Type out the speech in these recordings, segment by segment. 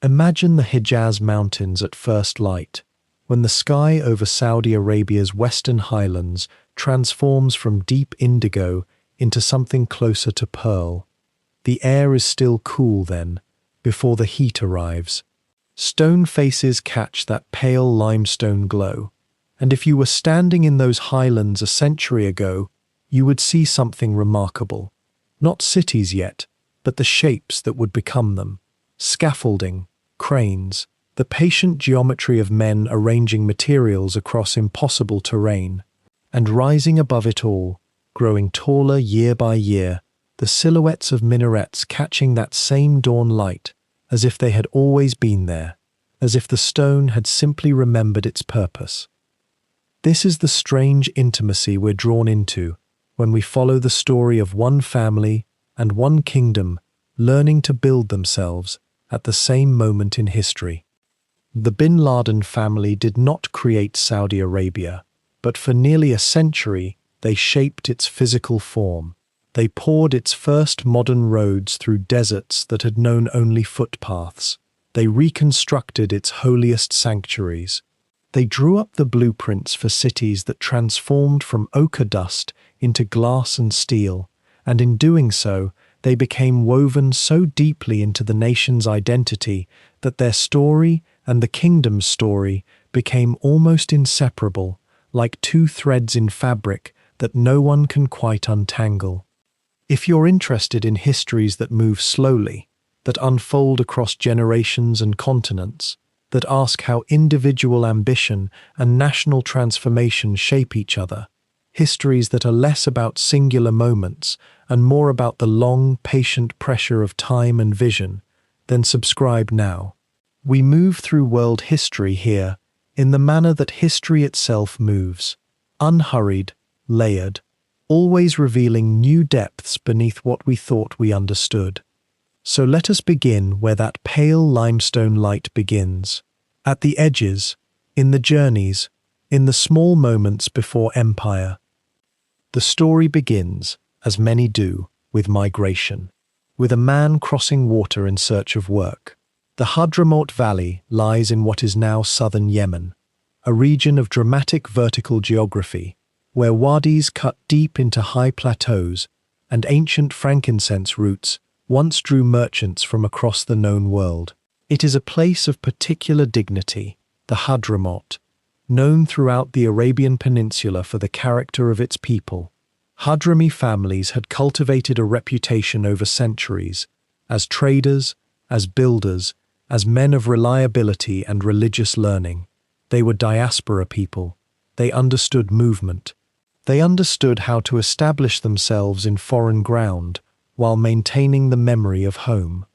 Imagine the Hijaz Mountains at first light, when the sky over Saudi Arabia's western highlands transforms from deep indigo into something closer to pearl. The air is still cool then, before the heat arrives. Stone faces catch that pale limestone glow, and if you were standing in those highlands a century ago, you would see something remarkable. Not cities yet, but the shapes that would become them. Scaffolding, cranes, the patient geometry of men arranging materials across impossible terrain. And rising above it all, growing taller year by year, the silhouettes of minarets catching that same dawn light, as if they had always been there, as if the stone had simply remembered its purpose. This is the strange intimacy we're drawn into when we follow the story of one family and one kingdom learning to build themselves at the same moment in history. The bin Laden family did not create Saudi Arabia, but for nearly a century they shaped its physical form. They poured its first modern roads through deserts that had known only footpaths. They reconstructed its holiest sanctuaries. They drew up the blueprints for cities that transformed from ochre dust into glass and steel, and in doing so, they became woven so deeply into the nation's identity that their story and the kingdom's story became almost inseparable, like two threads in fabric that no one can quite untangle. If you're interested in histories that move slowly, that unfold across generations and continents, that ask how individual ambition and national transformation shape each other, histories that are less about singular moments and more about the long, patient pressure of time and vision, then subscribe now. We move through world history here in the manner that history itself moves, unhurried, layered, always revealing new depths beneath what we thought we understood. So let us begin where that pale limestone light begins, at the edges, in the journeys, in the small moments before empire. The story begins, as many do, with migration, with a man crossing water in search of work. The Hadramaut Valley lies in what is now southern Yemen, a region of dramatic vertical geography, where wadis cut deep into high plateaus and ancient frankincense routes once drew merchants from across the known world. It is a place of particular dignity, the Hadramaut, known throughout the Arabian Peninsula for the character of its people. Hadrami families had cultivated a reputation over centuries, as traders, as builders, as men of reliability and religious learning. They were diaspora people. They understood movement. They understood how to establish themselves in foreign ground while maintaining the memory of home.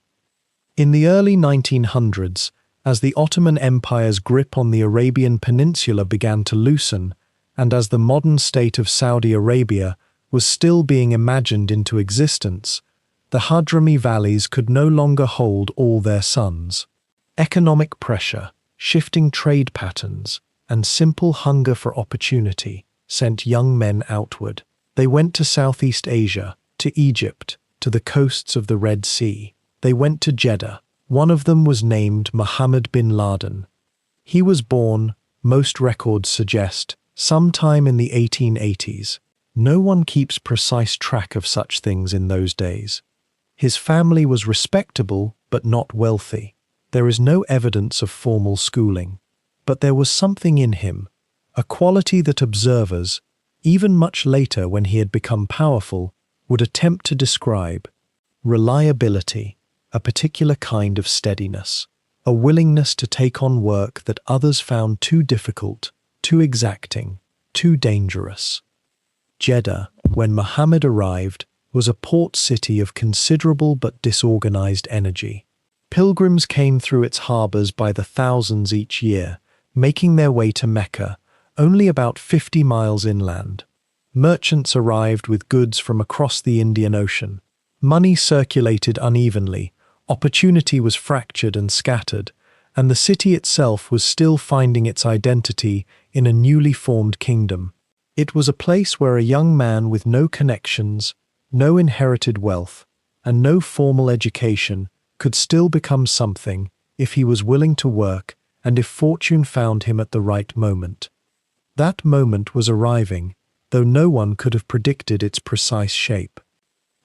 In the early 1900s, as the Ottoman Empire's grip on the Arabian Peninsula began to loosen, and as the modern state of Saudi Arabia was still being imagined into existence, the Hadrami valleys could no longer hold all their sons. Economic pressure, shifting trade patterns, and simple hunger for opportunity sent young men outward. They went to Southeast Asia, to Egypt, to the coasts of the Red Sea. They went to Jeddah. One of them was named Mohammed bin Laden. He was born, most records suggest, sometime in the 1880s. No one keeps precise track of such things in those days. His family was respectable but not wealthy. There is no evidence of formal schooling. But there was something in him, a quality that observers, even much later when he had become powerful, would attempt to describe: reliability, a particular kind of steadiness, a willingness to take on work that others found too difficult, too exacting, too dangerous. Jeddah, when Muhammad arrived, was a port city of considerable but disorganized energy. Pilgrims came through its harbors by the thousands each year, making their way to Mecca, only about 50 miles inland. Merchants arrived with goods from across the Indian Ocean. Money circulated unevenly, opportunity was fractured and scattered, and the city itself was still finding its identity in a newly formed kingdom. It was a place where a young man with no connections, no inherited wealth, and no formal education could still become something if he was willing to work, and if fortune found him at the right moment. That moment was arriving, though no one could have predicted its precise shape.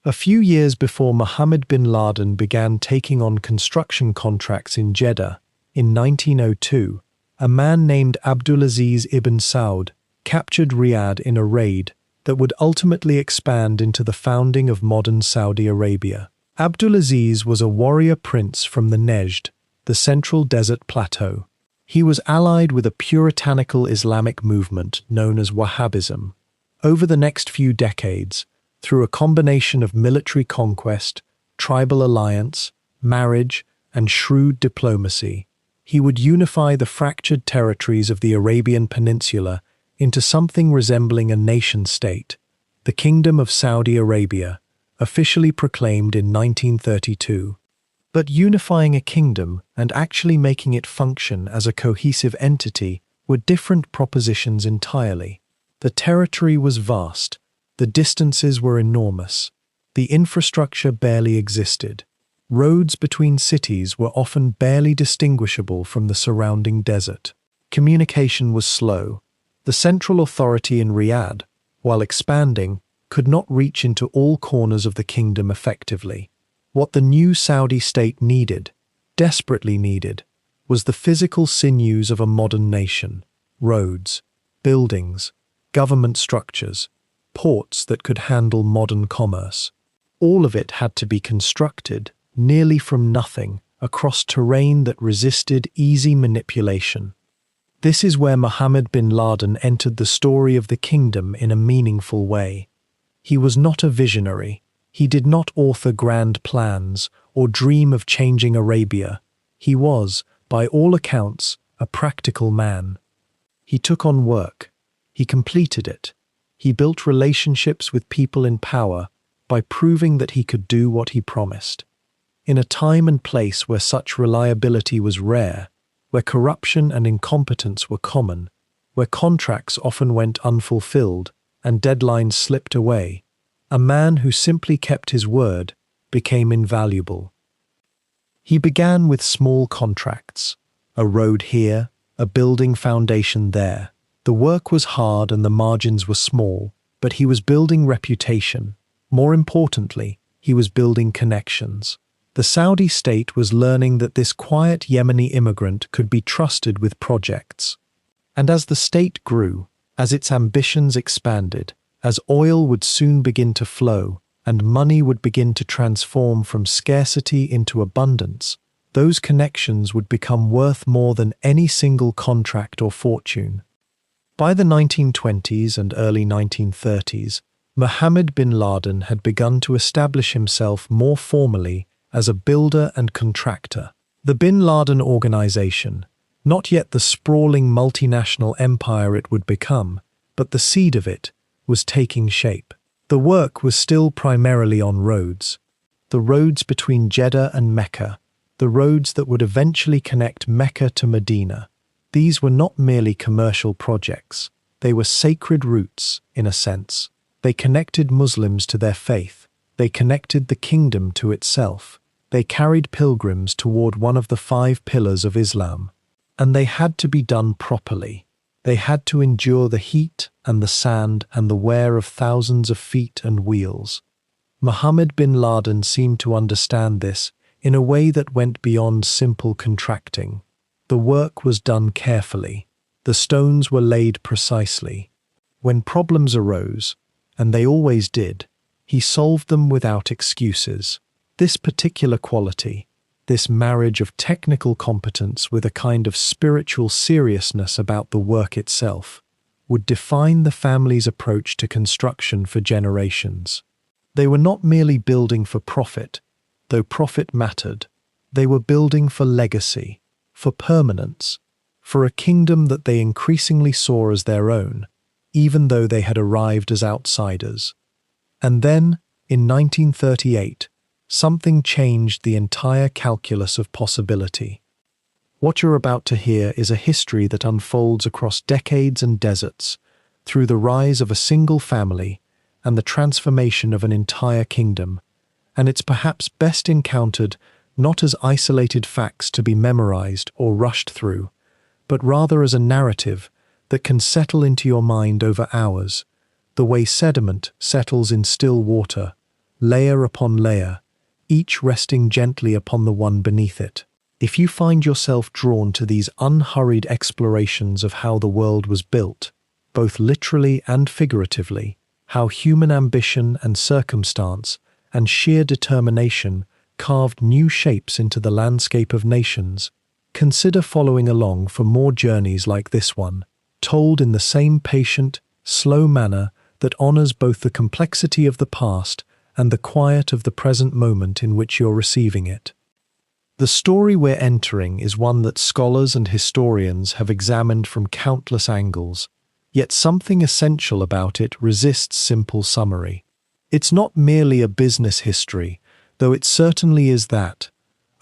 A few years before Mohammed bin Laden began taking on construction contracts in Jeddah, in 1902, a man named Abdulaziz ibn Saud captured Riyadh in a raid that would ultimately expand into the founding of modern Saudi Arabia. Abdulaziz was a warrior prince from the Nejd, the central desert plateau. He was allied with a puritanical Islamic movement known as Wahhabism. Over the next few decades, through a combination of military conquest, tribal alliance, marriage, and shrewd diplomacy, he would unify the fractured territories of the Arabian Peninsula into something resembling a nation-state, the Kingdom of Saudi Arabia, officially proclaimed in 1932. But unifying a kingdom and actually making it function as a cohesive entity were different propositions entirely. The territory was vast, the distances were enormous, the infrastructure barely existed. Roads between cities were often barely distinguishable from the surrounding desert. Communication was slow. The central authority in Riyadh, while expanding, could not reach into all corners of the kingdom effectively. What the new Saudi state needed, desperately needed, was the physical sinews of a modern nation: roads, buildings, government structures, ports that could handle modern commerce. All of it had to be constructed, nearly from nothing, across terrain that resisted easy manipulation. This is where Mohammed bin Laden entered the story of the kingdom in a meaningful way. He was not a visionary. He did not author grand plans or dream of changing Arabia. He was, by all accounts, a practical man. He took on work. He completed it. He built relationships with people in power by proving that he could do what he promised. In a time and place where such reliability was rare, where corruption and incompetence were common, where contracts often went unfulfilled and deadlines slipped away, a man who simply kept his word became invaluable. He began with small contracts, a road here, a building foundation there. The work was hard and the margins were small, but he was building reputation. More importantly, he was building connections. The Saudi state was learning that this quiet Yemeni immigrant could be trusted with projects. And as the state grew, as its ambitions expanded, as oil would soon begin to flow and money would begin to transform from scarcity into abundance, those connections would become worth more than any single contract or fortune. By the 1920s and early 1930s, Mohammed bin Laden had begun to establish himself more formally as a builder and contractor. The Bin Laden organization, not yet the sprawling multinational empire it would become, but the seed of it, was taking shape. The work was still primarily on roads. The roads between Jeddah and Mecca, the roads that would eventually connect Mecca to Medina. These were not merely commercial projects. They were sacred routes, in a sense. They connected Muslims to their faith. They connected the kingdom to itself. They carried pilgrims toward one of the 5 pillars of Islam. And they had to be done properly. They had to endure the heat and the sand and the wear of thousands of feet and wheels. Mohammed bin Laden seemed to understand this in a way that went beyond simple contracting. The work was done carefully. The stones were laid precisely. When problems arose, and they always did, he solved them without excuses. This particular quality, this marriage of technical competence with a kind of spiritual seriousness about the work itself, would define the family's approach to construction for generations. They were not merely building for profit, though profit mattered. They were building for legacy, for permanence, for a kingdom that they increasingly saw as their own, even though they had arrived as outsiders. And then, in 1938, something changed the entire calculus of possibility. What you're about to hear is a history that unfolds across decades and deserts, through the rise of a single family and the transformation of an entire kingdom, and it's perhaps best encountered not as isolated facts to be memorized or rushed through, but rather as a narrative that can settle into your mind over hours, the way sediment settles in still water, layer upon layer, each resting gently upon the one beneath it. If you find yourself drawn to these unhurried explorations of how the world was built, both literally and figuratively, how human ambition and circumstance and sheer determination carved new shapes into the landscape of nations, consider following along for more journeys like this one, told in the same patient, slow manner that honors both the complexity of the past and the quiet of the present moment in which you're receiving it. The story we're entering is one that scholars and historians have examined from countless angles, yet something essential about it resists simple summary. It's not merely a business history, though it certainly is that,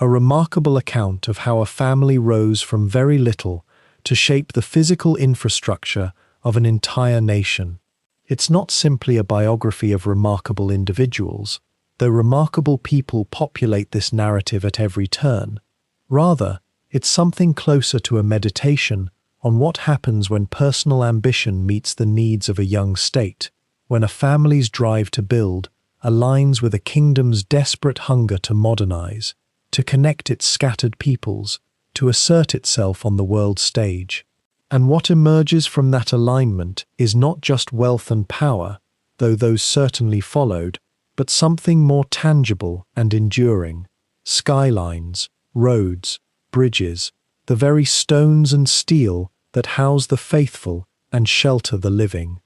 a remarkable account of how a family rose from very little to shape the physical infrastructure of an entire nation. It's not simply a biography of remarkable individuals, though remarkable people populate this narrative at every turn. Rather, it's something closer to a meditation on what happens when personal ambition meets the needs of a young state, when a family's drive to build aligns with a kingdom's desperate hunger to modernize, to connect its scattered peoples, to assert itself on the world stage. And what emerges from that alignment is not just wealth and power, though those certainly followed, but something more tangible and enduring: skylines, roads, bridges, the very stones and steel that house the faithful and shelter the living.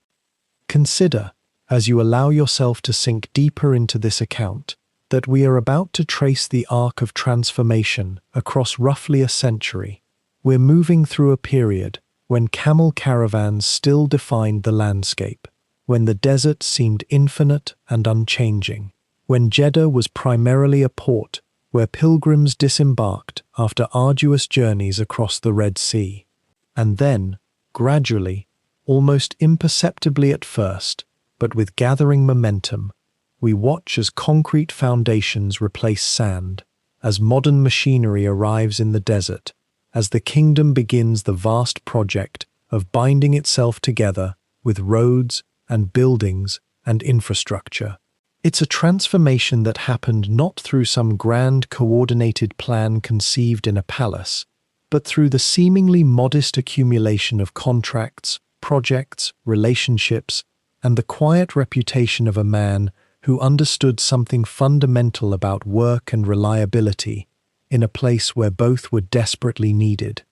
Consider, as you allow yourself to sink deeper into this account, that we are about to trace the arc of transformation across roughly a century. We're moving through a period when camel caravans still defined the landscape, when the desert seemed infinite and unchanging, when Jeddah was primarily a port where pilgrims disembarked after arduous journeys across the Red Sea. And then, gradually, almost imperceptibly at first, but with gathering momentum, we watch as concrete foundations replace sand, as modern machinery arrives in the desert, as the kingdom begins the vast project of binding itself together with roads and buildings and infrastructure. It's a transformation that happened not through some grand coordinated plan conceived in a palace, but through the seemingly modest accumulation of contracts, projects, relationships, and the quiet reputation of a man who understood something fundamental about work and reliability in a place where both were desperately needed.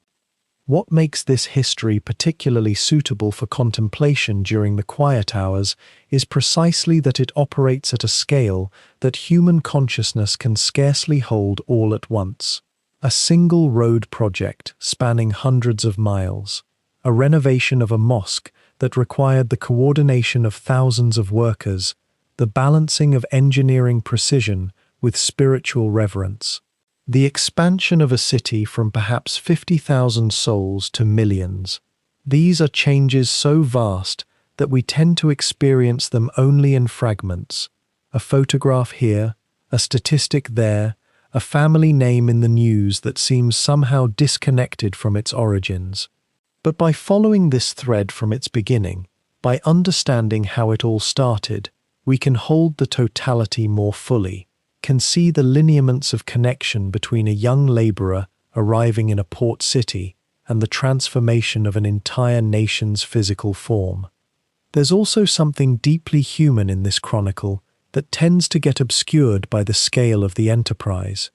What makes this history particularly suitable for contemplation during the quiet hours is precisely that it operates at a scale that human consciousness can scarcely hold all at once. A single road project spanning hundreds of miles, a renovation of a mosque that required the coordination of thousands of workers, the balancing of engineering precision with spiritual reverence. The expansion of a city from perhaps 50,000 souls to millions. These are changes so vast that we tend to experience them only in fragments. A photograph here, a statistic there, a family name in the news that seems somehow disconnected from its origins. But by following this thread from its beginning, by understanding how it all started, we can hold the totality more fully, can see the lineaments of connection between a young laborer arriving in a port city and the transformation of an entire nation's physical form. There's also something deeply human in this chronicle that tends to get obscured by the scale of the enterprise.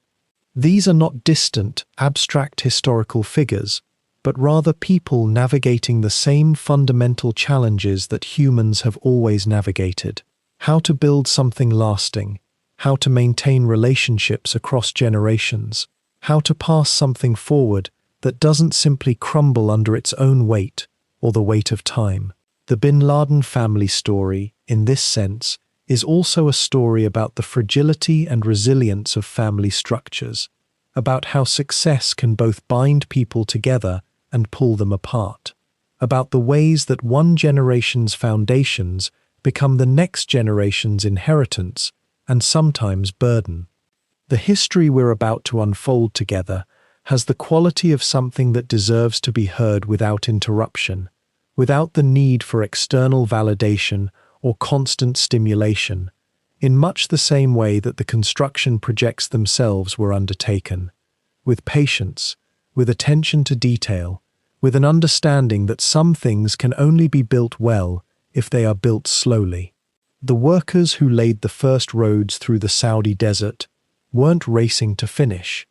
These are not distant, abstract historical figures, but rather people navigating the same fundamental challenges that humans have always navigated: how to build something lasting, how to maintain relationships across generations, how to pass something forward that doesn't simply crumble under its own weight or the weight of time. The bin Laden family story, in this sense, is also a story about the fragility and resilience of family structures, about how success can both bind people together and pull them apart, about the ways that one generation's foundations become the next generation's inheritance and sometimes burden. The history we're about to unfold together has the quality of something that deserves to be heard without interruption, without the need for external validation or constant stimulation, in much the same way that the construction projects themselves were undertaken, with patience, with attention to detail, with an understanding that some things can only be built well if they are built slowly. The workers who laid the first roads through the Saudi desert weren't racing to finish.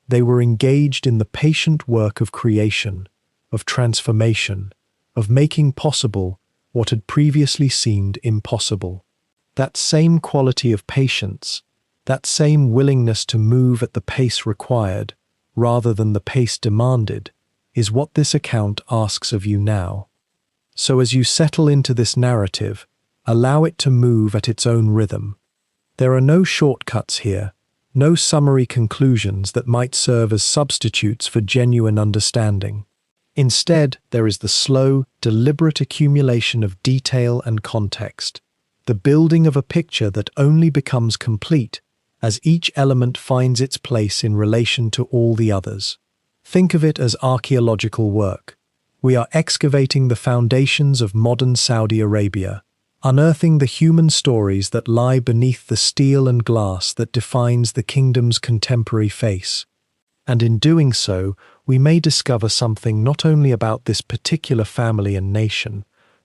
They were engaged in the patient work of creation, of transformation, of making possible what had previously seemed impossible. That same quality of patience, that same willingness to move at the pace required, rather than the pace demanded, is what this account asks of you now. So as you settle into this narrative, allow it to move at its own rhythm. There are no shortcuts here, no summary conclusions that might serve as substitutes for genuine understanding. Instead, there is the slow, deliberate accumulation of detail and context, the building of a picture that only becomes complete as each element finds its place in relation to all the others. Think of it as archaeological work. We are excavating the foundations of modern Saudi Arabia, unearthing the human stories that lie beneath the steel and glass that defines the kingdom's contemporary face. And in doing so, we may discover something not only about this particular family and nation,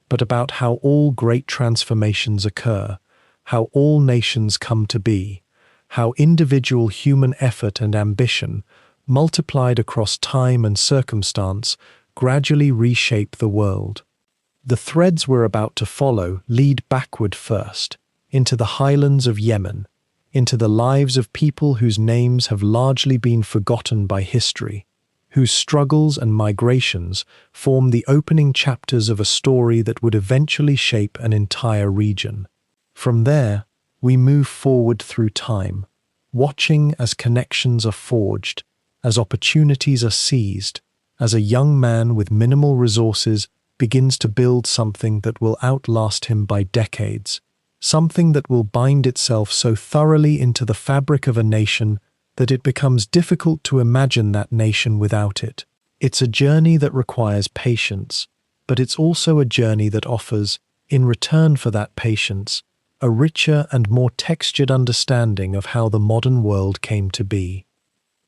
but about how all great transformations occur, how all nations come to be, how individual human effort and ambition, multiplied across time and circumstance, gradually reshape the world. The threads we're about to follow lead backward first, into the highlands of Yemen, into the lives of people whose names have largely been forgotten by history, whose struggles and migrations form the opening chapters of a story that would eventually shape an entire region. From there, we move forward through time, watching as connections are forged, as opportunities are seized, as a young man with minimal resources begins to build something that will outlast him by decades, something that will bind itself so thoroughly into the fabric of a nation that it becomes difficult to imagine that nation without it. It's a journey that requires patience, but it's also a journey that offers, in return for that patience, a richer and more textured understanding of how the modern world came to be.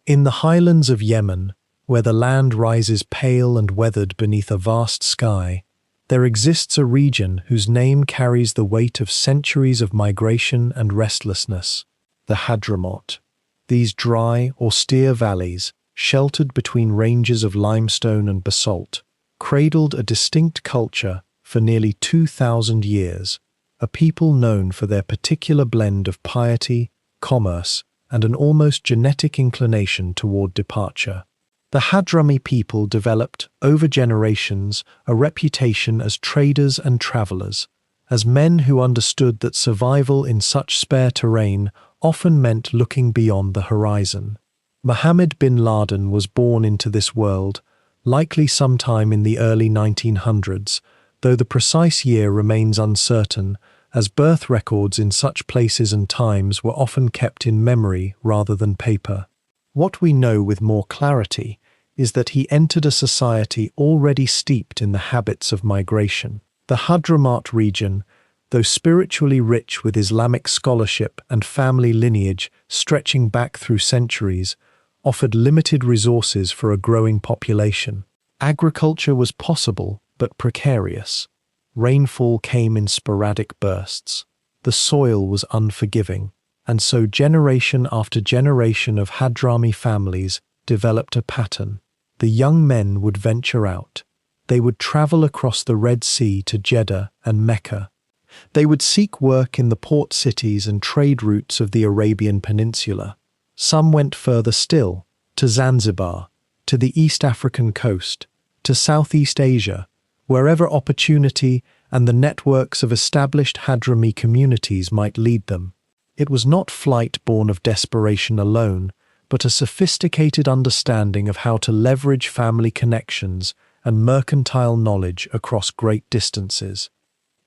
In the highlands of Yemen, where the land rises pale and weathered beneath a vast sky, there exists a region whose name carries the weight of centuries of migration and restlessness, the Hadramaut. These dry, austere valleys, sheltered between ranges of limestone and basalt, cradled a distinct culture for nearly 2,000 years, a people known for their particular blend of piety, commerce, and an almost genetic inclination toward departure. The Hadrami people developed, over generations, a reputation as traders and travelers, as men who understood that survival in such spare terrain often meant looking beyond the horizon. Mohammed bin Laden was born into this world, likely sometime in the early 1900s, though the precise year remains uncertain, as birth records in such places and times were often kept in memory rather than paper. What we know with more clarity is that he entered a society already steeped in the habits of migration. The Hadramaut region, though spiritually rich with Islamic scholarship and family lineage stretching back through centuries, offered limited resources for a growing population. Agriculture was possible, but precarious. Rainfall came in sporadic bursts. The soil was unforgiving, and so generation after generation of Hadrami families developed a pattern. The young men would venture out. They would travel across the Red Sea to Jeddah and Mecca. They would seek work in the port cities and trade routes of the Arabian Peninsula. Some went further still, to Zanzibar, to the East African coast, to Southeast Asia, wherever opportunity and the networks of established Hadrami communities might lead them. It was not flight born of desperation alone, but a sophisticated understanding of how to leverage family connections and mercantile knowledge across great distances.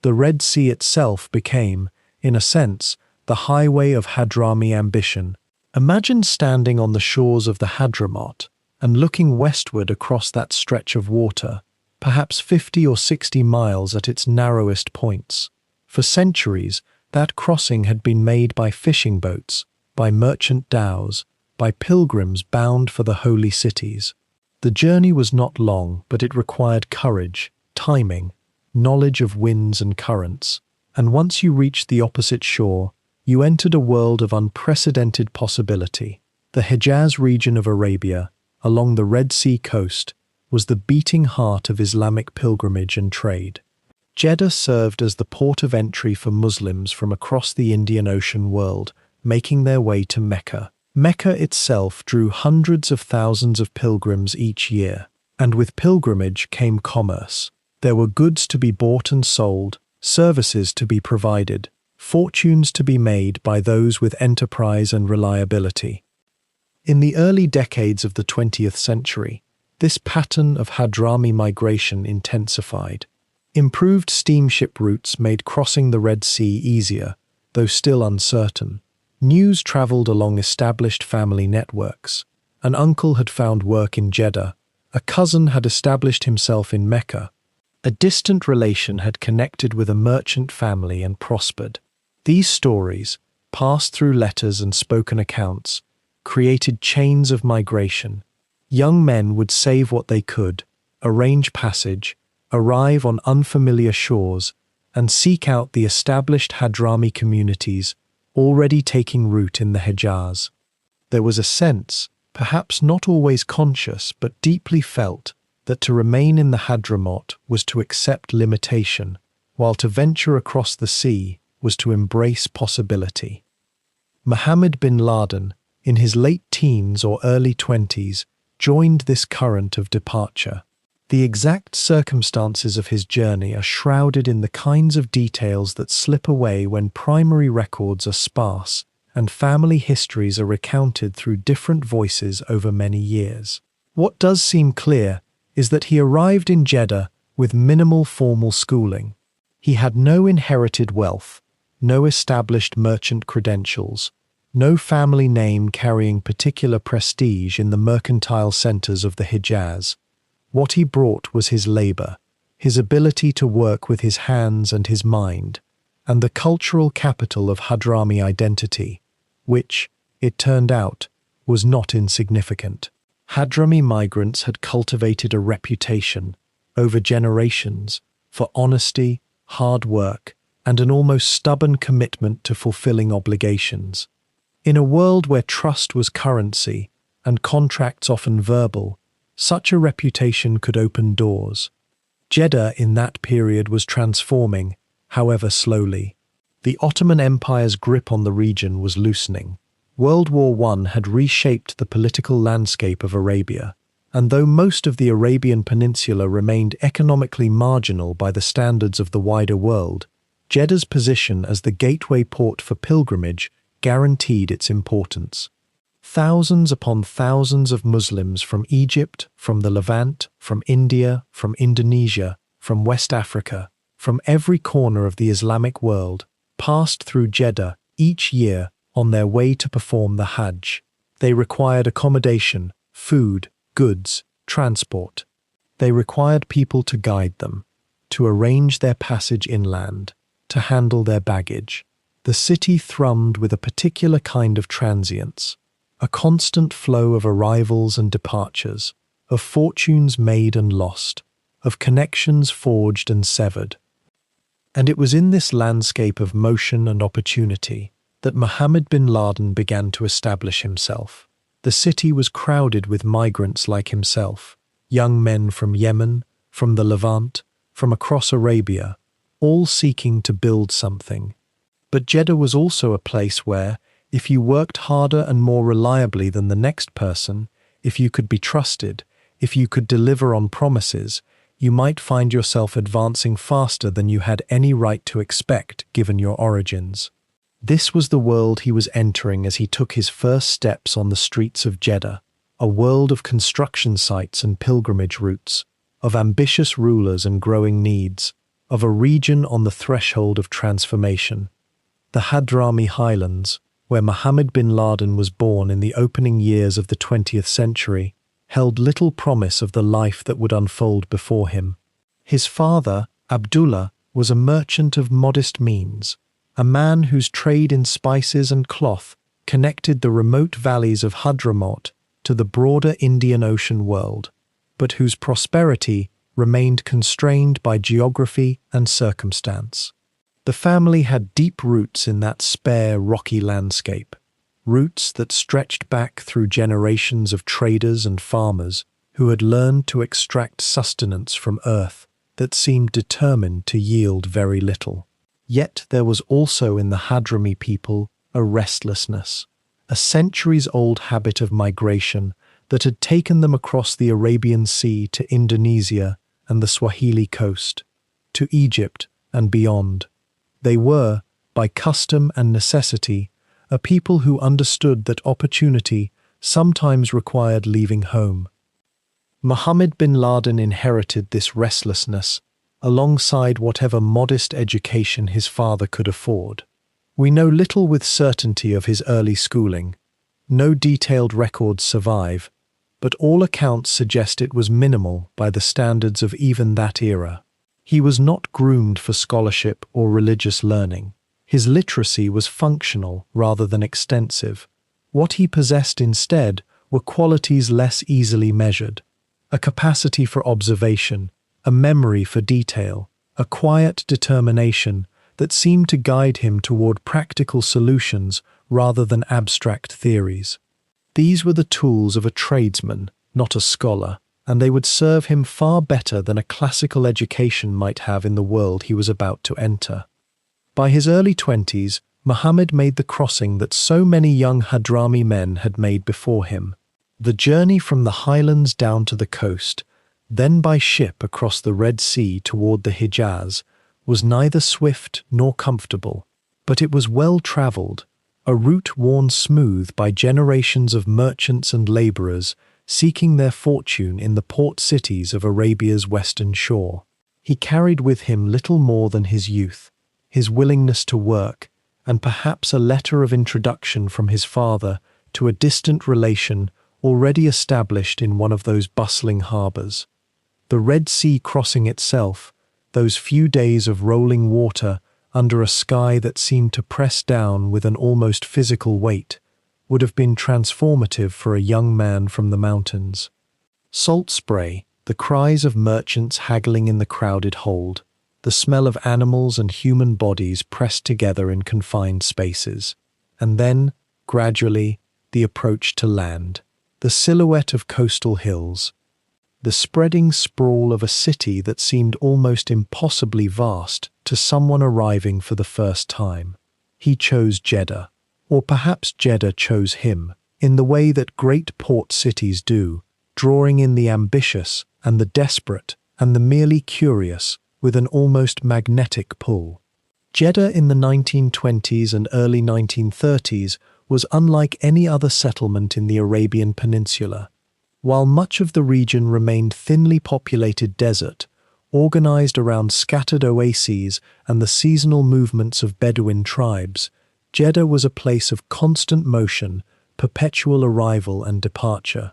The Red Sea itself became, in a sense, the highway of Hadrami ambition, Imagine standing on the shores of the Hadramaut and looking westward across that stretch of water, perhaps 50 or 60 miles at its narrowest points. For centuries, that crossing had been made by fishing boats, by merchant dhows, by pilgrims bound for the holy cities. The journey was not long, but it required courage, timing, knowledge of winds and currents, and once you reached the opposite shore, you entered a world of unprecedented possibility. The Hejaz region of Arabia, along the Red Sea coast, was the beating heart of Islamic pilgrimage and trade. Jeddah served as the port of entry for Muslims from across the Indian Ocean world, making their way to Mecca. Mecca itself drew hundreds of thousands of pilgrims each year, and with pilgrimage came commerce. There were goods to be bought and sold, services to be provided, fortunes to be made by those with enterprise and reliability. In the early decades of the 20th century, this pattern of Hadrami migration intensified. Improved steamship routes made crossing the Red Sea easier, though still uncertain. News traveled along established family networks. An uncle had found work in Jeddah. A cousin had established himself in Mecca. A distant relation had connected with a merchant family and prospered. These stories, passed through letters and spoken accounts, created chains of migration. Young men would save what they could, arrange passage, arrive on unfamiliar shores, and seek out the established Hadrami communities already taking root in the Hejaz. There was a sense, perhaps not always conscious but deeply felt, that to remain in the Hadramaut was to accept limitation, while to venture across the sea was to embrace possibility. Mohammed bin Laden, in his late teens or early 20s, joined this current of departure. The exact circumstances of his journey are shrouded in the kinds of details that slip away when primary records are sparse and family histories are recounted through different voices over many years. What does seem clear is that he arrived in Jeddah with minimal formal schooling. He had no inherited wealth, no established merchant credentials, no family name carrying particular prestige in the mercantile centers of the Hejaz. What he brought was his labor, his ability to work with his hands and his mind, and the cultural capital of Hadrami identity, which, it turned out, was not insignificant. Hadrami migrants had cultivated a reputation, over generations, for honesty, hard work, and an almost stubborn commitment to fulfilling obligations. In a world where trust was currency and contracts often verbal, such a reputation could open doors. Jeddah in that period was transforming, however slowly. The Ottoman Empire's grip on the region was loosening. World War I had reshaped the political landscape of Arabia, and though most of the Arabian Peninsula remained economically marginal by the standards of the wider world, Jeddah's position as the gateway port for pilgrimage guaranteed its importance. Thousands upon thousands of Muslims from Egypt, from the Levant, from India, from Indonesia, from West Africa, from every corner of the Islamic world, passed through Jeddah each year on their way to perform the Hajj. They required accommodation, food, goods, transport. They required people to guide them, to arrange their passage inland, to handle their baggage. The city thrummed with a particular kind of transience, a constant flow of arrivals and departures, of fortunes made and lost, of connections forged and severed. And it was in this landscape of motion and opportunity that Mohammed bin Laden began to establish himself. The city was crowded with migrants like himself, young men from Yemen, from the Levant, from across Arabia, all seeking to build something. But Jeddah was also a place where, if you worked harder and more reliably than the next person, if you could be trusted, if you could deliver on promises, you might find yourself advancing faster than you had any right to expect given your origins. This was the world he was entering as he took his first steps on the streets of Jeddah, a world of construction sites and pilgrimage routes, of ambitious rulers and growing needs, of a region on the threshold of transformation. The Hadrami Highlands, where Mohammed bin Laden was born in the opening years of the 20th century, held little promise of the life that would unfold before him. His father, Abdullah, was a merchant of modest means, a man whose trade in spices and cloth connected the remote valleys of Hadramaut to the broader Indian Ocean world, but whose prosperity remained constrained by geography and circumstance. The family had deep roots in that spare, rocky landscape, roots that stretched back through generations of traders and farmers who had learned to extract sustenance from earth that seemed determined to yield very little. Yet there was also in the Hadrami people a restlessness, a centuries-old habit of migration that had taken them across the Arabian Sea to Indonesia and the Swahili coast, to Egypt and beyond. They were, by custom and necessity, a people who understood that opportunity sometimes required leaving home. Mohammed bin Laden inherited this restlessness alongside whatever modest education his father could afford. We know little with certainty of his early schooling. No detailed records survive, but all accounts suggest it was minimal by the standards of even that era. He was not groomed for scholarship or religious learning. His literacy was functional rather than extensive. What he possessed instead were qualities less easily measured: a capacity for observation, a memory for detail, a quiet determination that seemed to guide him toward practical solutions rather than abstract theories. These were the tools of a tradesman, not a scholar, and they would serve him far better than a classical education might have in the world he was about to enter. By his early 20s, Muhammad made the crossing that so many young Hadrami men had made before him. The journey from the highlands down to the coast, then by ship across the Red Sea toward the Hijaz, was neither swift nor comfortable, but it was well-traveled, a route worn smooth by generations of merchants and laborers seeking their fortune in the port cities of Arabia's western shore. He carried with him little more than his youth, his willingness to work, and perhaps a letter of introduction from his father to a distant relation already established in one of those bustling harbours. The Red Sea crossing itself, those few days of rolling water under a sky that seemed to press down with an almost physical weight, would have been transformative for a young man from the mountains. Salt spray, the cries of merchants haggling in the crowded hold, the smell of animals and human bodies pressed together in confined spaces, and then, gradually, the approach to land, the silhouette of coastal hills, the spreading sprawl of a city that seemed almost impossibly vast to someone arriving for the first time. He chose Jeddah, or perhaps Jeddah chose him, in the way that great port cities do, drawing in the ambitious and the desperate and the merely curious with an almost magnetic pull. Jeddah in the 1920s and early 1930s was unlike any other settlement in the Arabian Peninsula. While much of the region remained thinly populated desert, organized around scattered oases and the seasonal movements of Bedouin tribes, Jeddah was a place of constant motion, perpetual arrival and departure.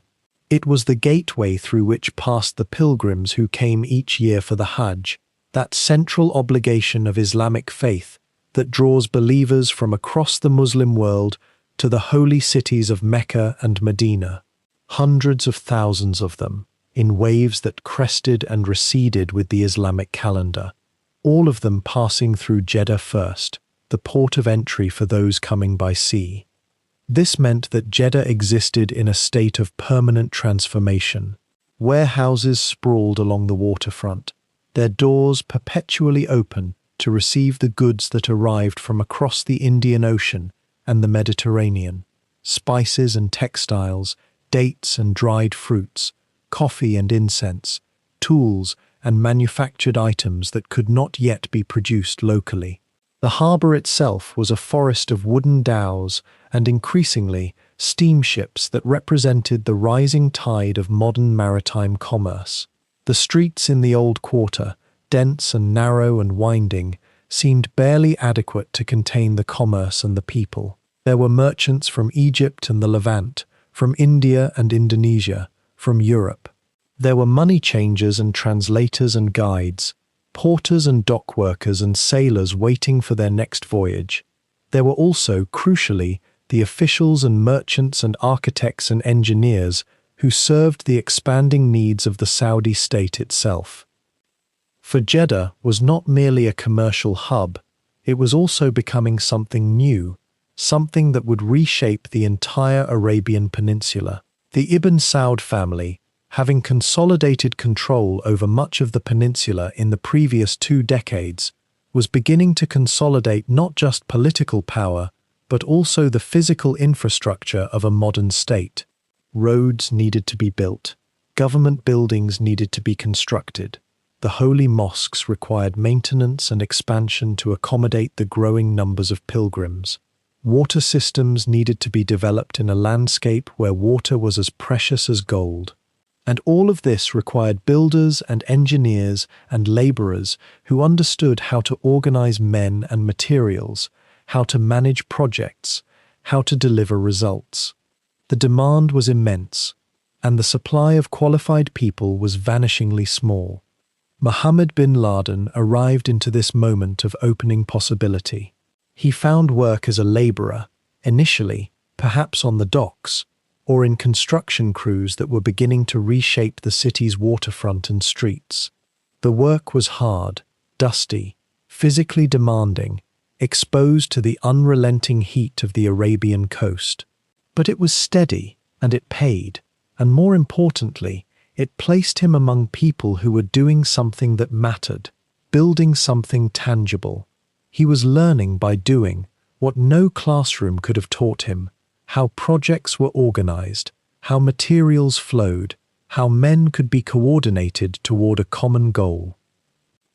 It was the gateway through which passed the pilgrims who came each year for the Hajj, that central obligation of Islamic faith that draws believers from across the Muslim world to the holy cities of Mecca and Medina. Hundreds of thousands of them, in waves that crested and receded with the Islamic calendar, all of them passing through Jeddah first, the port of entry for those coming by sea. This meant that Jeddah existed in a state of permanent transformation. Warehouses sprawled along the waterfront, their doors perpetually open to receive the goods that arrived from across the Indian Ocean and the Mediterranean: spices and textiles, dates and dried fruits, coffee and incense, tools and manufactured items that could not yet be produced locally. The harbour itself was a forest of wooden dhows and, increasingly, steamships that represented the rising tide of modern maritime commerce. The streets in the old quarter, dense and narrow and winding, seemed barely adequate to contain the commerce and the people. There were merchants from Egypt and the Levant, from India and Indonesia, from Europe. There were money changers and translators and guides, porters and dock workers and sailors waiting for their next voyage. There were also, crucially, the officials and merchants and architects and engineers who served the expanding needs of the Saudi state itself. For Jeddah was not merely a commercial hub, it was also becoming something new, something that would reshape the entire Arabian Peninsula. The Ibn Saud family, having consolidated control over much of the peninsula in the previous 2 decades, was beginning to consolidate not just political power, but also the physical infrastructure of a modern state. Roads needed to be built, government buildings needed to be constructed, the holy mosques required maintenance and expansion to accommodate the growing numbers of pilgrims. Water systems needed to be developed in a landscape where water was as precious as gold. And all of this required builders and engineers and laborers who understood how to organize men and materials, how to manage projects, how to deliver results. The demand was immense, and the supply of qualified people was vanishingly small. Mohammed bin Laden arrived into this moment of opening possibility. He found work as a laborer, initially, perhaps on the docks, or in construction crews that were beginning to reshape the city's waterfront and streets. The work was hard, dusty, physically demanding, exposed to the unrelenting heat of the Arabian coast. But it was steady, and it paid, and more importantly, it placed him among people who were doing something that mattered, building something tangible. He was learning by doing what no classroom could have taught him: how projects were organized, how materials flowed, how men could be coordinated toward a common goal.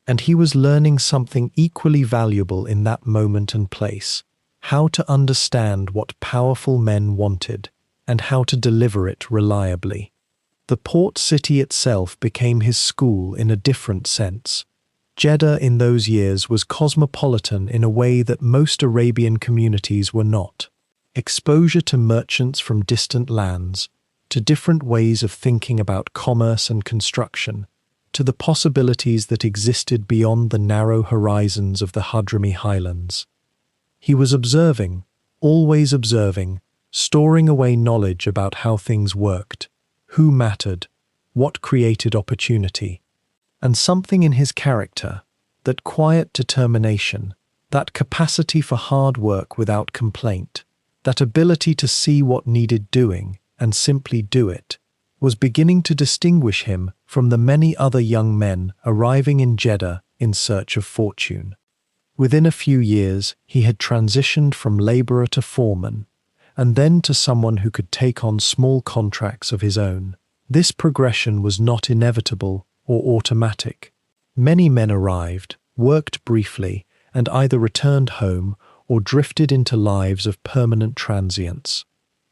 And he was learning something equally valuable in that moment and place: how to understand what powerful men wanted, and how to deliver it reliably. The port city itself became his school in a different sense. Jeddah in those years was cosmopolitan in a way that most Arabian communities were not. Exposure to merchants from distant lands, to different ways of thinking about commerce and construction, to the possibilities that existed beyond the narrow horizons of the Hadrami highlands. He was observing, always observing, storing away knowledge about how things worked, who mattered, what created opportunity. And something in his character, that quiet determination, that capacity for hard work without complaint, that ability to see what needed doing and simply do it, was beginning to distinguish him from the many other young men arriving in Jeddah in search of fortune. Within a few years, he had transitioned from laborer to foreman, and then to someone who could take on small contracts of his own. This progression was not inevitable or automatic. Many men arrived, worked briefly, and either returned home or drifted into lives of permanent transience.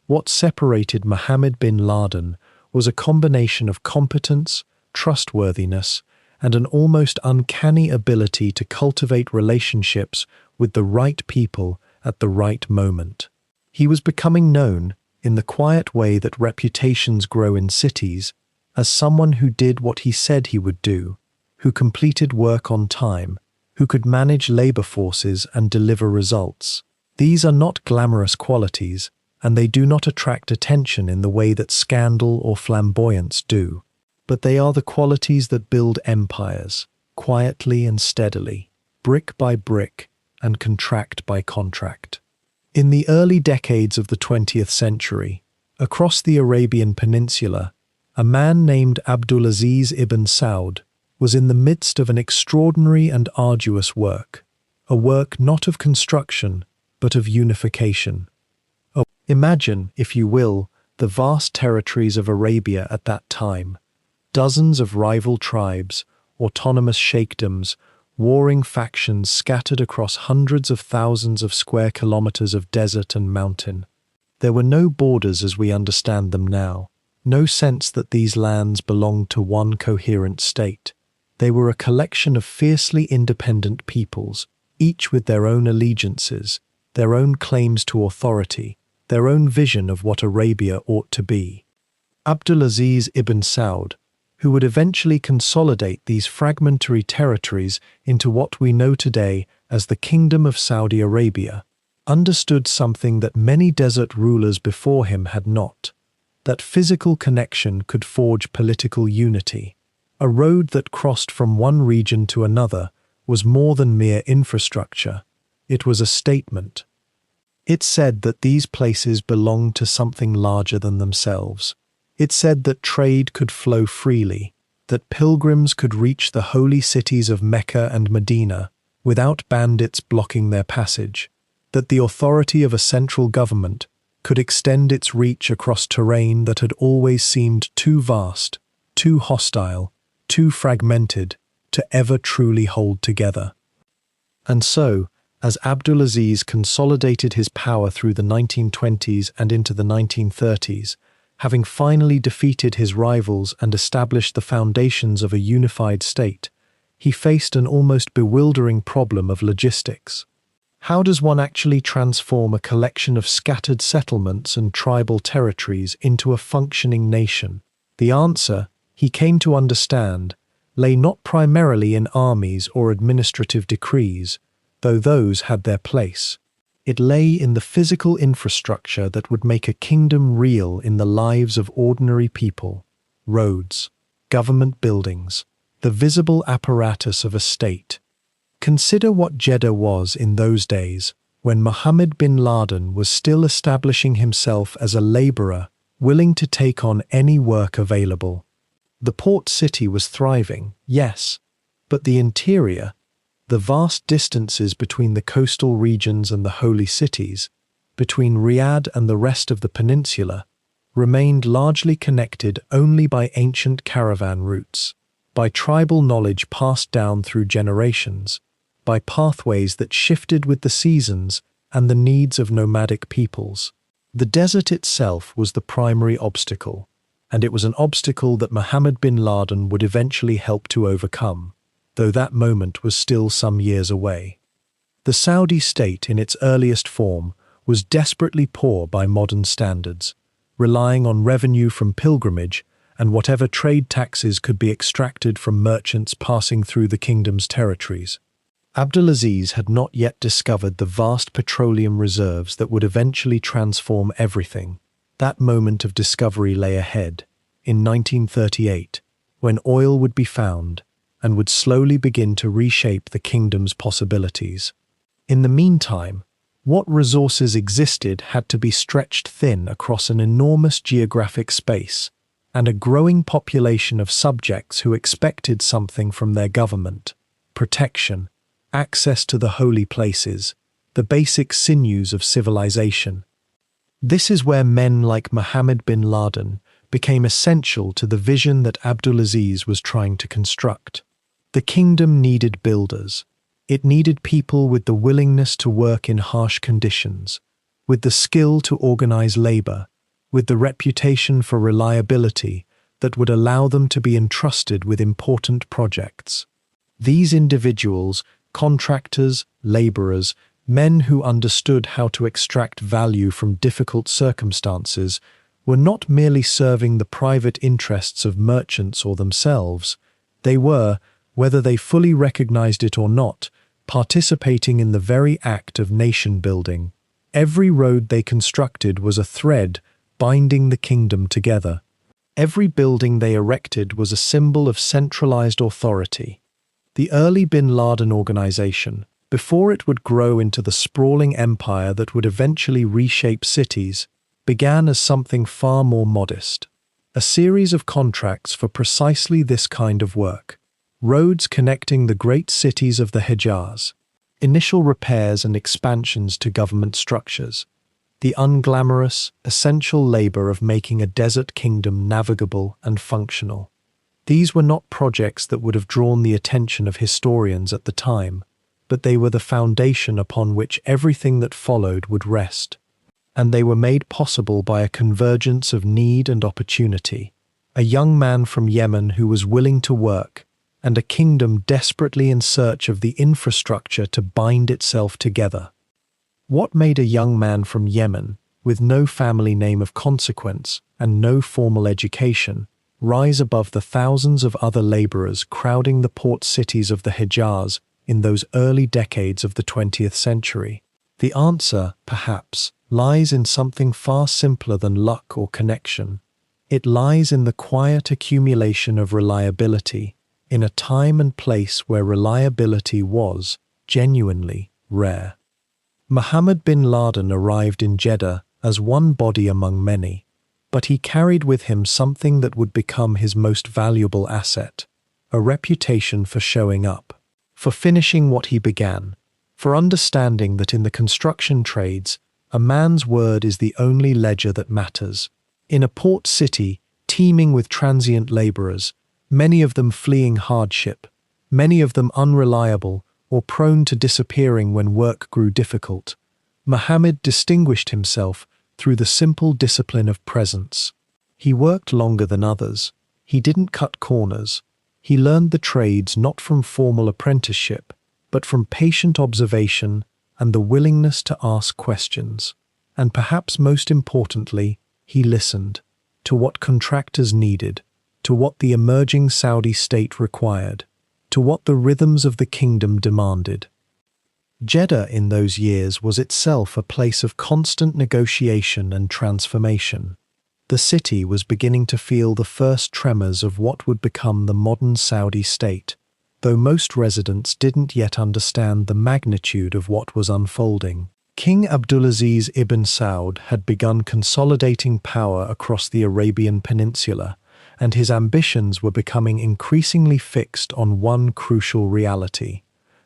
What separated Mohammed bin Laden was a combination of competence, trustworthiness, and an almost uncanny ability to cultivate relationships with the right people at the right moment. He was becoming known, in the quiet way that reputations grow in cities, as someone who did what he said he would do, who completed work on time, who could manage labor forces and deliver results. These are not glamorous qualities, and they do not attract attention in the way that scandal or flamboyance do. But they are the qualities that build empires, quietly and steadily, brick by brick, and contract by contract. In the early decades of the 20th century, across the Arabian Peninsula, a man named Abdulaziz ibn Saud was in the midst of an extraordinary and arduous work, a work not of construction, but of unification. Imagine, if you will, the vast territories of Arabia at that time: dozens of rival tribes, autonomous sheikdoms, warring factions scattered across hundreds of thousands of square kilometers of desert and mountain. There were no borders as we understand them now, no sense that these lands belonged to one coherent state. They were a collection of fiercely independent peoples, each with their own allegiances, their own claims to authority, their own vision of what Arabia ought to be. Abdulaziz ibn Saud, who would eventually consolidate these fragmentary territories into what we know today as the Kingdom of Saudi Arabia, understood something that many desert rulers before him had not: that physical connection could forge political unity. A road that crossed from one region to another was more than mere infrastructure. It was a statement. It said that these places belonged to something larger than themselves. It said that trade could flow freely, that pilgrims could reach the holy cities of Mecca and Medina without bandits blocking their passage, that the authority of a central government could extend its reach across terrain that had always seemed too vast, too hostile, too fragmented to ever truly hold together. And so, as Abdulaziz consolidated his power through the 1920s and into the 1930s, having finally defeated his rivals and established the foundations of a unified state, he faced an almost bewildering problem of logistics. How does one actually transform a collection of scattered settlements and tribal territories into a functioning nation? The answer, he came to understand, lay not primarily in armies or administrative decrees, though those had their place. It lay in the physical infrastructure that would make a kingdom real in the lives of ordinary people: roads, government buildings, the visible apparatus of a state. Consider what Jeddah was in those days, when Mohammed bin Laden was still establishing himself as a laborer, willing to take on any work available. The port city was thriving, yes, but the interior, the vast distances between the coastal regions and the holy cities, between Riyadh and the rest of the peninsula, remained largely connected only by ancient caravan routes, by tribal knowledge passed down through generations, by pathways that shifted with the seasons and the needs of nomadic peoples. The desert itself was the primary obstacle, and it was an obstacle that Mohammed bin Laden would eventually help to overcome, though that moment was still some years away. The Saudi state in its earliest form was desperately poor by modern standards, relying on revenue from pilgrimage and whatever trade taxes could be extracted from merchants passing through the kingdom's territories. Abdulaziz had not yet discovered the vast petroleum reserves that would eventually transform everything. That moment of discovery lay ahead, in 1938, when oil would be found and would slowly begin to reshape the kingdom's possibilities. In the meantime, what resources existed had to be stretched thin across an enormous geographic space and a growing population of subjects who expected something from their government: protection, access to the holy places, the basic sinews of civilization. This is where men like Mohammed bin Laden became essential to the vision that Abdulaziz was trying to construct. The kingdom needed builders. It needed people with the willingness to work in harsh conditions, with the skill to organize labor, with the reputation for reliability that would allow them to be entrusted with important projects. These individuals, contractors, laborers, men who understood how to extract value from difficult circumstances, were not merely serving the private interests of merchants or themselves. They were, whether they fully recognized it or not, participating in the very act of nation building. Every road they constructed was a thread binding the kingdom together. Every building they erected was a symbol of centralized authority. The early bin Laden organization, before it would grow into the sprawling empire that would eventually reshape cities, began as something far more modest: a series of contracts for precisely this kind of work. Roads connecting the great cities of the Hejaz, initial repairs and expansions to government structures, the unglamorous, essential labor of making a desert kingdom navigable and functional. These were not projects that would have drawn the attention of historians at the time, but they were the foundation upon which everything that followed would rest. And they were made possible by a convergence of need and opportunity: a young man from Yemen who was willing to work, and a kingdom desperately in search of the infrastructure to bind itself together. What made a young man from Yemen, with no family name of consequence and no formal education, rise above the thousands of other laborers crowding the port cities of the Hejaz in those early decades of the 20th century? The answer, perhaps, lies in something far simpler than luck or connection. It lies in the quiet accumulation of reliability, in a time and place where reliability was, genuinely, rare. Mohammed bin Laden arrived in Jeddah as one body among many, but he carried with him something that would become his most valuable asset, a reputation for showing up, for finishing what he began, for understanding that in the construction trades, a man's word is the only ledger that matters. In a port city teeming with transient laborers, many of them fleeing hardship, many of them unreliable or prone to disappearing when work grew difficult, Mohammed distinguished himself through the simple discipline of presence. He worked longer than others. He didn't cut corners. He learned the trades not from formal apprenticeship, but from patient observation and the willingness to ask questions. And perhaps most importantly, he listened to what contractors needed, to what the emerging Saudi state required, to what the rhythms of the kingdom demanded. Jeddah in those years was itself a place of constant negotiation and transformation. The city was beginning to feel the first tremors of what would become the modern Saudi state, though most residents didn't yet understand the magnitude of what was unfolding. King Abdulaziz ibn Saud had begun consolidating power across the Arabian Peninsula, and his ambitions were becoming increasingly fixed on one crucial reality.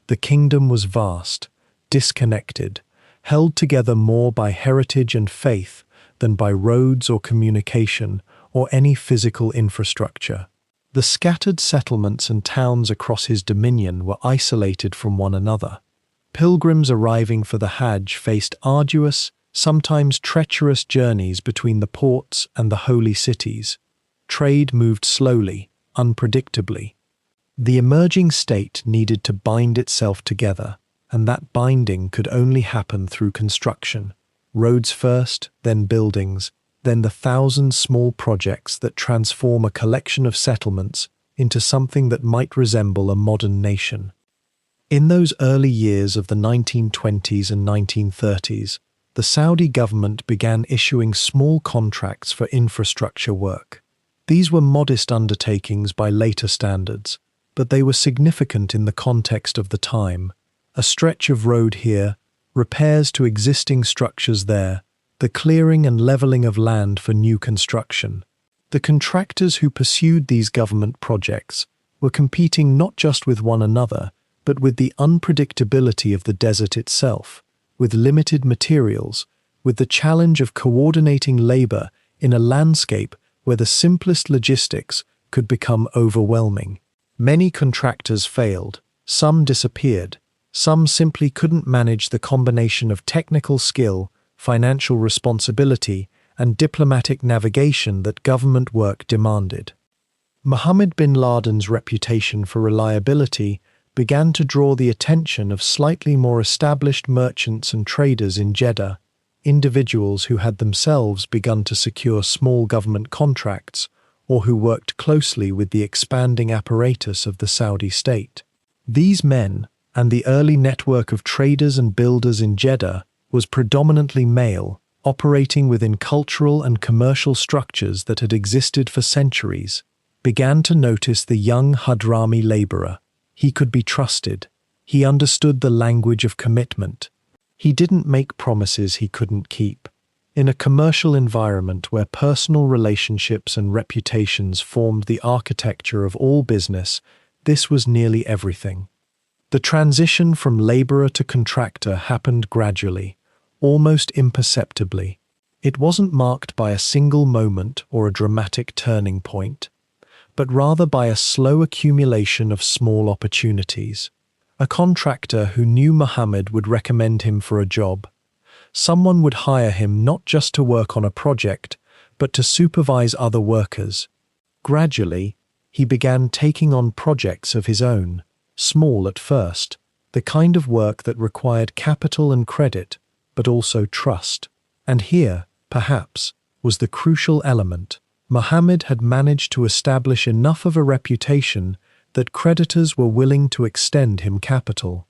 The kingdom was vast, disconnected, held together more by heritage and faith than by roads or communication or any physical infrastructure. The scattered settlements and towns across his dominion were isolated from one another. Pilgrims arriving for the Hajj faced arduous, sometimes treacherous journeys between the ports and the holy cities. Trade moved slowly, unpredictably. The emerging state needed to bind itself together, and that binding could only happen through construction. Roads first, then buildings, then the thousand small projects that transform a collection of settlements into something that might resemble a modern nation. In those early years of the 1920s and 1930s, the Saudi government began issuing small contracts for infrastructure work. These were modest undertakings by later standards, but they were significant in the context of the time. A stretch of road here, repairs to existing structures there, the clearing and levelling of land for new construction. The contractors who pursued these government projects were competing not just with one another, but with the unpredictability of the desert itself, with limited materials, with the challenge of coordinating labour in a landscape where the simplest logistics could become overwhelming. Many contractors failed, some disappeared, some simply couldn't manage the combination of technical skill, financial responsibility, and diplomatic navigation that government work demanded. Mohammed bin Laden's reputation for reliability began to draw the attention of slightly more established merchants and traders in Jeddah, individuals who had themselves begun to secure small government contracts or who worked closely with the expanding apparatus of the Saudi state. These men, and the early network of traders and builders in Jeddah, was predominantly male, operating within cultural and commercial structures that had existed for centuries, began to notice the young Hadrami laborer. He could be trusted. He understood the language of commitment. He didn't make promises he couldn't keep. In a commercial environment where personal relationships and reputations formed the architecture of all business, this was nearly everything. The transition from laborer to contractor happened gradually, almost imperceptibly. It wasn't marked by a single moment or a dramatic turning point, but rather by a slow accumulation of small opportunities. A contractor who knew Mohammed would recommend him for a job. Someone would hire him not just to work on a project, but to supervise other workers. Gradually, he began taking on projects of his own, small at first, the kind of work that required capital and credit, but also trust. And here, perhaps, was the crucial element. Mohammed had managed to establish enough of a reputation that creditors were willing to extend him capital.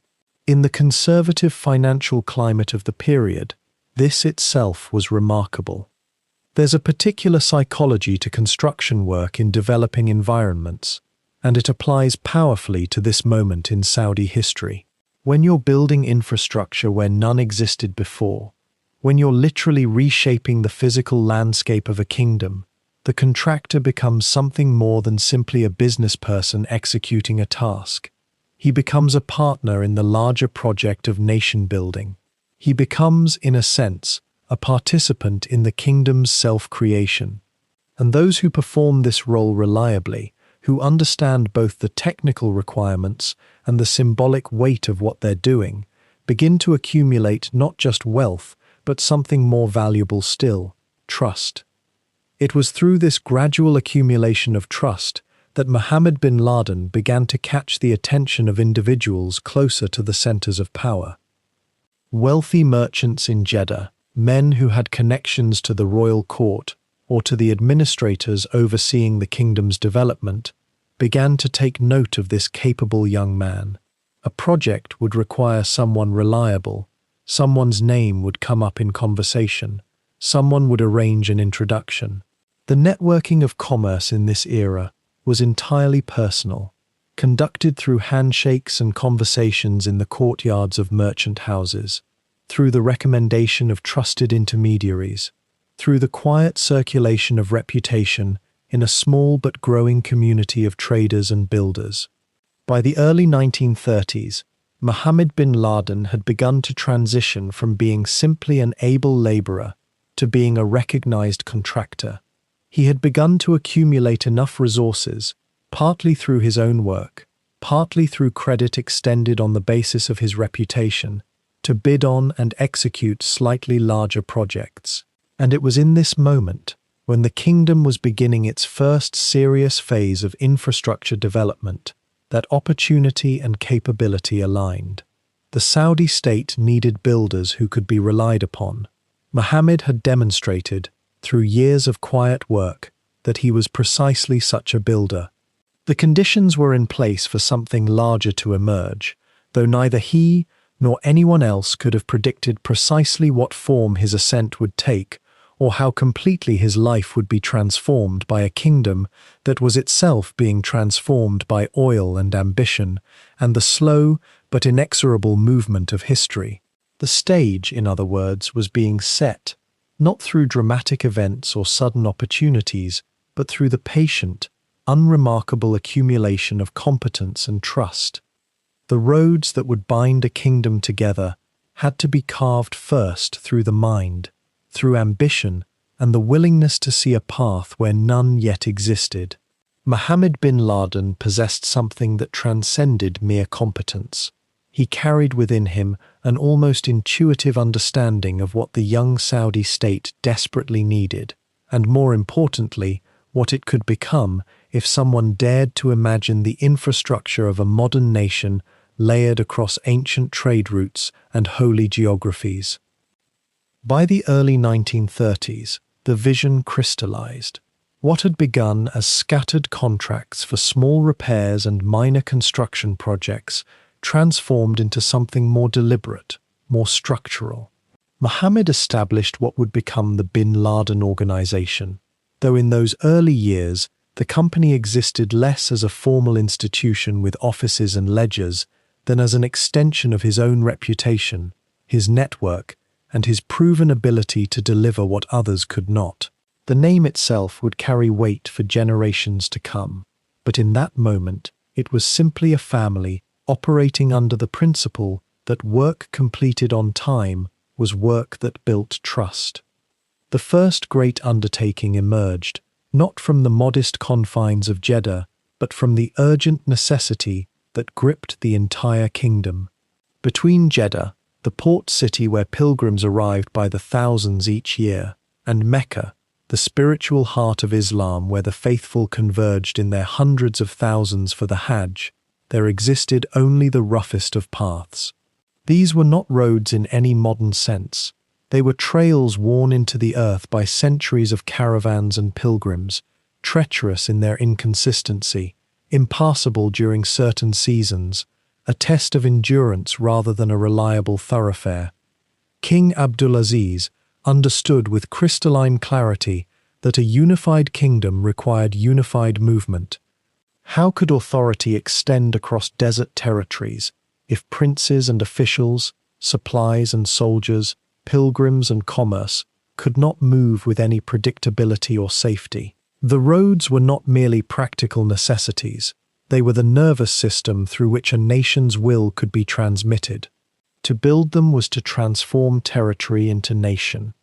In the conservative financial climate of the period, this itself was remarkable. There's a particular psychology to construction work in developing environments, and it applies powerfully to this moment in Saudi history. When you're building infrastructure where none existed before, when you're literally reshaping the physical landscape of a kingdom, the contractor becomes something more than simply a business person executing a task. He becomes a partner in the larger project of nation building. He becomes, in a sense, a participant in the kingdom's self-creation. And those who perform this role reliably, who understand both the technical requirements and the symbolic weight of what they're doing, begin to accumulate not just wealth, but something more valuable still, trust. It was through this gradual accumulation of trust that Mohammed bin Laden began to catch the attention of individuals closer to the centers of power. Wealthy merchants in Jeddah, men who had connections to the royal court or to the administrators overseeing the kingdom's development, began to take note of this capable young man. A project would require someone reliable, someone's name would come up in conversation, someone would arrange an introduction. The networking of commerce in this era was entirely personal, conducted through handshakes and conversations in the courtyards of merchant houses, through the recommendation of trusted intermediaries, through the quiet circulation of reputation in a small but growing community of traders and builders. By the early 1930s, Mohammed bin Laden had begun to transition from being simply an able laborer to being a recognized contractor. He had begun to accumulate enough resources, partly through his own work, partly through credit extended on the basis of his reputation, to bid on and execute slightly larger projects. And it was in this moment, when the kingdom was beginning its first serious phase of infrastructure development, that opportunity and capability aligned. The Saudi state needed builders who could be relied upon. Mohammed had demonstrated, through years of quiet work, that he was precisely such a builder. The conditions were in place for something larger to emerge, though neither he nor anyone else could have predicted precisely what form his ascent would take, or how completely his life would be transformed by a kingdom that was itself being transformed by oil and ambition, and the slow but inexorable movement of history. The stage, in other words, was being set, not through dramatic events or sudden opportunities, but through the patient, unremarkable accumulation of competence and trust. The roads that would bind a kingdom together had to be carved first through the mind, through ambition, and the willingness to see a path where none yet existed. Mohammed bin Laden possessed something that transcended mere competence. He carried within him an almost intuitive understanding of what the young Saudi state desperately needed, and more importantly, what it could become if someone dared to imagine the infrastructure of a modern nation layered across ancient trade routes and holy geographies. By the early 1930s, the vision crystallized. What had begun as scattered contracts for small repairs and minor construction projects transformed into something more deliberate, more structural. Mohammed established what would become the Bin Laden organization, though in those early years the company existed less as a formal institution with offices and ledgers than as an extension of his own reputation, his network, and his proven ability to deliver what others could not. The name itself would carry weight for generations to come, but in that moment it was simply a family operating under the principle that work completed on time was work that built trust. The first great undertaking emerged, not from the modest confines of Jeddah, but from the urgent necessity that gripped the entire kingdom. Between Jeddah, the port city where pilgrims arrived by the thousands each year, and Mecca, the spiritual heart of Islam where the faithful converged in their hundreds of thousands for the Hajj, there existed only the roughest of paths. These were not roads in any modern sense. They were trails worn into the earth by centuries of caravans and pilgrims, treacherous in their inconsistency, impassable during certain seasons, a test of endurance rather than a reliable thoroughfare. King Abdulaziz understood with crystalline clarity that a unified kingdom required unified movement. How could authority extend across desert territories if princes and officials, supplies and soldiers, pilgrims and commerce could not move with any predictability or safety? The roads were not merely practical necessities, they were the nervous system through which a nation's will could be transmitted. To build them was to transform territory into nation.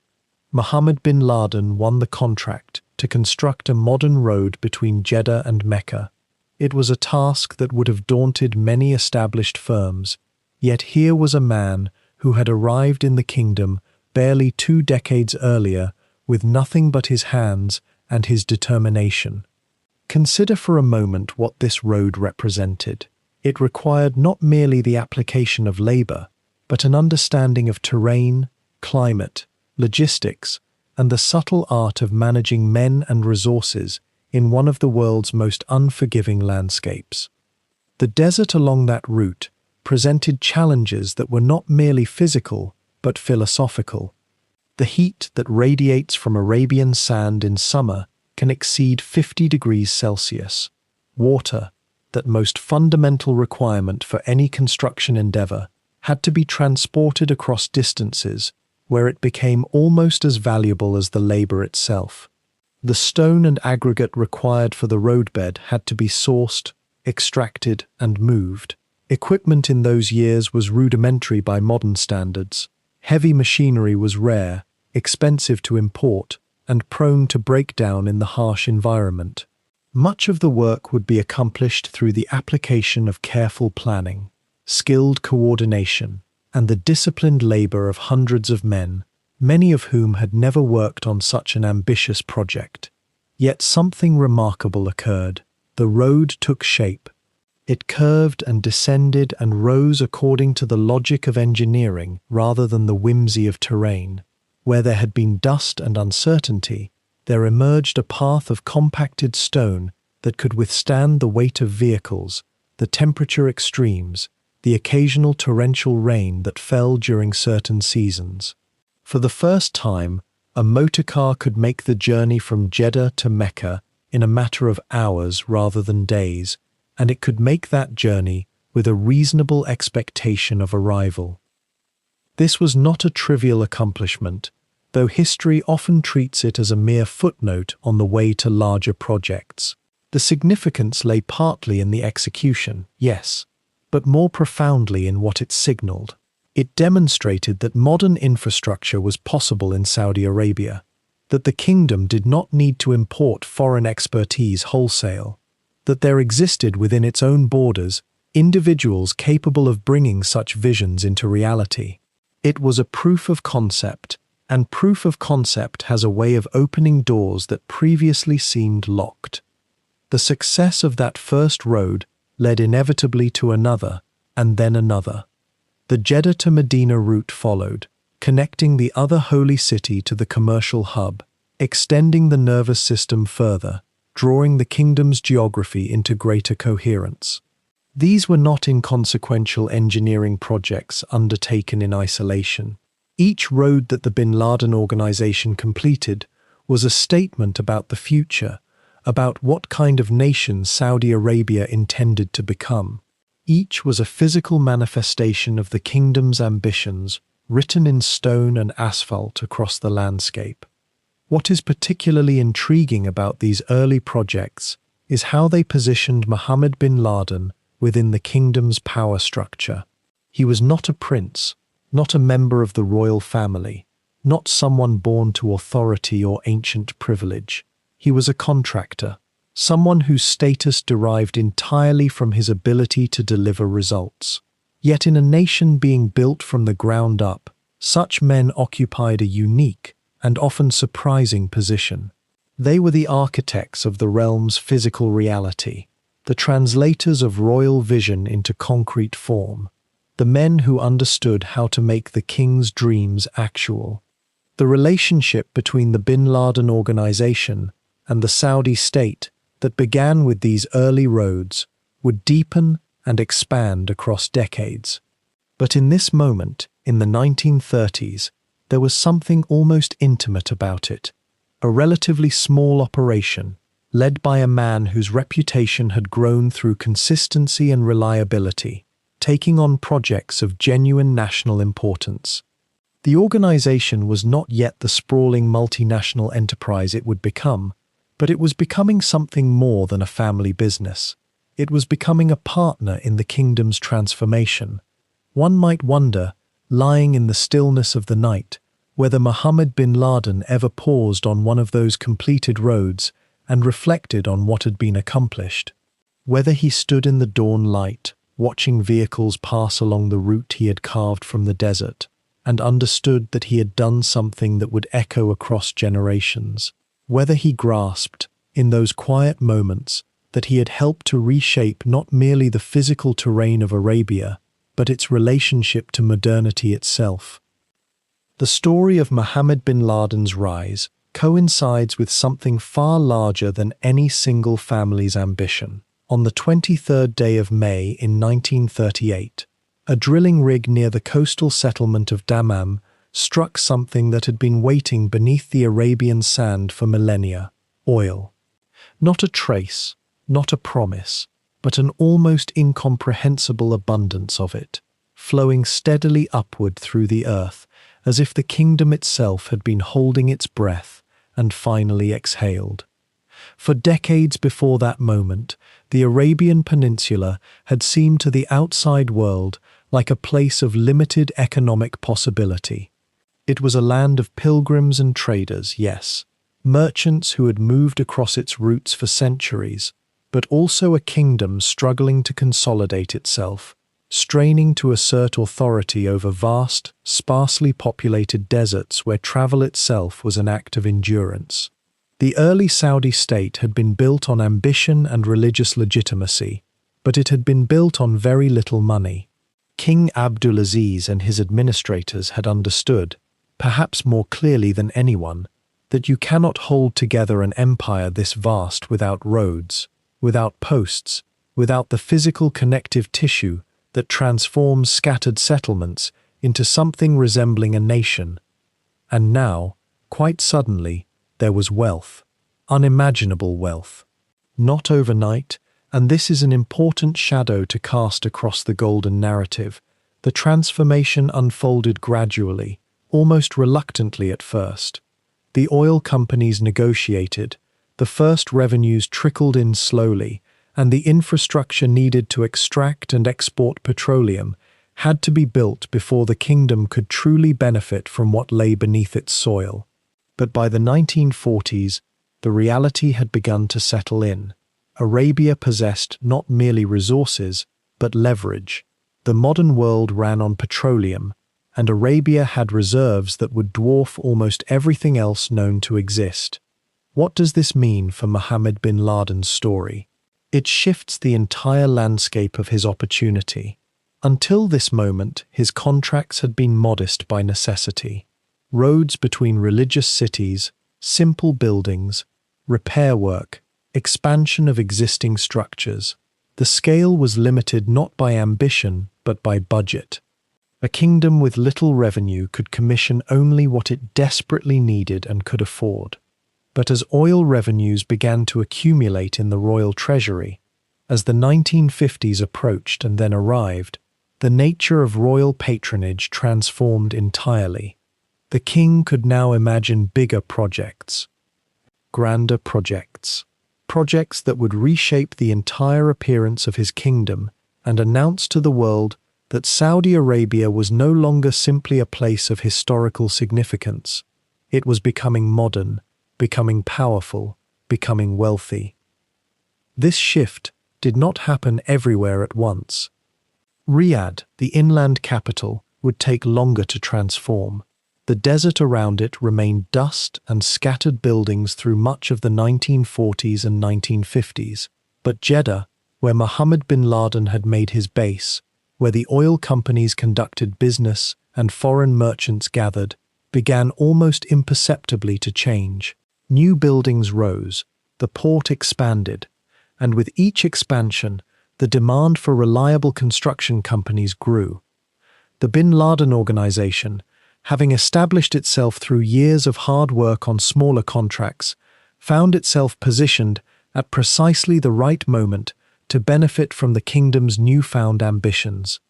Mohammed bin Laden won the contract to construct a modern road between Jeddah and Mecca. It was a task that would have daunted many established firms, yet here was a man who had arrived in the kingdom barely 2 decades earlier with nothing but his hands and his determination. Consider for a moment what this road represented. It required not merely the application of labor, but an understanding of terrain, climate, logistics, and the subtle art of managing men and resources in one of the world's most unforgiving landscapes. The desert along that route presented challenges that were not merely physical, but philosophical. The heat that radiates from Arabian sand in summer can exceed 50 degrees Celsius. Water, that most fundamental requirement for any construction endeavor, had to be transported across distances where it became almost as valuable as the labor itself. The stone and aggregate required for the roadbed had to be sourced, extracted, and moved. Equipment in those years was rudimentary by modern standards. Heavy machinery was rare, expensive to import, and prone to break down in the harsh environment. Much of the work would be accomplished through the application of careful planning, skilled coordination, and the disciplined labor of hundreds of men, many of whom had never worked on such an ambitious project. Yet something remarkable occurred. The road took shape. It curved and descended and rose according to the logic of engineering rather than the whimsy of terrain. Where there had been dust and uncertainty, there emerged a path of compacted stone that could withstand the weight of vehicles, the temperature extremes, the occasional torrential rain that fell during certain seasons. For the first time, a motorcar could make the journey from Jeddah to Mecca in a matter of hours rather than days, and it could make that journey with a reasonable expectation of arrival. This was not a trivial accomplishment, though history often treats it as a mere footnote on the way to larger projects. The significance lay partly in the execution, yes, but more profoundly in what it signaled. It demonstrated that modern infrastructure was possible in Saudi Arabia, that the kingdom did not need to import foreign expertise wholesale, that there existed within its own borders individuals capable of bringing such visions into reality. It was a proof of concept, and proof of concept has a way of opening doors that previously seemed locked. The success of that first road led inevitably to another, and then another. The Jeddah to Medina route followed, connecting the other holy city to the commercial hub, extending the nervous system further, drawing the kingdom's geography into greater coherence. These were not inconsequential engineering projects undertaken in isolation. Each road that the Bin Laden organization completed was a statement about the future, about what kind of nation Saudi Arabia intended to become. Each was a physical manifestation of the kingdom's ambitions, written in stone and asphalt across the landscape. What is particularly intriguing about these early projects is how they positioned Mohammed bin Laden within the kingdom's power structure. He was not a prince, not a member of the royal family, not someone born to authority or ancient privilege. He was a contractor, someone whose status derived entirely from his ability to deliver results. Yet in a nation being built from the ground up, such men occupied a unique and often surprising position. They were the architects of the realm's physical reality, the translators of royal vision into concrete form. the men who understood how to make the king's dreams actual. The relationship between the bin Laden organization and the Saudi state that began with these early roads would deepen and expand across decades. But in this moment, in the 1930s, there was something almost intimate about it, a relatively small operation led by a man whose reputation had grown through consistency and reliability, taking on projects of genuine national importance. The organization was not yet the sprawling multinational enterprise it would become, but it was becoming something more than a family business. It was becoming a partner in the kingdom's transformation. One might wonder, lying in the stillness of the night, whether Mohammed bin Laden ever paused on one of those completed roads and reflected on what had been accomplished. Whether he stood in the dawn light, watching vehicles pass along the route he had carved from the desert, and understood that he had done something that would echo across generations. Whether he grasped, in those quiet moments, that he had helped to reshape not merely the physical terrain of Arabia, but its relationship to modernity itself. The story of Mohammed bin Laden's rise coincides with something far larger than any single family's ambition. On the 23rd day of May in 1938, a drilling rig near the coastal settlement of Dammam struck something that had been waiting beneath the Arabian sand for millennia: oil. Not a trace, not a promise, but an almost incomprehensible abundance of it, flowing steadily upward through the earth, as if the kingdom itself had been holding its breath and finally exhaled. For decades before that moment, the Arabian Peninsula had seemed to the outside world like a place of limited economic possibility. It was a land of pilgrims and traders, yes, merchants who had moved across its routes for centuries, but also a kingdom struggling to consolidate itself, straining to assert authority over vast, sparsely populated deserts where travel itself was an act of endurance. The early Saudi state had been built on ambition and religious legitimacy, but it had been built on very little money. King Abdulaziz and his administrators had understood, perhaps more clearly than anyone, that you cannot hold together an empire this vast without roads, without posts, without the physical connective tissue that transforms scattered settlements into something resembling a nation. And now, quite suddenly, there was wealth, unimaginable wealth. Not overnight, and this is an important shadow to cast across the golden narrative, the transformation unfolded gradually, almost reluctantly at first. The oil companies negotiated, the first revenues trickled in slowly, and the infrastructure needed to extract and export petroleum had to be built before the kingdom could truly benefit from what lay beneath its soil. But by the 1940s, the reality had begun to settle in. Arabia possessed not merely resources, but leverage. The modern world ran on petroleum, and Arabia had reserves that would dwarf almost everything else known to exist. What does this mean for Mohammed bin Laden's story? It shifts the entire landscape of his opportunity. Until this moment, his contracts had been modest by necessity. Roads between religious cities, simple buildings, repair work, expansion of existing structures. The scale was limited not by ambition, but by budget. A kingdom with little revenue could commission only what it desperately needed and could afford. But as oil revenues began to accumulate in the royal treasury, as the 1950s approached and then arrived, the nature of royal patronage transformed entirely. The king could now imagine bigger projects, grander projects, projects that would reshape the entire appearance of his kingdom and announce to the world that Saudi Arabia was no longer simply a place of historical significance. It was becoming modern, becoming powerful, becoming wealthy. This shift did not happen everywhere at once. Riyadh, the inland capital, would take longer to transform. The desert around it remained dust and scattered buildings through much of the 1940s and 1950s. But Jeddah, where Mohammed bin Laden had made his base, where the oil companies conducted business and foreign merchants gathered, began almost imperceptibly to change. New buildings rose, the port expanded, and with each expansion, the demand for reliable construction companies grew. The Bin Laden organization, having established itself through years of hard work on smaller contracts, found itself positioned at precisely the right moment to benefit from the kingdom's newfound ambitions.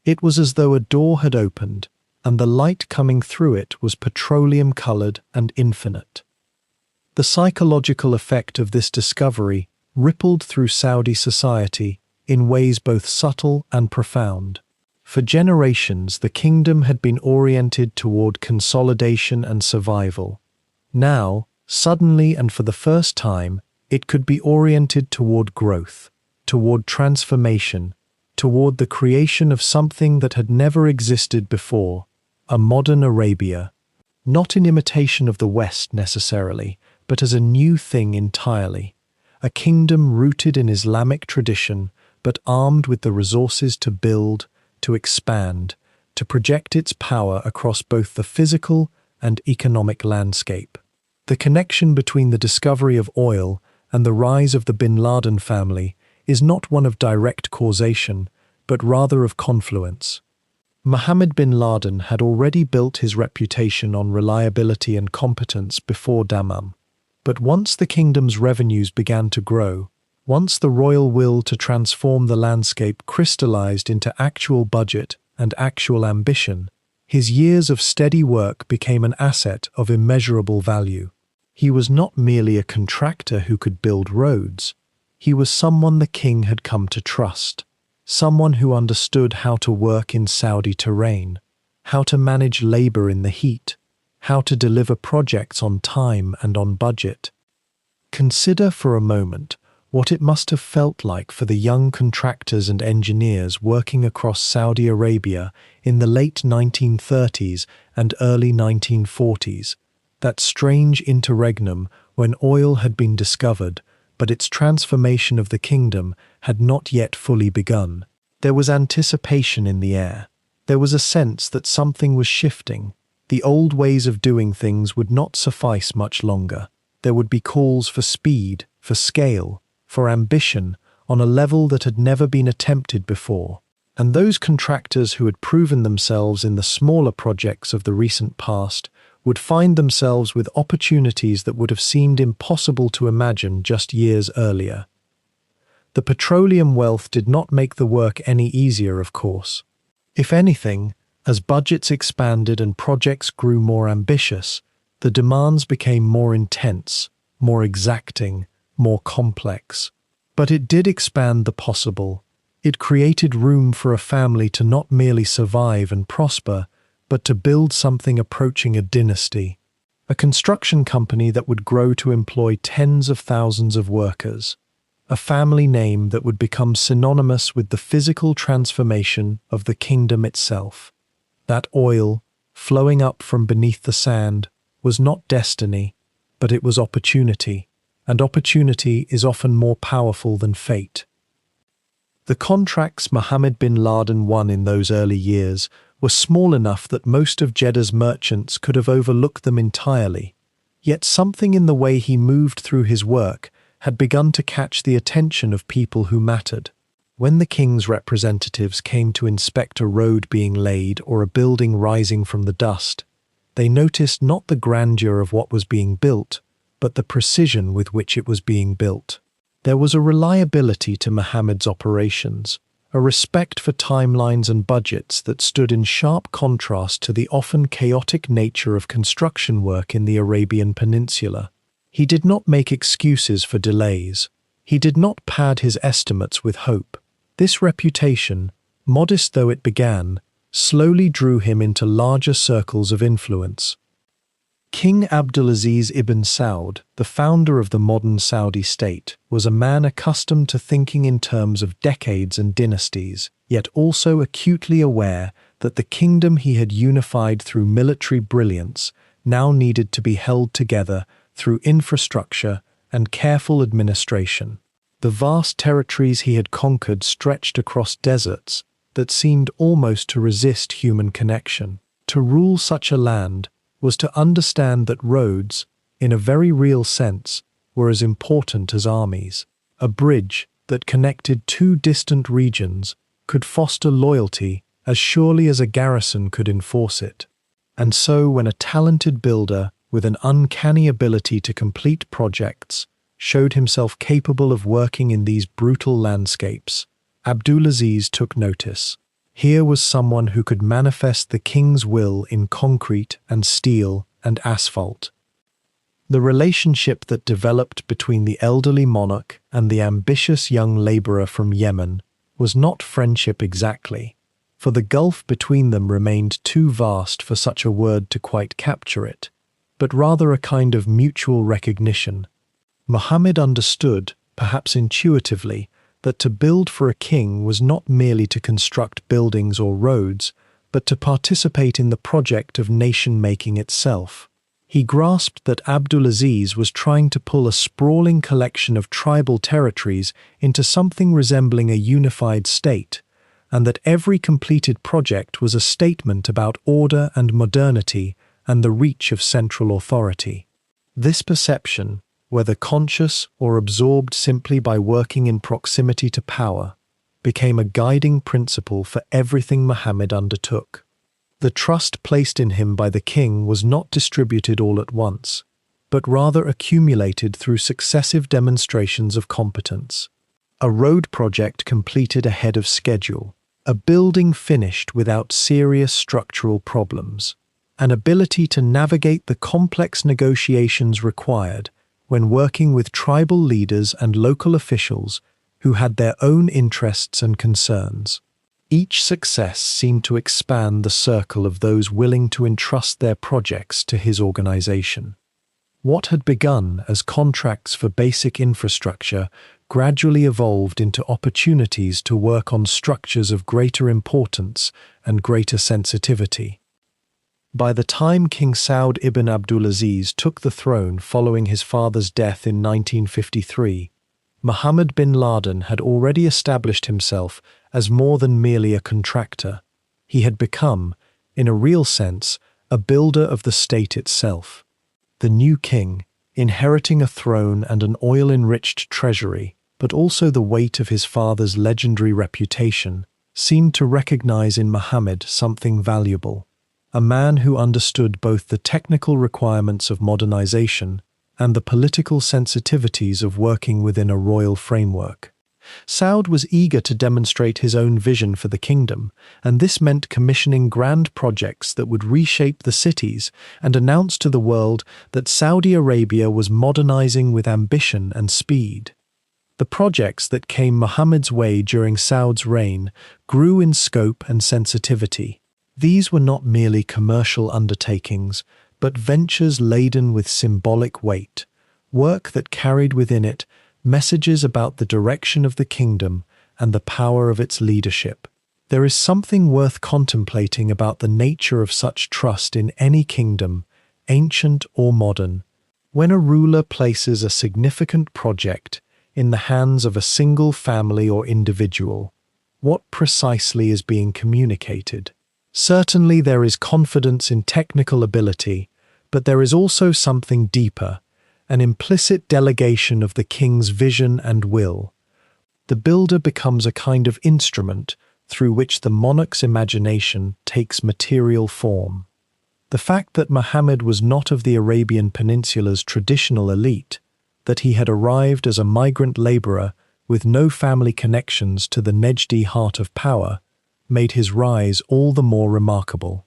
It was as though a door had opened, and the light coming through it was petroleum-colored and infinite. The psychological effect of this discovery rippled through Saudi society in ways both subtle and profound. For generations, the kingdom had been oriented toward consolidation and survival. Now, suddenly and for the first time, it could be oriented toward growth, toward transformation, toward the creation of something that had never existed before, a modern Arabia, not in imitation of the West necessarily, but as a new thing entirely, a kingdom rooted in Islamic tradition, but armed with the resources to build, to expand, to project its power across both the physical and economic landscape. The connection between the discovery of oil and the rise of the Bin Laden family is not one of direct causation, but rather of confluence. Mohammed bin Laden had already built his reputation on reliability and competence before Dammam. But once the kingdom's revenues began to grow, once the royal will to transform the landscape crystallized into actual budget and actual ambition, his years of steady work became an asset of immeasurable value. He was not merely a contractor who could build roads. He was someone the king had come to trust, someone who understood how to work in Saudi terrain, how to manage labor in the heat, how to deliver projects on time and on budget. Consider for a moment what it must have felt like for the young contractors and engineers working across Saudi Arabia in the late 1930s and early 1940s, that strange interregnum when oil had been discovered, but its transformation of the kingdom had not yet fully begun. There was anticipation in the air. There was a sense that something was shifting. The old ways of doing things would not suffice much longer. There would be calls for speed, for scale, for ambition, on a level that had never been attempted before. And those contractors who had proven themselves in the smaller projects of the recent past would find themselves with opportunities that would have seemed impossible to imagine just years earlier. The petroleum wealth did not make the work any easier, of course. If anything, as budgets expanded and projects grew more ambitious, the demands became more intense, more exacting, more complex. But it did expand the possible. It created room for a family to not merely survive and prosper, but to build something approaching a dynasty, a construction company that would grow to employ tens of thousands of workers, a family name that would become synonymous with the physical transformation of the kingdom itself. That oil, flowing up from beneath the sand, was not destiny, but it was opportunity, and opportunity is often more powerful than fate. The contracts Mohammed bin Laden won in those early years were small enough that most of Jeddah's merchants could have overlooked them entirely, yet something in the way he moved through his work had begun to catch the attention of people who mattered. When the king's representatives came to inspect a road being laid or a building rising from the dust, they noticed not the grandeur of what was being built, but the precision with which it was being built. There was a reliability to Mohammed's operations, a respect for timelines and budgets that stood in sharp contrast to the often chaotic nature of construction work in the Arabian Peninsula. He did not make excuses for delays. He did not pad his estimates with hope. This reputation, modest though it began, slowly drew him into larger circles of influence. King Abdulaziz ibn Saud, the founder of the modern Saudi state, was a man accustomed to thinking in terms of decades and dynasties, yet also acutely aware that the kingdom he had unified through military brilliance now needed to be held together through infrastructure and careful administration. The vast territories he had conquered stretched across deserts, that seemed almost to resist human connection. To rule such a land was to understand that roads, in a very real sense, were as important as armies. A bridge that connected two distant regions could foster loyalty as surely as a garrison could enforce it. And so when a talented builder with an uncanny ability to complete projects showed himself capable of working in these brutal landscapes, Abdulaziz took notice. Here was someone who could manifest the king's will in concrete and steel and asphalt. The relationship that developed between the elderly monarch and the ambitious young laborer from Yemen was not friendship exactly, for the gulf between them remained too vast for such a word to quite capture it, but rather a kind of mutual recognition. Mohammed understood, perhaps intuitively, that to build for a king was not merely to construct buildings or roads, but to participate in the project of nation-making itself. He grasped that Abdulaziz was trying to pull a sprawling collection of tribal territories into something resembling a unified state, and that every completed project was a statement about order and modernity and the reach of central authority. This perception, whether conscious or absorbed simply by working in proximity to power, became a guiding principle for everything Mohammed undertook. The trust placed in him by the king was not distributed all at once, but rather accumulated through successive demonstrations of competence. A road project completed ahead of schedule, a building finished without serious structural problems, an ability to navigate the complex negotiations required when working with tribal leaders and local officials who had their own interests and concerns. Each success seemed to expand the circle of those willing to entrust their projects to his organization. What had begun as contracts for basic infrastructure gradually evolved into opportunities to work on structures of greater importance and greater sensitivity. By the time King Saud ibn Abdulaziz took the throne following his father's death in 1953, Mohammed bin Laden had already established himself as more than merely a contractor. He had become, in a real sense, a builder of the state itself. The new king, inheriting a throne and an oil-enriched treasury, but also the weight of his father's legendary reputation, seemed to recognize in Mohammed something valuable. A man who understood both the technical requirements of modernization and the political sensitivities of working within a royal framework. Saud was eager to demonstrate his own vision for the kingdom, and this meant commissioning grand projects that would reshape the cities and announce to the world that Saudi Arabia was modernizing with ambition and speed. The projects that came Muhammad's way during Saud's reign grew in scope and sensitivity. These were not merely commercial undertakings, but ventures laden with symbolic weight, work that carried within it messages about the direction of the kingdom and the power of its leadership. There is something worth contemplating about the nature of such trust in any kingdom, ancient or modern. When a ruler places a significant project in the hands of a single family or individual, what precisely is being communicated? Certainly there is confidence in technical ability, but there is also something deeper, an implicit delegation of the king's vision and will. The builder becomes a kind of instrument through which the monarch's imagination takes material form. The fact that Muhammad was not of the Arabian Peninsula's traditional elite, that he had arrived as a migrant laborer with no family connections to the Nejdi heart of power, made his rise all the more remarkable.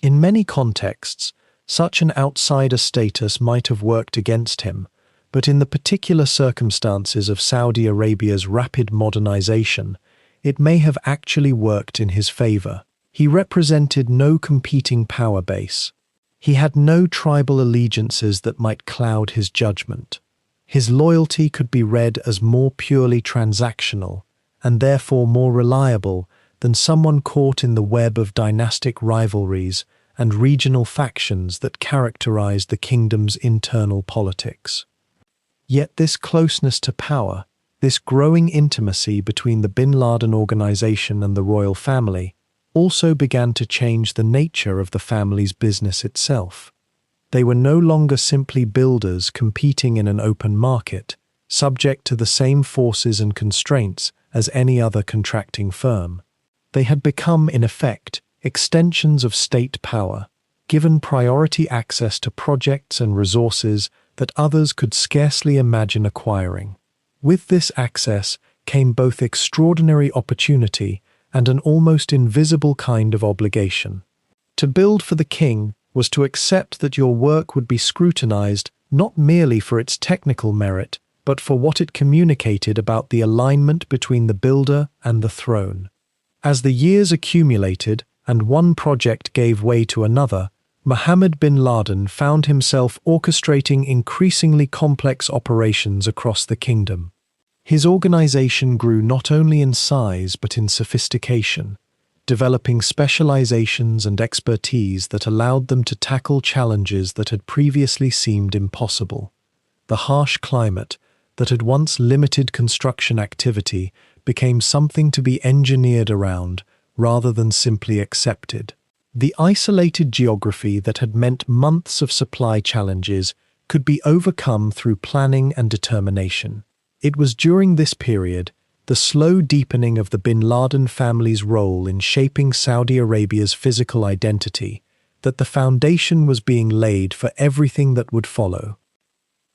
In many contexts, such an outsider status might have worked against him, but in the particular circumstances of Saudi Arabia's rapid modernization, it may have actually worked in his favor. He represented no competing power base. He had no tribal allegiances that might cloud his judgment. His loyalty could be read as more purely transactional, and therefore more reliable than someone caught in the web of dynastic rivalries and regional factions that characterized the kingdom's internal politics. Yet this closeness to power, This growing intimacy between the bin Laden organization and the royal family also began to change the nature of the family's business itself. They were no longer simply builders competing in an open market, subject to the same forces and constraints as any other contracting firm. They had become, in effect, extensions of state power, given priority access to projects and resources that others could scarcely imagine acquiring. With this access came both extraordinary opportunity and an almost invisible kind of obligation. To build for the king was to accept that your work would be scrutinized not merely for its technical merit, but for what it communicated about the alignment between the builder and the throne. As the years accumulated and one project gave way to another, Mohammed bin Laden found himself orchestrating increasingly complex operations across the kingdom. His organization grew not only in size but in sophistication, developing specializations and expertise that allowed them to tackle challenges that had previously seemed impossible. The harsh climate that had once limited construction activity became something to be engineered around rather than simply accepted. The isolated geography that had meant months of supply challenges could be overcome through planning and determination. It was during this period, the slow deepening of the bin Laden family's role in shaping Saudi Arabia's physical identity, that the foundation was being laid for everything that would follow.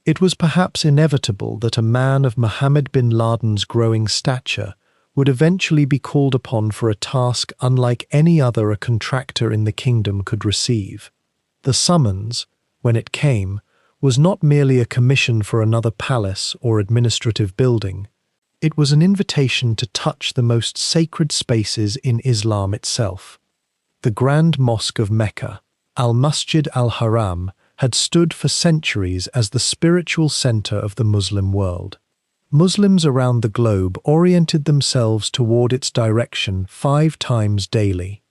It was perhaps inevitable that a man of Mohammed bin Laden's growing stature would eventually be called upon for a task unlike any other a contractor in the kingdom could receive. The summons, when it came, was not merely a commission for another palace or administrative building. It was an invitation to touch the most sacred spaces in Islam itself. The Grand Mosque of Mecca, Al-Masjid al-Haram, had stood for centuries as the spiritual center of the Muslim world. Muslims around the globe oriented themselves toward its direction 5 times daily.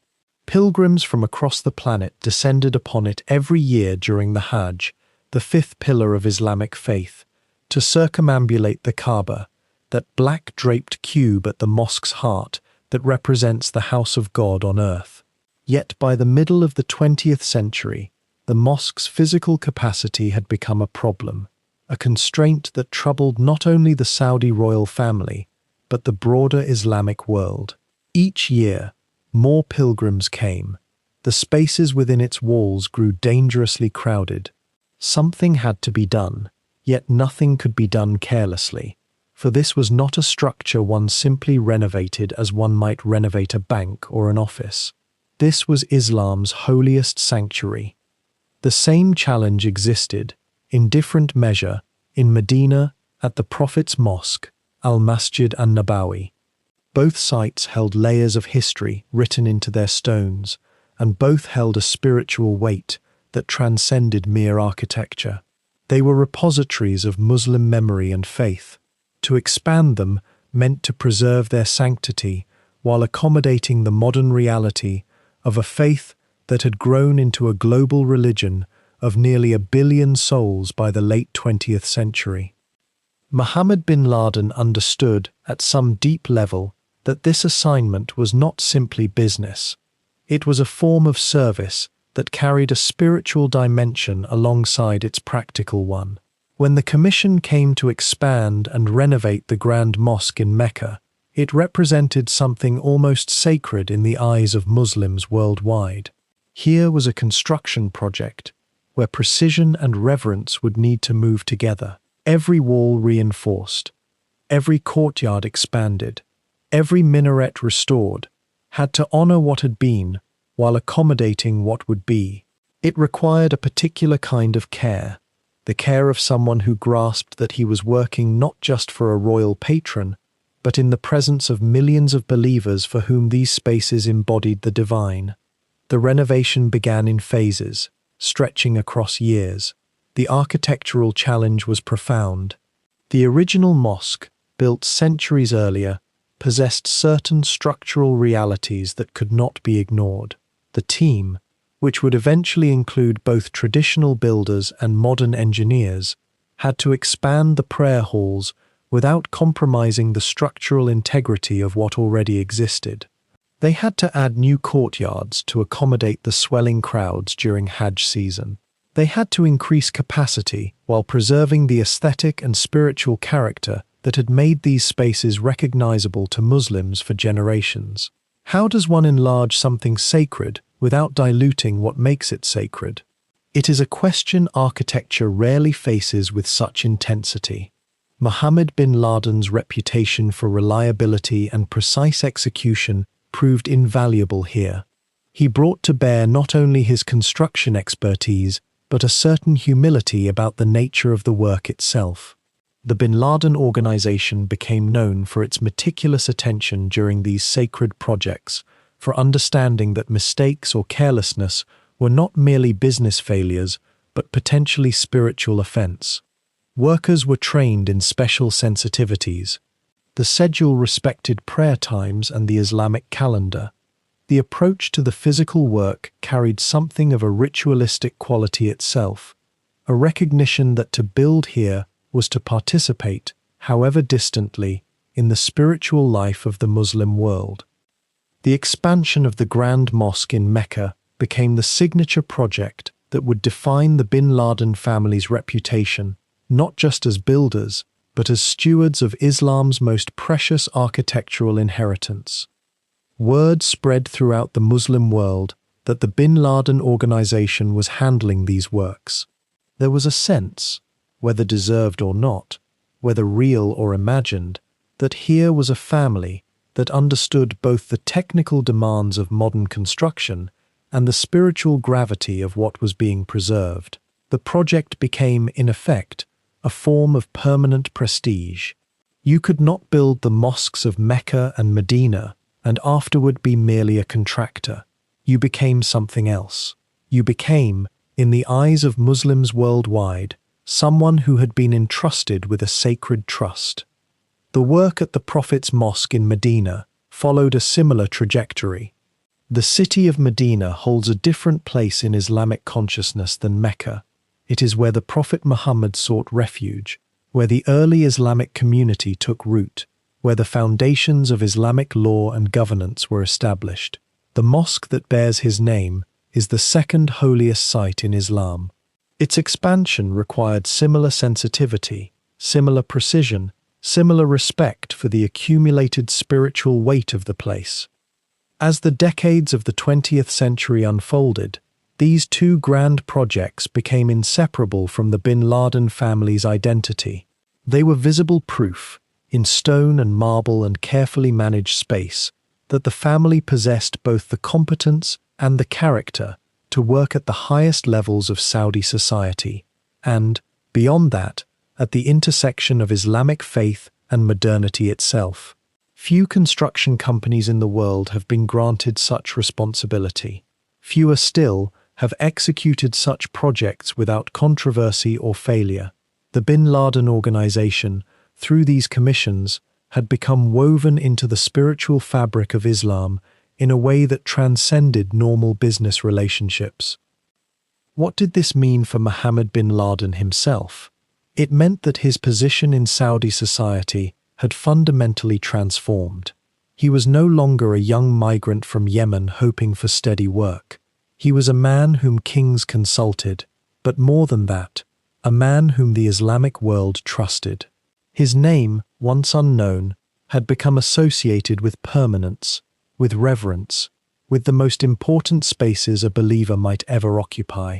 Pilgrims from across the planet descended upon it every year during the Hajj, the 5th pillar of Islamic faith, to circumambulate the Kaaba, that black draped cube at the mosque's heart that represents the house of God on earth. Yet by the middle of the 20th century, the mosque's physical capacity had become a problem, a constraint that troubled not only the Saudi royal family, but the broader Islamic world. Each year, more pilgrims came. The spaces within its walls grew dangerously crowded. Something had to be done, yet nothing could be done carelessly, for this was not a structure one simply renovated as one might renovate a bank or an office. This was Islam's holiest sanctuary. The same challenge existed, in different measure, in Medina at the Prophet's Mosque, Al-Masjid an-Nabawi. Both sites held layers of history written into their stones, and both held a spiritual weight that transcended mere architecture. They were repositories of Muslim memory and faith. To expand them meant to preserve their sanctity while accommodating the modern reality of a faith that had grown into a global religion of nearly 1 billion souls by the late 20th century. Mohammed bin Laden understood, at some deep level, that this assignment was not simply business. It was a form of service that carried a spiritual dimension alongside its practical one. When the commission came to expand and renovate the Grand Mosque in Mecca, it represented something almost sacred in the eyes of Muslims worldwide. Here was a construction project where precision and reverence would need to move together. Every wall reinforced, every courtyard expanded, every minaret restored, had to honor what had been while accommodating what would be. It required a particular kind of care, the care of someone who grasped that he was working not just for a royal patron, but in the presence of millions of believers for whom these spaces embodied the divine. The renovation began in phases, stretching across years. The architectural challenge was profound. The original mosque, built centuries earlier, possessed certain structural realities that could not be ignored. The team, which would eventually include both traditional builders and modern engineers, had to expand the prayer halls without compromising the structural integrity of what already existed. They had to add new courtyards to accommodate the swelling crowds during Hajj season. They had to increase capacity while preserving the aesthetic and spiritual character that had made these spaces recognizable to Muslims for generations. How does one enlarge something sacred without diluting what makes it sacred? It is a question architecture rarely faces with such intensity. Mohammed bin Laden's reputation for reliability and precise execution proved invaluable here. He brought to bear not only his construction expertise, but a certain humility about the nature of the work itself. The bin Laden organization became known for its meticulous attention during these sacred projects, for understanding that mistakes or carelessness were not merely business failures, but potentially spiritual offense. Workers were trained in special sensitivities. The schedule respected prayer times and the Islamic calendar. The approach to the physical work carried something of a ritualistic quality itself, a recognition that to build here was to participate, however distantly, in the spiritual life of the Muslim world. The expansion of the Grand Mosque in Mecca became the signature project that would define the bin Laden family's reputation, not just as builders, but as stewards of Islam's most precious architectural inheritance. Word spread throughout the Muslim world that the bin Laden organization was handling these works. There was a sense, whether deserved or not, whether real or imagined, that here was a family that understood both the technical demands of modern construction and the spiritual gravity of what was being preserved. The project became, in effect, a form of permanent prestige. You could not build the mosques of Mecca and Medina and afterward be merely a contractor. You became something else. You became, in the eyes of Muslims worldwide, someone who had been entrusted with a sacred trust. The work at the Prophet's Mosque in Medina followed a similar trajectory. The city of Medina holds a different place in Islamic consciousness than Mecca. It is where the Prophet Muhammad sought refuge, where the early Islamic community took root, where the foundations of Islamic law and governance were established. The mosque that bears his name is the second holiest site in Islam. Its expansion required similar sensitivity, similar precision, similar respect for the accumulated spiritual weight of the place. As the decades of the 20th century unfolded, these two grand projects became inseparable from the bin Laden family's identity. They were visible proof, in stone and marble and carefully managed space, that the family possessed both the competence and the character to work at the highest levels of Saudi society, and, beyond that, at the intersection of Islamic faith and modernity itself. Few construction companies in the world have been granted such responsibility. Fewer still have executed such projects without controversy or failure. The bin Laden organization, through these commissions, had become woven into the spiritual fabric of Islam in a way that transcended normal business relationships. What did this mean for Mohammed bin Laden himself? It meant that his position in Saudi society had fundamentally transformed. He was no longer a young migrant from Yemen hoping for steady work. He was a man whom kings consulted, but more than that, a man whom the Islamic world trusted. His name, once unknown, had become associated with permanence, with reverence, with the most important spaces a believer might ever occupy.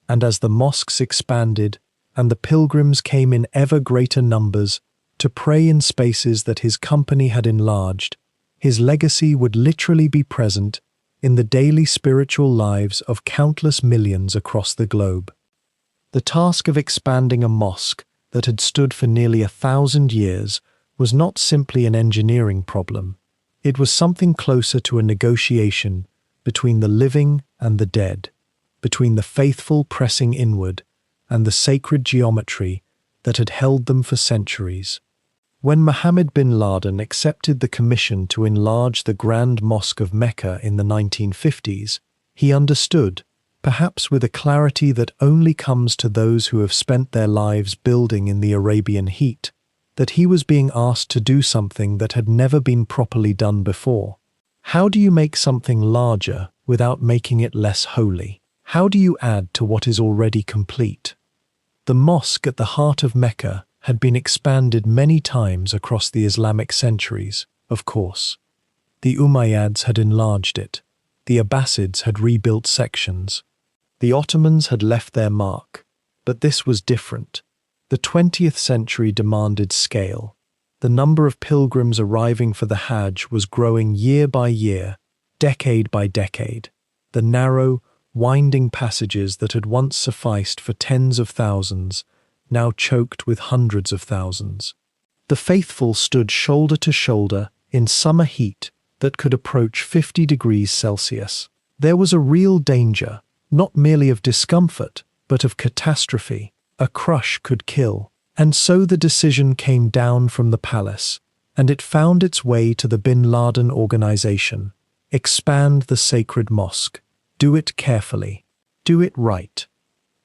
And as the mosques expanded, and the pilgrims came in ever greater numbers to pray in spaces that his company had enlarged, his legacy would literally be present in the daily spiritual lives of countless millions across the globe. The task of expanding a mosque that had stood for nearly 1,000 years was not simply an engineering problem. It was something closer to a negotiation between the living and the dead, between the faithful pressing inward and the sacred geometry that had held them for centuries. When Mohammed bin Laden accepted the commission to enlarge the Grand Mosque of Mecca in the 1950s, he understood, perhaps with a clarity that only comes to those who have spent their lives building in the Arabian heat, that he was being asked to do something that had never been properly done before. How do you make something larger without making it less holy? How do you add to what is already complete? The mosque at the heart of Mecca had been expanded many times across the Islamic centuries, of course. The Umayyads had enlarged it. The Abbasids had rebuilt sections. The Ottomans had left their mark. But this was different. The 20th century demanded scale. The number of pilgrims arriving for the Hajj was growing year by year, decade by decade. The narrow, winding passages that had once sufficed for tens of thousands now choked with hundreds of thousands. The faithful stood shoulder to shoulder in summer heat that could approach 50 degrees Celsius. There was a real danger, not merely of discomfort, but of catastrophe. A crush could kill. And so the decision came down from the palace, and it found its way to the Bin Laden organization. Expand the sacred mosque. Do it carefully. Do it right.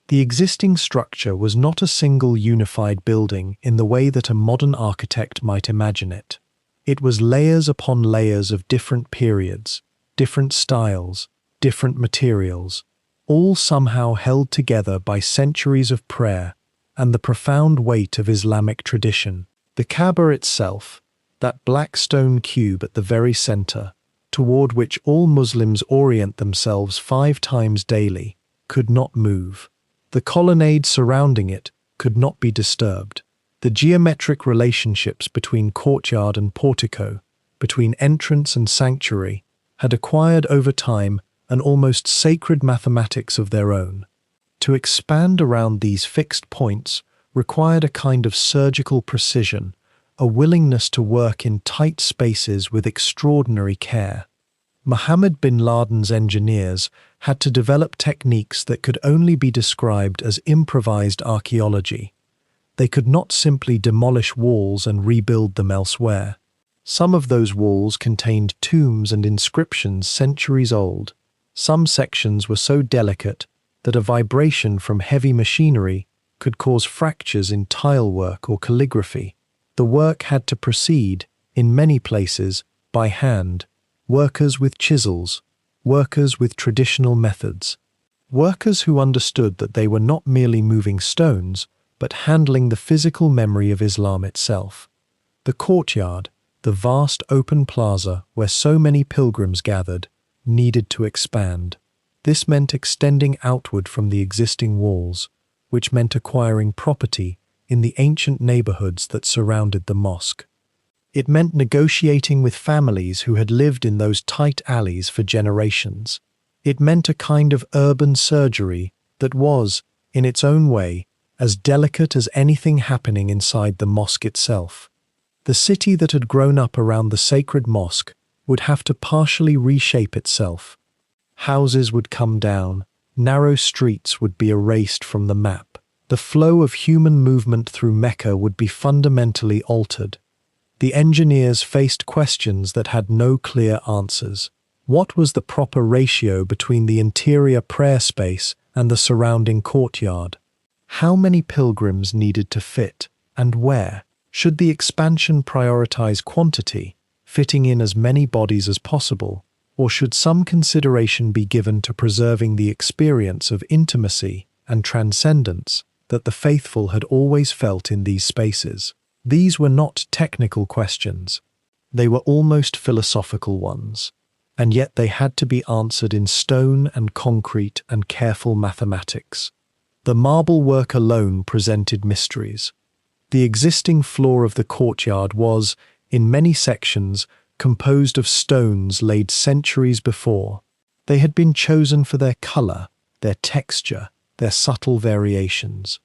The existing structure was not a single unified building in the way that a modern architect might imagine it. It was layers upon layers of different periods, different styles, different materials, all somehow held together by centuries of prayer and the profound weight of Islamic tradition. The Kaaba itself, that black stone cube at the very center, toward which all Muslims orient themselves 5 times daily, could not move. The colonnade surrounding it could not be disturbed. The geometric relationships between courtyard and portico, between entrance and sanctuary, had acquired over time an almost sacred mathematics of their own. To expand around these fixed points required a kind of surgical precision, a willingness to work in tight spaces with extraordinary care. Mohammed bin Laden's engineers had to develop techniques that could only be described as improvised archaeology. They could not simply demolish walls and rebuild them elsewhere. Some of those walls contained tombs and inscriptions centuries old. Some sections were so delicate that a vibration from heavy machinery could cause fractures in tilework or calligraphy. The work had to proceed, in many places, by hand, workers with chisels, workers with traditional methods, workers who understood that they were not merely moving stones, but handling the physical memory of Islam itself. The courtyard, the vast open plaza where so many pilgrims gathered, needed to expand. This meant extending outward from the existing walls, which meant acquiring property in the ancient neighborhoods that surrounded the mosque. It meant negotiating with families who had lived in those tight alleys for generations. It meant a kind of urban surgery that was, in its own way, as delicate as anything happening inside the mosque itself. The city that had grown up around the sacred mosque would have to partially reshape itself. Houses would come down, narrow streets would be erased from the map. The flow of human movement through Mecca would be fundamentally altered. The engineers faced questions that had no clear answers. What was the proper ratio between the interior prayer space and the surrounding courtyard? How many pilgrims needed to fit, and where? Should the expansion prioritize quantity, fitting in as many bodies as possible, or should some consideration be given to preserving the experience of intimacy and transcendence that the faithful had always felt in these spaces? These were not technical questions. They were almost philosophical ones, and yet they had to be answered in stone and concrete and careful mathematics. The marble work alone presented mysteries. The existing floor of the courtyard was, in many sections, composed of stones laid centuries before. They had been chosen for their color, their texture, their subtle variations.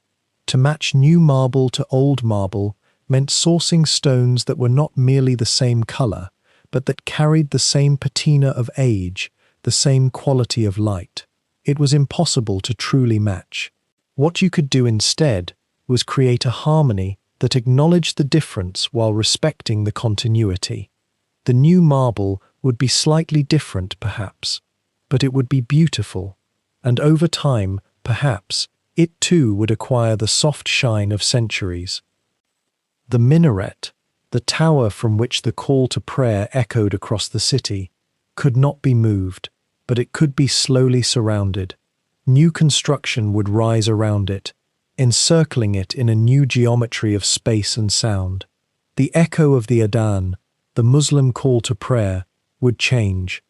To match new marble to old marble meant sourcing stones that were not merely the same color, but that carried the same patina of age, the same quality of light. It was impossible to truly match. What you could do instead was create a harmony that acknowledged the difference while respecting the continuity. The new marble would be slightly different, perhaps, but it would be beautiful, and over time, perhaps, it too would acquire the soft shine of centuries. The minaret, the tower from which the call to prayer echoed across the city, could not be moved, but it could be slowly surrounded. New construction would rise around it, encircling it in a new geometry of space and sound. The echo of the adhan, the Muslim call to prayer, would change.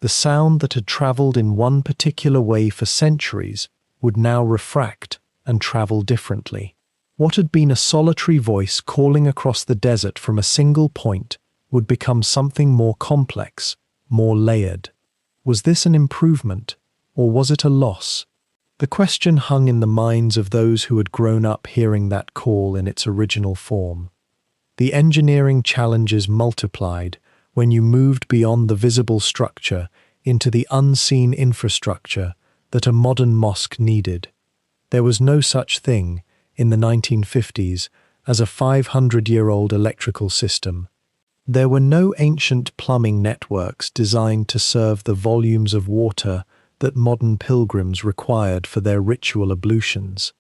The sound that had travelled in one particular way for centuries would now refract and travel differently. What had been a solitary voice calling across the desert from a single point would become something more complex, more layered. Was this an improvement, or was it a loss? The question hung in the minds of those who had grown up hearing that call in its original form. The engineering challenges multiplied when you moved beyond the visible structure into the unseen infrastructure that a modern mosque needed. There was no such thing, in the 1950s, as a 500-year-old electrical system. There were no ancient plumbing networks designed to serve the volumes of water that modern pilgrims required for their ritual ablutions.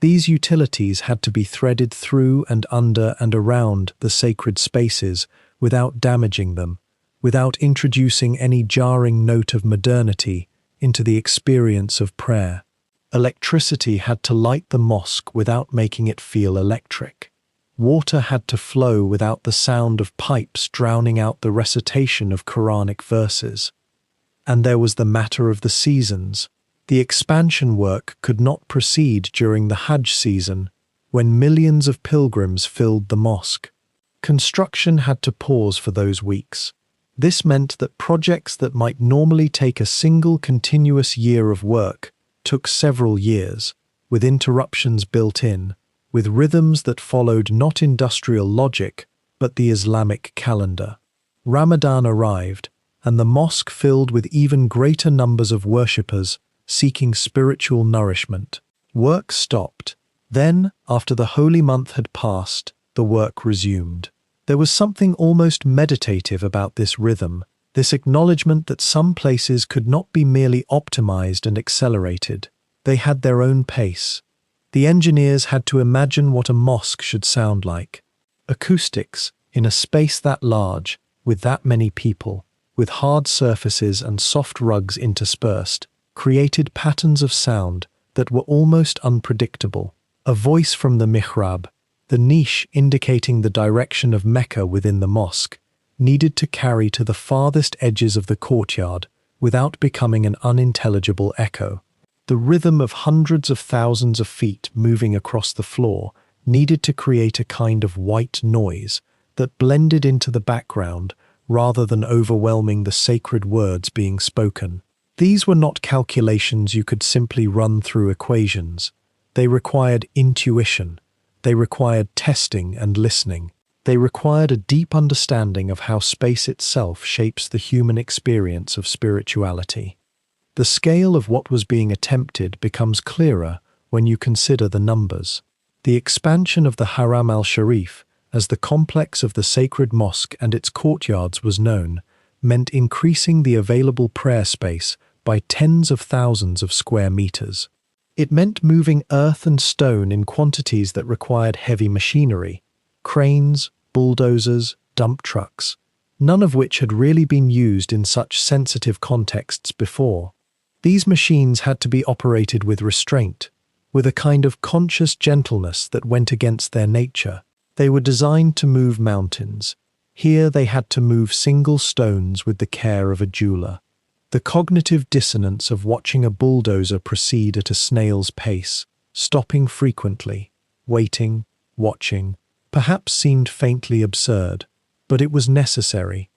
These utilities had to be threaded through and under and around the sacred spaces without damaging them, without introducing any jarring note of modernity into the experience of prayer. Electricity had to light the mosque without making it feel electric. Water had to flow without the sound of pipes drowning out the recitation of Quranic verses. And there was the matter of the seasons. The expansion work could not proceed during the Hajj season, when millions of pilgrims filled the mosque. Construction had to pause for those weeks. This meant that projects that might normally take a single continuous year of work took several years, with interruptions built in, with rhythms that followed not industrial logic, but the Islamic calendar. Ramadan arrived, and the mosque filled with even greater numbers of worshippers seeking spiritual nourishment. Work stopped. Then, after the holy month had passed, the work resumed. There was something almost meditative about this rhythm, this acknowledgement that some places could not be merely optimized and accelerated. They had their own pace. The engineers had to imagine what a mosque should sound like. Acoustics, in a space that large, with that many people, with hard surfaces and soft rugs interspersed, created patterns of sound that were almost unpredictable. A voice from the mihrab, the niche indicating the direction of Mecca within the mosque, needed to carry to the farthest edges of the courtyard without becoming an unintelligible echo. The rhythm of hundreds of thousands of feet moving across the floor needed to create a kind of white noise that blended into the background rather than overwhelming the sacred words being spoken. These were not calculations you could simply run through equations. They required intuition. They required testing and listening. They required a deep understanding of how space itself shapes the human experience of spirituality. The scale of what was being attempted becomes clearer when you consider the numbers. The expansion of the Haram al-Sharif, as the complex of the sacred mosque and its courtyards was known, meant increasing the available prayer space by tens of thousands of square meters. It meant moving earth and stone in quantities that required heavy machinery, cranes, bulldozers, dump trucks, none of which had really been used in such sensitive contexts before. These machines had to be operated with restraint, with a kind of conscious gentleness that went against their nature. They were designed to move mountains. Here they had to move single stones with the care of a jeweler. The cognitive dissonance of watching a bulldozer proceed at a snail's pace, stopping frequently, waiting, watching, perhaps seemed faintly absurd, but it was necessary.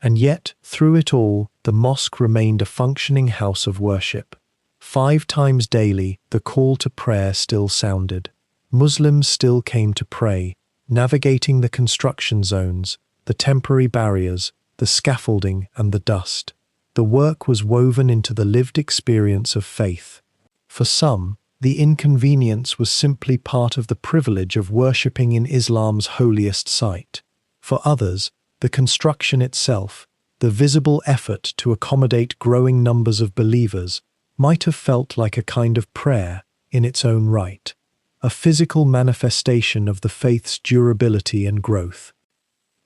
And yet, through it all, the mosque remained a functioning house of worship. 5 times daily, the call to prayer still sounded. Muslims still came to pray, navigating the construction zones, the temporary barriers, the scaffolding and the dust. The work was woven into the lived experience of faith. For some, the inconvenience was simply part of the privilege of worshipping in Islam's holiest site. For others, the construction itself, the visible effort to accommodate growing numbers of believers, might have felt like a kind of prayer in its own right. a physical manifestation of the faith's durability and growth.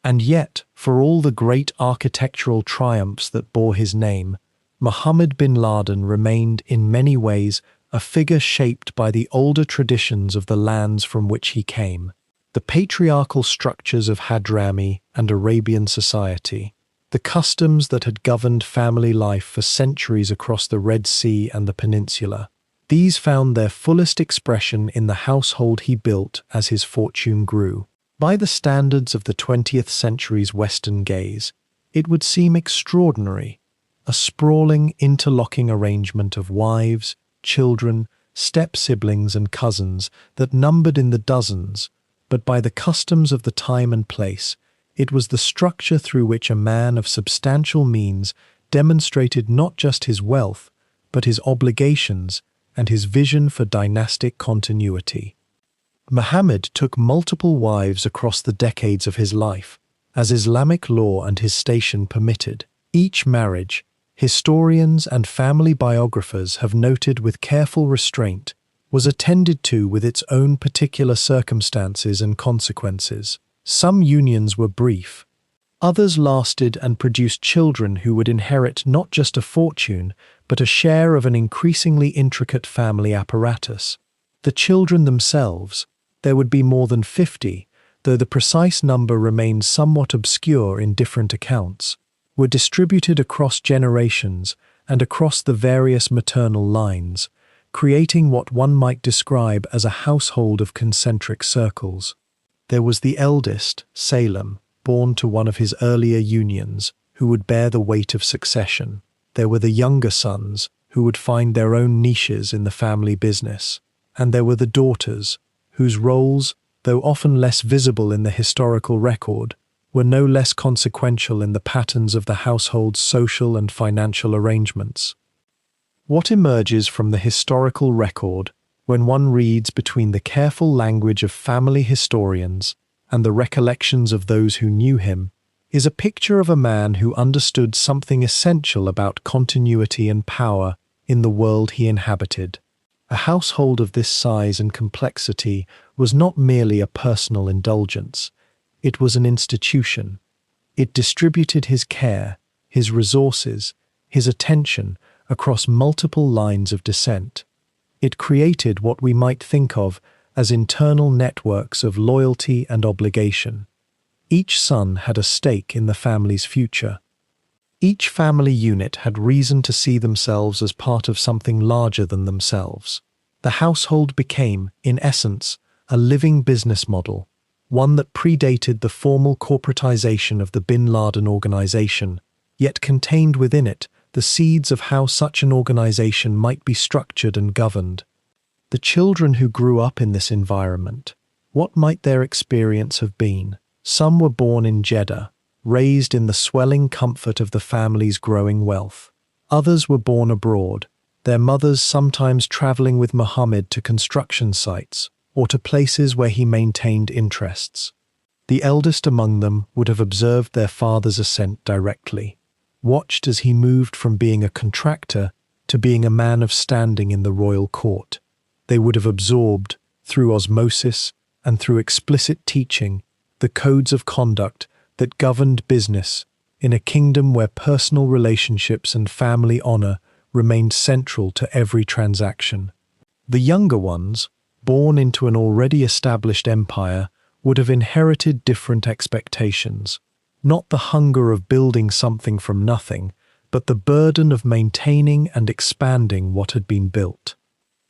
And yet, for all the great architectural triumphs that bore his name, Mohammed bin Laden remained in many ways a figure shaped by the older traditions of the lands from which he came, the patriarchal structures of Hadrami and Arabian society, the customs that had governed family life for centuries across the Red Sea and the peninsula. These found their fullest expression in the household he built as his fortune grew. By the standards of the 20th century's Western gaze, it would seem extraordinary, a sprawling, interlocking arrangement of wives, children, step-siblings and cousins that numbered in the dozens, but by the customs of the time and place, it was the structure through which a man of substantial means demonstrated not just his wealth, but his obligations and his vision for dynastic continuity. Muhammad took multiple wives across the decades of his life, as Islamic law and his station permitted. Each marriage, historians and family biographers have noted with careful restraint, was attended to with its own particular circumstances and consequences. Some unions were brief. Others lasted and produced children who would inherit not just a fortune, but a share of an increasingly intricate family apparatus. The children themselves, there would be more than 50, though the precise number remains somewhat obscure in different accounts, were distributed across generations and across the various maternal lines, creating what one might describe as a household of concentric circles. There was the eldest, Salem, born to one of his earlier unions, who would bear the weight of succession. There were the younger sons, who would find their own niches in the family business. And there were the daughters, whose roles, though often less visible in the historical record, were no less consequential in the patterns of the household's social and financial arrangements. What emerges from the historical record, when one reads between the careful language of family historians and the recollections of those who knew him, is a picture of a man who understood something essential about continuity and power in the world he inhabited. A household of this size and complexity was not merely a personal indulgence, it was an institution. It distributed his care, his resources, his attention across multiple lines of descent. It created what we might think of as internal networks of loyalty and obligation. Each son had a stake in the family's future. Each family unit had reason to see themselves as part of something larger than themselves. The household became, in essence, a living business model, one that predated the formal corporatization of the Bin Laden organization, yet contained within it the seeds of how such an organization might be structured and governed. The children who grew up in this environment, what might their experience have been? Some were born in Jeddah, raised in the swelling comfort of the family's growing wealth. Others were born abroad, their mothers sometimes traveling with Muhammad to construction sites or to places where he maintained interests. The eldest among them would have observed their father's ascent directly, watched as he moved from being a contractor to being a man of standing in the royal court. They would have absorbed, through osmosis and through explicit teaching, the codes of conduct that governed business in a kingdom where personal relationships and family honor remained central to every transaction. The younger ones, born into an already established empire, would have inherited different expectations. Not the hunger of building something from nothing, but the burden of maintaining and expanding what had been built.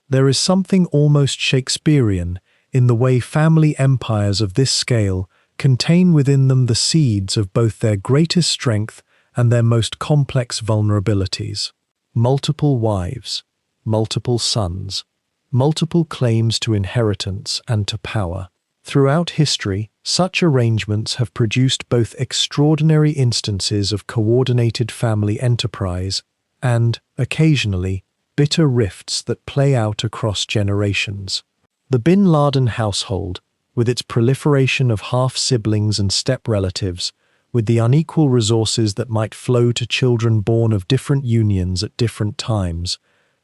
There is something almost Shakespearean in the way family empires of this scale contain within them the seeds of both their greatest strength and their most complex vulnerabilities. Multiple wives, multiple sons, multiple claims to inheritance and to power. Throughout history, such arrangements have produced both extraordinary instances of coordinated family enterprise and, occasionally, bitter rifts that play out across generations. The Bin Laden household, with its proliferation of half-siblings and step-relatives, with the unequal resources that might flow to children born of different unions at different times,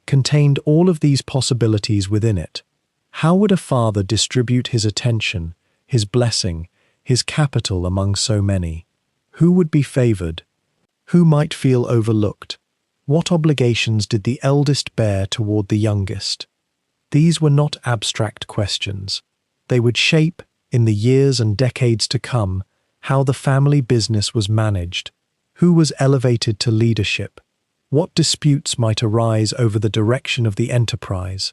contained all of these possibilities within it. How would a father distribute his attention, his blessing, his capital among so many? Who would be favored? Who might feel overlooked? What obligations did the eldest bear toward the youngest? These were not abstract questions. They would shape, in the years and decades to come, how the family business was managed, who was elevated to leadership, what disputes might arise over the direction of the enterprise.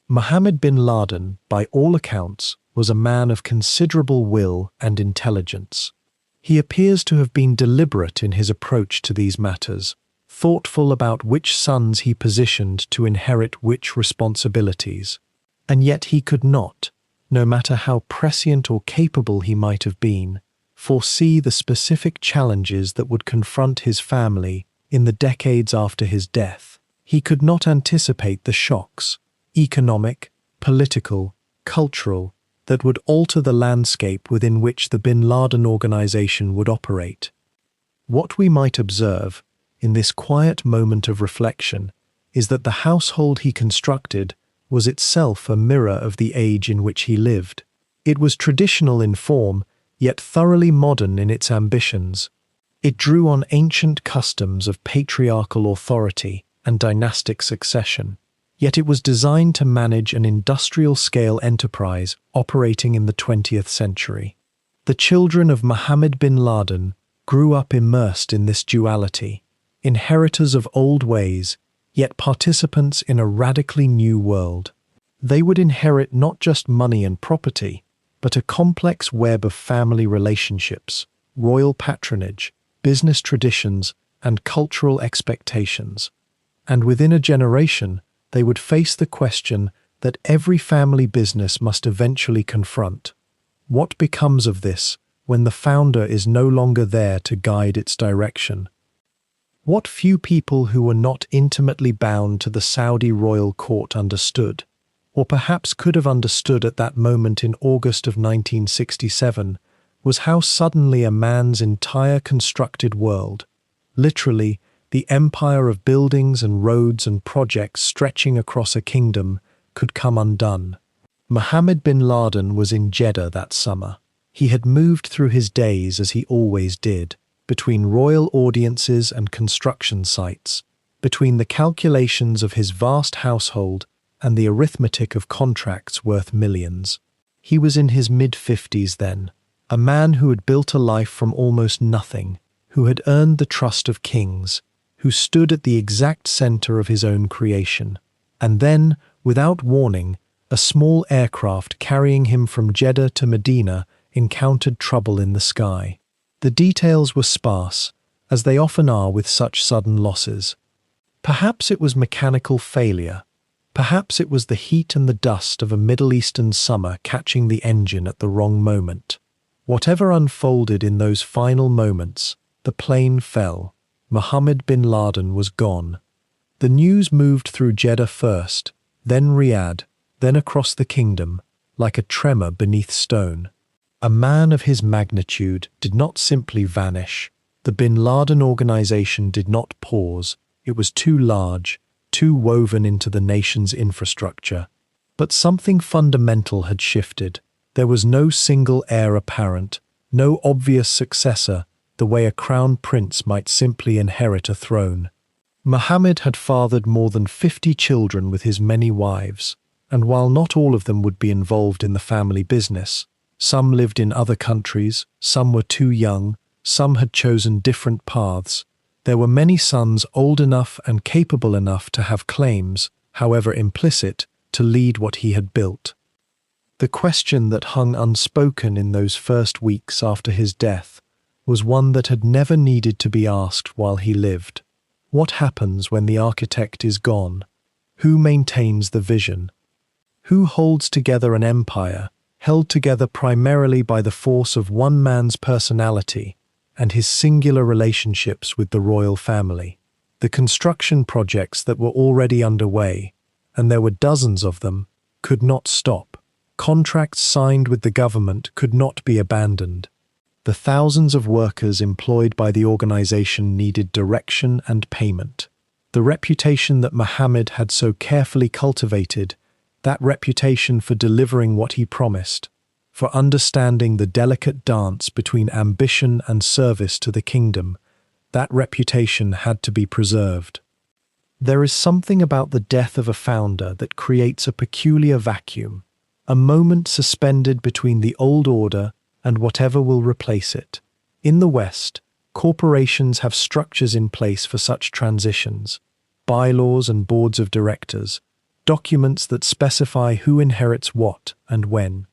Mohammed bin Laden, by all accounts, was a man of considerable will and intelligence. He appears to have been deliberate in his approach to these matters, thoughtful about which sons he positioned to inherit which responsibilities. And yet he could not, no matter how prescient or capable he might have been, foresee the specific challenges that would confront his family in the decades after his death. He could not anticipate the shocks, economic, political, cultural, that would alter the landscape within which the bin Laden organization would operate. What we might observe, in this quiet moment of reflection, is that the household he constructed was itself a mirror of the age in which he lived. It was traditional in form, yet thoroughly modern in its ambitions. It drew on ancient customs of patriarchal authority and dynastic succession, yet it was designed to manage an industrial-scale enterprise operating in the 20th century. The children of Mohammed bin Laden grew up immersed in this duality, inheritors of old ways, yet participants in a radically new world. They would inherit not just money and property, but a complex web of family relationships, royal patronage, business traditions, and cultural expectations. And within a generation, they would face the question that every family business must eventually confront. What becomes of this when the founder is no longer there to guide its direction? What few people who were not intimately bound to the Saudi royal court understood, or perhaps could have understood at that moment in August of 1967, was how suddenly a man's entire constructed world, literally the empire of buildings and roads and projects stretching across a kingdom, could come undone. Mohammed bin Laden was in Jeddah that summer. He had moved through his days as he always did, between royal audiences and construction sites, between the calculations of his vast household and the arithmetic of contracts worth millions. He was in his mid-50s then, a man who had built a life from almost nothing, who had earned the trust of kings, who stood at the exact center of his own creation. And then, without warning, a small aircraft carrying him from Jeddah to Medina encountered trouble in the sky. The details were sparse, as they often are with such sudden losses. Perhaps it was mechanical failure. Perhaps it was the heat and the dust of a Middle Eastern summer catching the engine at the wrong moment. Whatever unfolded in those final moments, the plane fell. Mohammed bin Laden was gone. The news moved through Jeddah first, then Riyadh, then across the kingdom, like a tremor beneath stone. A man of his magnitude did not simply vanish. The bin Laden organization did not pause. It was too large, too woven into the nation's infrastructure. But something fundamental had shifted. There was no single heir apparent, no obvious successor, the way a crown prince might simply inherit a throne. Mohammed had fathered more than 50 children with his many wives, and while not all of them would be involved in the family business, some lived in other countries, some were too young, some had chosen different paths. There were many sons old enough and capable enough to have claims, however implicit, to lead what he had built. The question that hung unspoken in those first weeks after his death was one that had never needed to be asked while he lived. What happens when the architect is gone? Who maintains the vision? Who holds together an empire, held together primarily by the force of one man's personality and his singular relationships with the royal family? The construction projects that were already underway, and there were dozens of them, could not stop. Contracts signed with the government could not be abandoned. The thousands of workers employed by the organization needed direction and payment. The reputation that Mohammed had so carefully cultivated that reputation for delivering what he promised, for understanding the delicate dance between ambition and service to the kingdom, that reputation had to be preserved. There is something about the death of a founder that creates a peculiar vacuum, a moment suspended between the old order and whatever will replace it. In the West, corporations have structures in place for such transitions, bylaws and boards of directors, documents that specify who inherits what and when.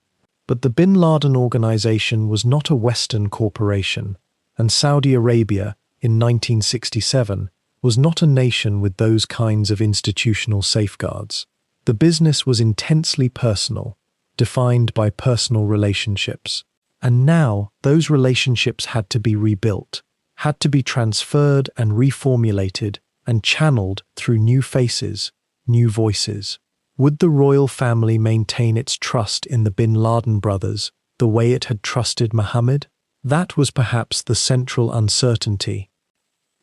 But the Bin Laden organization was not a Western corporation, and Saudi Arabia, in 1967, was not a nation with those kinds of institutional safeguards. The business was intensely personal, defined by personal relationships. And now, those relationships had to be rebuilt, had to be transferred and reformulated and channeled through new faces, new voices. Would the royal family maintain its trust in the Bin Laden brothers the way it had trusted Mohammed? That was perhaps the central uncertainty.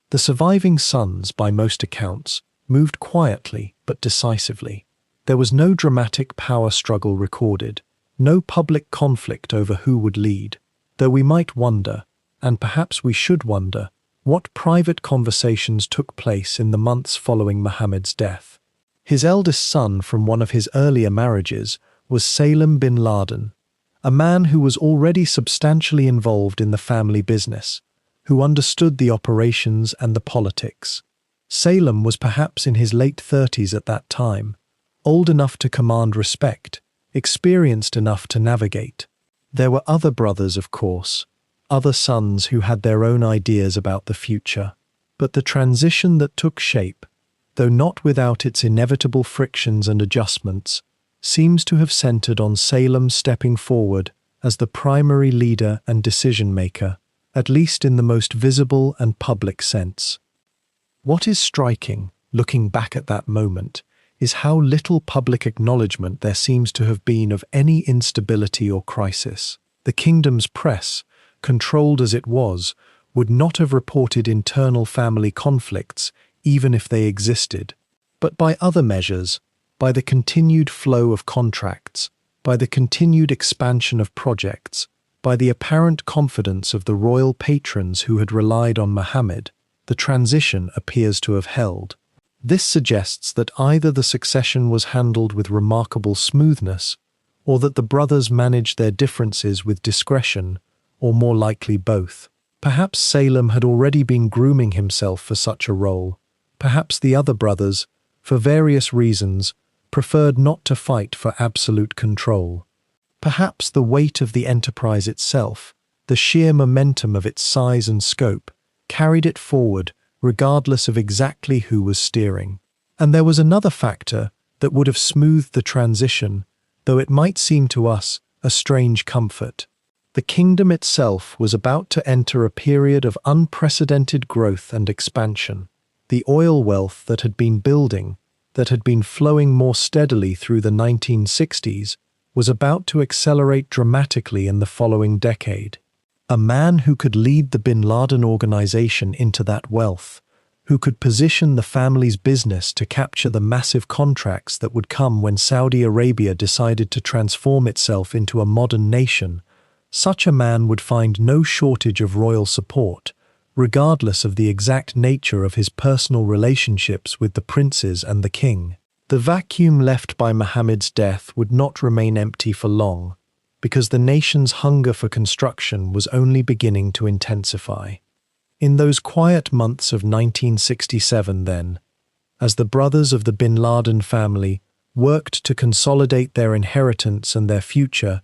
The surviving sons, by most accounts, moved quietly but decisively. There was no dramatic power struggle recorded, no public conflict over who would lead, though we might wonder, and perhaps we should wonder, what private conversations took place in the months following Mohammed's death. His eldest son from one of his earlier marriages was Salim bin Laden, a man who was already substantially involved in the family business, who understood the operations and the politics. Salim was perhaps in his late 30s at that time, old enough to command respect, experienced enough to navigate. There were other brothers, of course, other sons who had their own ideas about the future. But the transition that took shape, though not without its inevitable frictions and adjustments, seems to have centered on Salim stepping forward as the primary leader and decision-maker, at least in the most visible and public sense. What is striking, looking back at that moment, is how little public acknowledgement there seems to have been of any instability or crisis. The kingdom's press, controlled as it was, would not have reported internal family conflicts even if they existed. But by other measures, by the continued flow of contracts, by the continued expansion of projects, by the apparent confidence of the royal patrons who had relied on Mohammed, the transition appears to have held. This suggests that either the succession was handled with remarkable smoothness, or that the brothers managed their differences with discretion, or more likely both. Perhaps Salim had already been grooming himself for such a role. Perhaps the other brothers, for various reasons, preferred not to fight for absolute control. Perhaps the weight of the enterprise itself, the sheer momentum of its size and scope, carried it forward regardless of exactly who was steering. And there was another factor that would have smoothed the transition, though it might seem to us a strange comfort. The kingdom itself was about to enter a period of unprecedented growth and expansion. The oil wealth that had been building, that had been flowing more steadily through the 1960s, was about to accelerate dramatically in the following decade. A man who could lead the Bin Laden organization into that wealth, who could position the family's business to capture the massive contracts that would come when Saudi Arabia decided to transform itself into a modern nation, such a man would find no shortage of royal support, regardless of the exact nature of his personal relationships with the princes and the king. The vacuum left by Mohammed's death would not remain empty for long, because the nation's hunger for construction was only beginning to intensify. In those quiet months of 1967 then, as the brothers of the Bin Laden family worked to consolidate their inheritance and their future,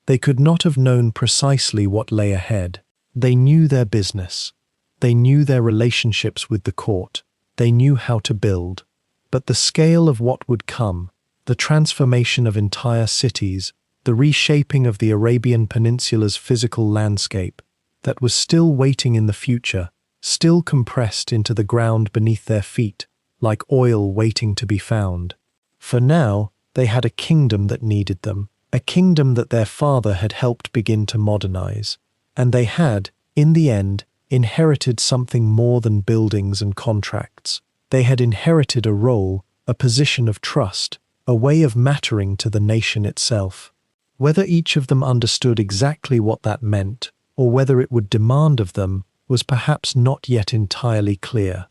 they could not have known precisely what lay ahead. They knew their business. They knew their relationships with the court. They knew how to build. But the scale of what would come, the transformation of entire cities, the reshaping of the Arabian Peninsula's physical landscape, that was still waiting in the future, still compressed into the ground beneath their feet, like oil waiting to be found. For now, they had a kingdom that needed them, a kingdom that their father had helped begin to modernize. And they had, in the end, inherited something more than buildings and contracts. They had inherited a role, a position of trust, a way of mattering to the nation itself. Whether each of them understood exactly what that meant, or whether it would demand of them, was perhaps not yet entirely clear.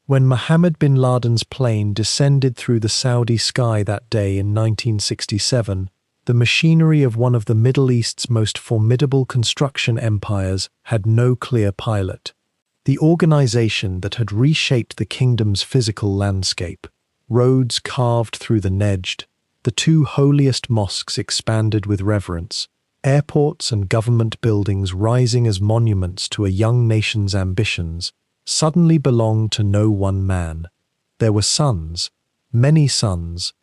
When Mohammed bin Laden's plane descended through the Saudi sky that day in 1967, the machinery of one of the Middle East's most formidable construction empires had no clear pilot. The organization that had reshaped the kingdom's physical landscape, roads carved through the Nejd, the two holiest mosques expanded with reverence, airports and government buildings rising as monuments to a young nation's ambitions, suddenly belonged to no one man. There were sons, many sons,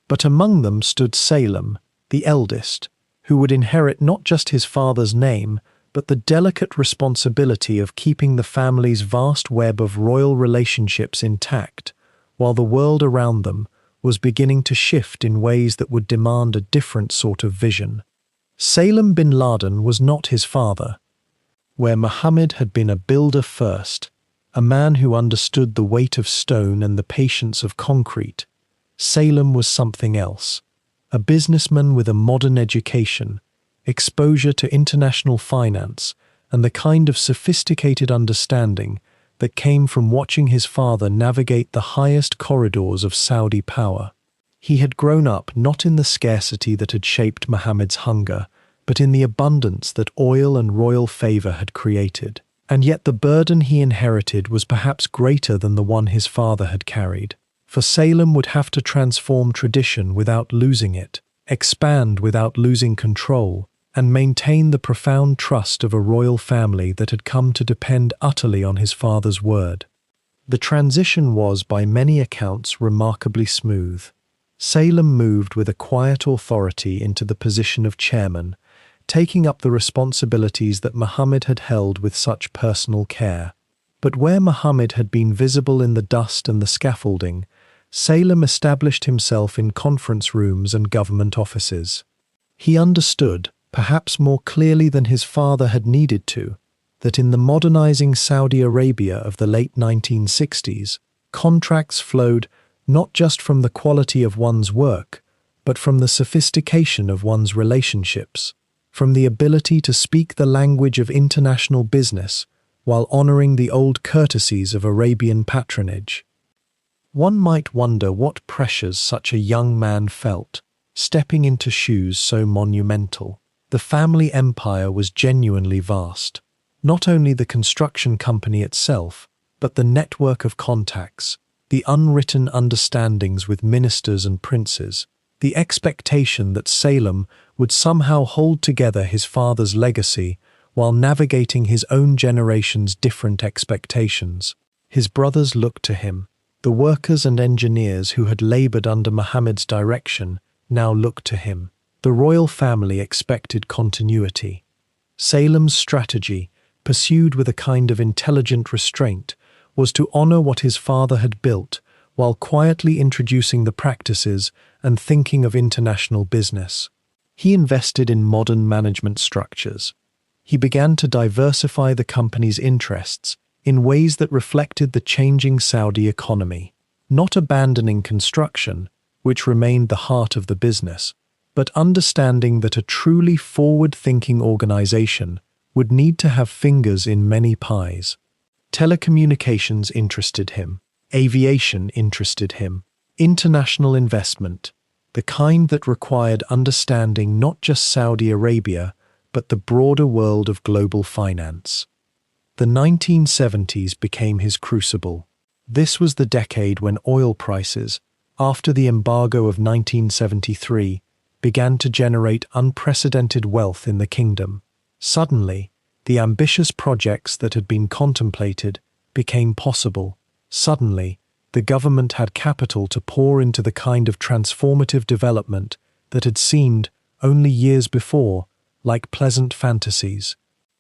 but among them stood Salem, the eldest, who would inherit not just his father's name, but the delicate responsibility of keeping the family's vast web of royal relationships intact, while the world around them was beginning to shift in ways that would demand a different sort of vision. Salem bin Laden was not his father. Where Mohammed had been a builder first, a man who understood the weight of stone and the patience of concrete, Salem was something else. A businessman with a modern education, exposure to international finance, and the kind of sophisticated understanding that came from watching his father navigate the highest corridors of Saudi power. He had grown up not in the scarcity that had shaped Mohammed's hunger, but in the abundance that oil and royal favor had created. And yet the burden he inherited was perhaps greater than the one his father had carried. For Salem would have to transform tradition without losing it, expand without losing control, and maintain the profound trust of a royal family that had come to depend utterly on his father's word. The transition was, by many accounts, remarkably smooth. Salem moved with a quiet authority into the position of chairman, taking up the responsibilities that Mohammed had held with such personal care. But where Mohammed had been visible in the dust and the scaffolding, Salem established himself in conference rooms and government offices. He understood, perhaps more clearly than his father had needed to, that in the modernizing Saudi Arabia of the late 1960s, contracts flowed not just from the quality of one's work, but from the sophistication of one's relationships, from the ability to speak the language of international business while honoring the old courtesies of Arabian patronage. One might wonder what pressures such a young man felt, stepping into shoes so monumental. The family empire was genuinely vast. Not only the construction company itself, but the network of contacts, the unwritten understandings with ministers and princes, the expectation that Salem would somehow hold together his father's legacy while navigating his own generation's different expectations. His brothers looked to him. The workers and engineers who had labored under Mohammed's direction now looked to him. The royal family expected continuity. Salem's strategy, pursued with a kind of intelligent restraint, was to honor what his father had built while quietly introducing the practices and thinking of international business. He invested in modern management structures. He began to diversify the company's interests in ways that reflected the changing Saudi economy, not abandoning construction, which remained the heart of the business, but understanding that a truly forward-thinking organization would need to have fingers in many pies. Telecommunications interested him. Aviation interested him. International investment, the kind that required understanding not just Saudi Arabia, but the broader world of global finance. The 1970s became his crucible. This was the decade when oil prices, after the embargo of 1973, began to generate unprecedented wealth in the kingdom. Suddenly, the ambitious projects that had been contemplated became possible. Suddenly, the government had capital to pour into the kind of transformative development that had seemed, only years before, like pleasant fantasies.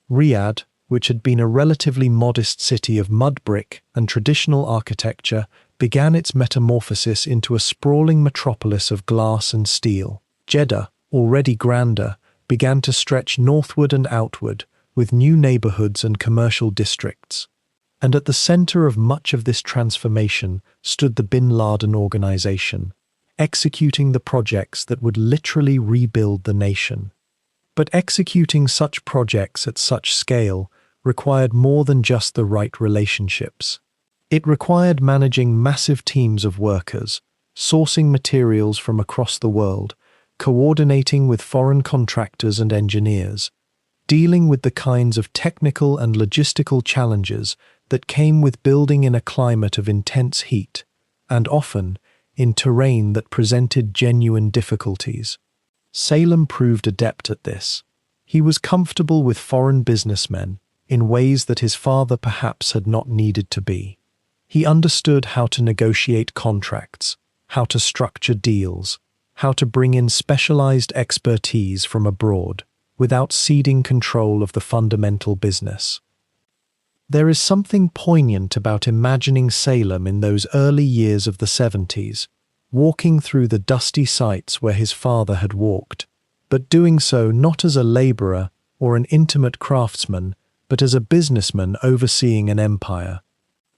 Riyadh, which had been a relatively modest city of mud brick and traditional architecture, began its metamorphosis into a sprawling metropolis of glass and steel. Jeddah, already grander, began to stretch northward and outward, with new neighborhoods and commercial districts. And at the center of much of this transformation stood the Bin Laden organization. executing the projects that would literally rebuild the nation. But executing such projects at such scale required more than just the right relationships. It required managing massive teams of workers, sourcing materials from across the world, coordinating with foreign contractors and engineers, dealing with the kinds of technical and logistical challenges that came with building in a climate of intense heat, and often in terrain that presented genuine difficulties. Salem proved adept at this. He was comfortable with foreign businessmen in ways that his father perhaps had not needed to be. He understood how to negotiate contracts, how to structure deals, how to bring in specialized expertise from abroad without ceding control of the fundamental business. There is something poignant about imagining Salem in those early years of the 70s, walking through the dusty sites where his father had walked, but doing so not as a laborer or an intimate craftsman, but as a businessman overseeing an empire.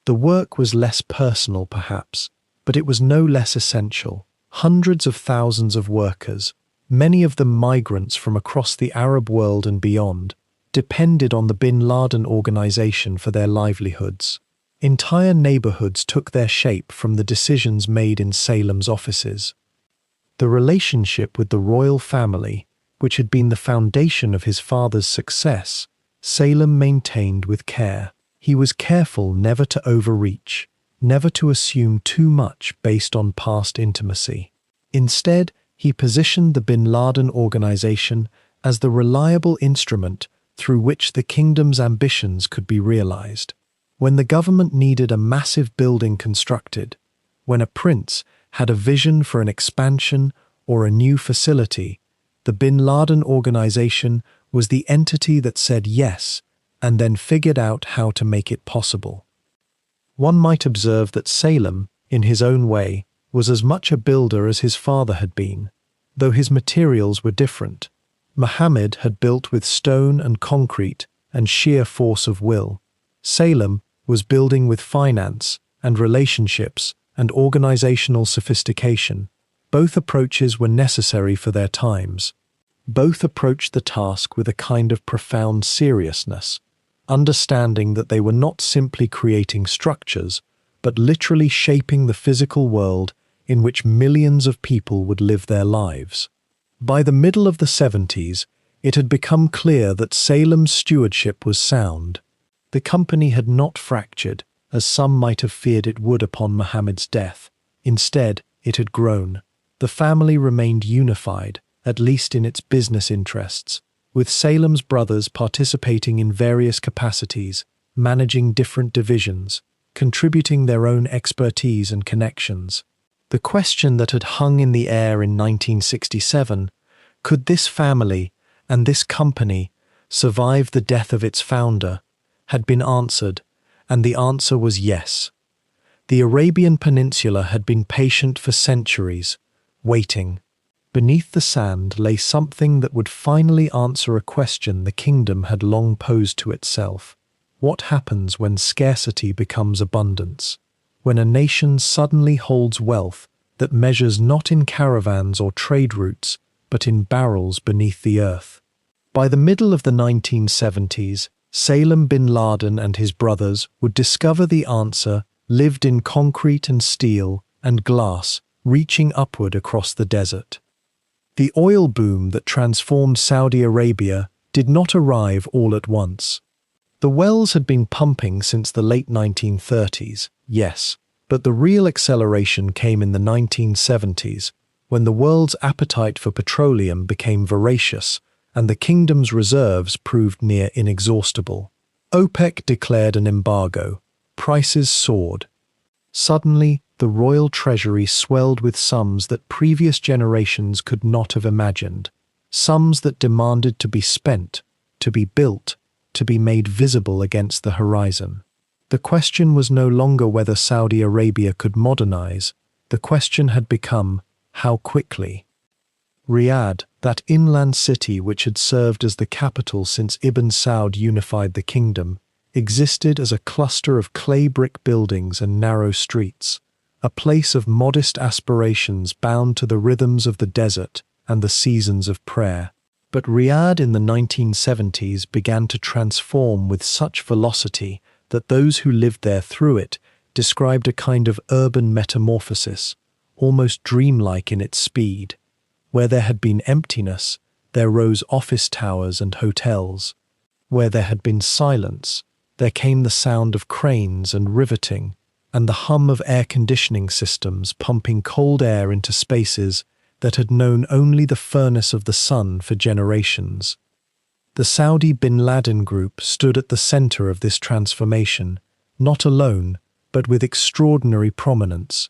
The work was less personal, perhaps, but it was no less essential. Hundreds of thousands of workers, many of them migrants from across the Arab world and beyond, depended on the bin Laden organization for their livelihoods. Entire neighborhoods took their shape from the decisions made in Salem's offices. The relationship with the royal family, which had been the foundation of his father's success, Salem maintained with care. He was careful never to overreach, never to assume too much based on past intimacy. Instead, he positioned the bin Laden organization as the reliable instrument through which the kingdom's ambitions could be realized. When the government needed a massive building constructed, when a prince had a vision for an expansion or a new facility, the bin Laden organization was the entity that said yes and then figured out how to make it possible. One might observe that Salem, in his own way, was as much a builder as his father had been, though his materials were different. Mohammed had built with stone and concrete and sheer force of will. Salem was building with finance and relationships and organizational sophistication. Both approaches were necessary for their times. Both approached the task with a kind of profound seriousness, understanding that they were not simply creating structures, but literally shaping the physical world in which millions of people would live their lives. By the middle of the 70s, it had become clear that Salem's stewardship was sound. The company had not fractured, as some might have feared it would upon Mohammed's death. Instead, it had grown. The family remained unified, at least in its business interests, with Salem's brothers participating in various capacities, managing different divisions, contributing their own expertise and connections. The question that had hung in the air in 1967, could this family and this company survive the death of its founder, had been answered, and the answer was yes. The Arabian Peninsula had been patient for centuries, waiting. Beneath the sand lay something that would finally answer a question the kingdom had long posed to itself. What happens when scarcity becomes abundance? When a nation suddenly holds wealth that measures not in caravans or trade routes, but in barrels beneath the earth? By the middle of the 1970s, Salem bin Laden and his brothers would discover the answer lived in concrete and steel and glass, reaching upward across the desert. The oil boom that transformed Saudi Arabia did not arrive all at once. The wells had been pumping since the late 1930s, yes, but the real acceleration came in the 1970s, when the world's appetite for petroleum became voracious and the kingdom's reserves proved near inexhaustible. OPEC declared an embargo. Prices soared. Suddenly, the royal treasury swelled with sums that previous generations could not have imagined, sums that demanded to be spent, to be built, to be made visible against the horizon. The question was no longer whether Saudi Arabia could modernize. The question had become, how quickly? Riyadh, that inland city which had served as the capital since Ibn Saud unified the kingdom, existed as a cluster of clay brick buildings and narrow streets, a place of modest aspirations bound to the rhythms of the desert and the seasons of prayer. But Riyadh in the 1970s began to transform with such velocity that those who lived there through it described a kind of urban metamorphosis, almost dreamlike in its speed. Where there had been emptiness, there rose office towers and hotels. Where there had been silence, there came the sound of cranes and riveting, and the hum of air conditioning systems pumping cold air into spaces that had known only the furnace of the sun for generations. The Saudi bin Laden group stood at the center of this transformation, not alone, but with extraordinary prominence.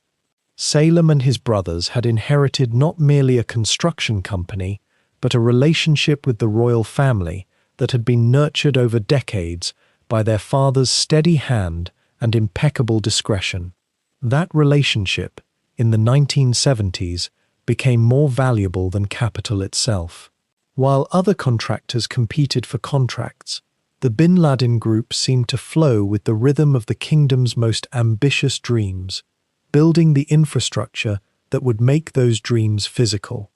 Salem and his brothers had inherited not merely a construction company, but a relationship with the royal family that had been nurtured over decades by their father's steady hand and impeccable discretion. That relationship, in the 1970s, became more valuable than capital itself. While other contractors competed for contracts, the bin Laden group seemed to flow with the rhythm of the kingdom's most ambitious dreams, building the infrastructure that would make those dreams physical.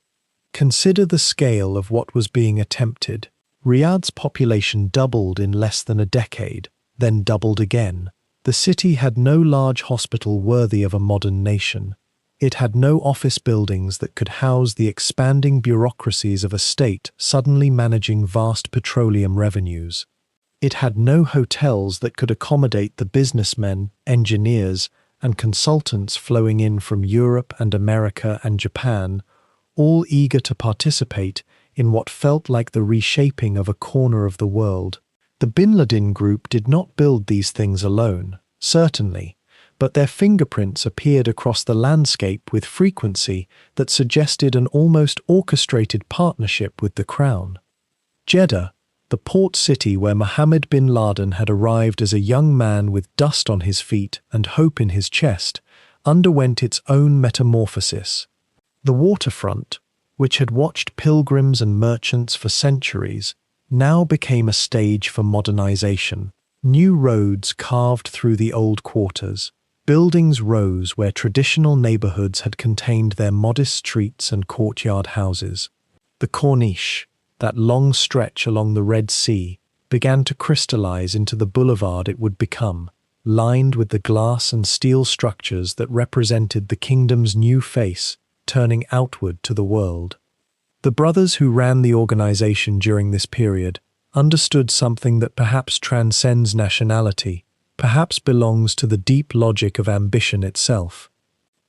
Consider the scale of what was being attempted. Riyadh's population doubled in less than a decade, then doubled again. The city had no large hospital worthy of a modern nation. It had no office buildings that could house the expanding bureaucracies of a state suddenly managing vast petroleum revenues. It had no hotels that could accommodate the businessmen, engineers, and consultants flowing in from Europe and America and Japan, all eager to participate in what felt like the reshaping of a corner of the world. The bin Laden group did not build these things alone, certainly, but their fingerprints appeared across the landscape with frequency that suggested an almost orchestrated partnership with the crown. Jeddah, the port city where Mohammed bin Laden had arrived as a young man with dust on his feet and hope in his chest, underwent its own metamorphosis. The waterfront, which had watched pilgrims and merchants for centuries, now became a stage for modernization. New roads carved through the old quarters. Buildings rose where traditional neighborhoods had contained their modest streets and courtyard houses. The Corniche, that long stretch along the Red Sea, began to crystallize into the boulevard it would become, lined with the glass and steel structures that represented the kingdom's new face, turning outward to the world. The brothers who ran the organization during this period understood something that perhaps transcends nationality, perhaps belongs to the deep logic of ambition itself.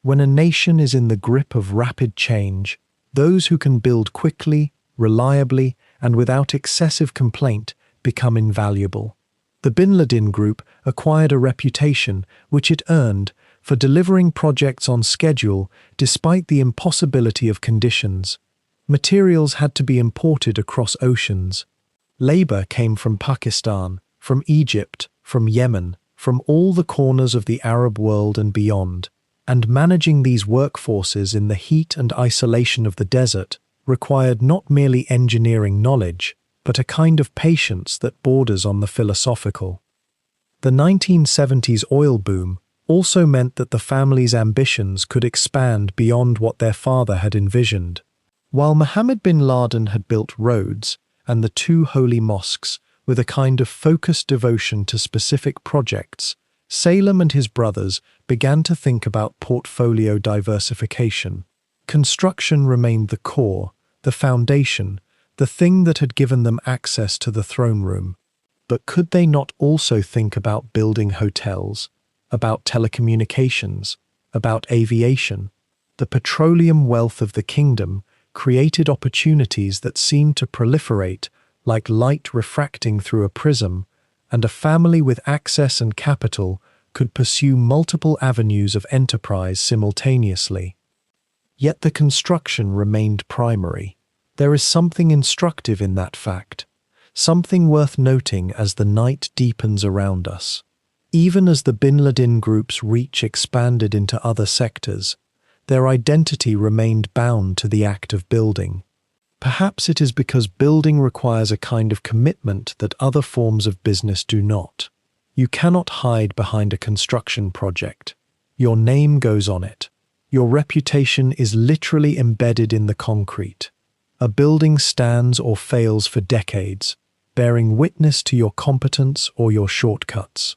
When a nation is in the grip of rapid change, those who can build quickly, reliably, and without excessive complaint become invaluable. The bin Laden group acquired a reputation which it earned for delivering projects on schedule despite the impossibility of conditions. Materials had to be imported across oceans. Labor came from Pakistan, from Egypt, from Yemen, from all the corners of the Arab world and beyond, and managing these workforces in the heat and isolation of the desert required not merely engineering knowledge, but a kind of patience that borders on the philosophical. The 1970s oil boom also meant that the family's ambitions could expand beyond what their father had envisioned. While Mohammed bin Laden had built roads and the two holy mosques with a kind of focused devotion to specific projects, Salem and his brothers began to think about portfolio diversification. Construction remained the core, the foundation, the thing that had given them access to the throne room. But could they not also think about building hotels, about telecommunications, about aviation? The petroleum wealth of the kingdom created opportunities that seemed to proliferate like light refracting through a prism, and a family with access and capital could pursue multiple avenues of enterprise simultaneously. Yet the construction remained primary. There is something instructive in that fact, something worth noting as the night deepens around us. Even as the bin Laden group's reach expanded into other sectors, their identity remained bound to the act of building. Perhaps it is because building requires a kind of commitment that other forms of business do not. You cannot hide behind a construction project. Your name goes on it. Your reputation is literally embedded in the concrete. A building stands or fails for decades, bearing witness to your competence or your shortcuts.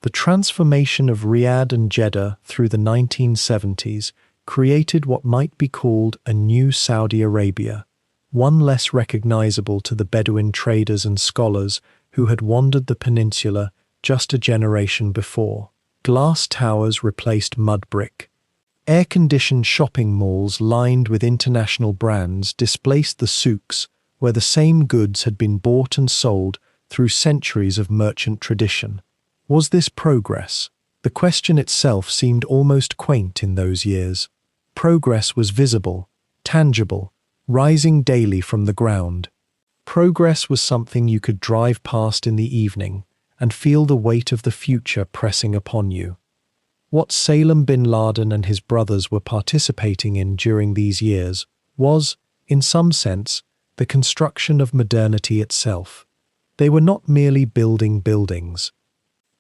The transformation of Riyadh and Jeddah through the 1970s created what might be called a new Saudi Arabia, one less recognizable to the Bedouin traders and scholars who had wandered the peninsula just a generation before. Glass towers replaced mud brick. Air-conditioned shopping malls lined with international brands displaced the souks where the same goods had been bought and sold through centuries of merchant tradition. Was this progress? The question itself seemed almost quaint in those years. Progress was visible, tangible, rising daily from the ground. Progress was something you could drive past in the evening and feel the weight of the future pressing upon you. What Mohammed bin Laden and his brothers were participating in during these years was, in some sense, the construction of modernity itself. They were not merely building buildings.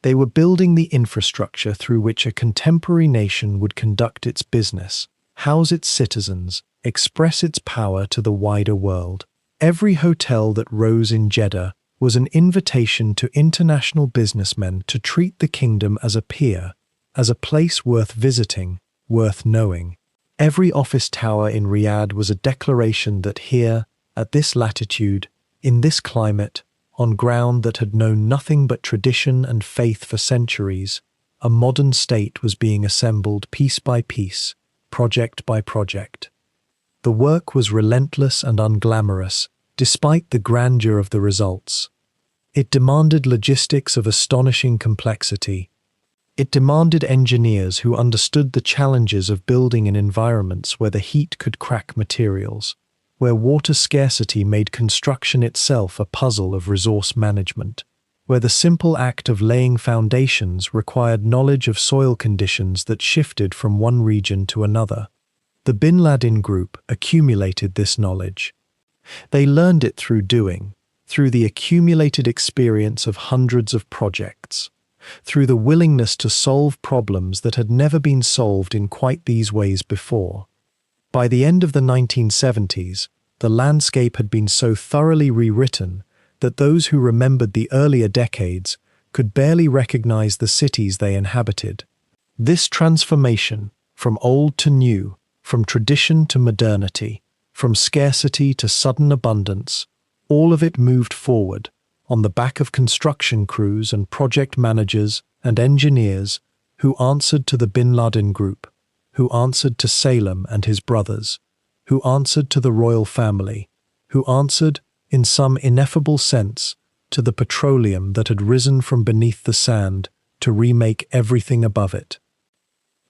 They were building the infrastructure through which a contemporary nation would conduct its business, house its citizens, express its power to the wider world. Every hotel that rose in Jeddah was an invitation to international businessmen to treat the kingdom as a peer, as a place worth visiting, worth knowing. Every office tower in Riyadh was a declaration that here, at this latitude, in this climate, on ground that had known nothing but tradition and faith for centuries, a modern state was being assembled piece by piece, project by project. The work was relentless and unglamorous, despite the grandeur of the results. It demanded logistics of astonishing complexity. It demanded engineers who understood the challenges of building in environments where the heat could crack materials, where water scarcity made construction itself a puzzle of resource management, where the simple act of laying foundations required knowledge of soil conditions that shifted from one region to another. The Bin Laden group accumulated this knowledge. They learned it through doing, through the accumulated experience of hundreds of projects, through the willingness to solve problems that had never been solved in quite these ways before. By the end of the 1970s, the landscape had been so thoroughly rewritten that those who remembered the earlier decades could barely recognize the cities they inhabited. This transformation, from old to new, from tradition to modernity, from scarcity to sudden abundance, all of it moved forward on the back of construction crews and project managers and engineers who answered to the Bin Laden group, who answered to Salem and his brothers, who answered to the royal family, who answered, in some ineffable sense, to the petroleum that had risen from beneath the sand to remake everything above it.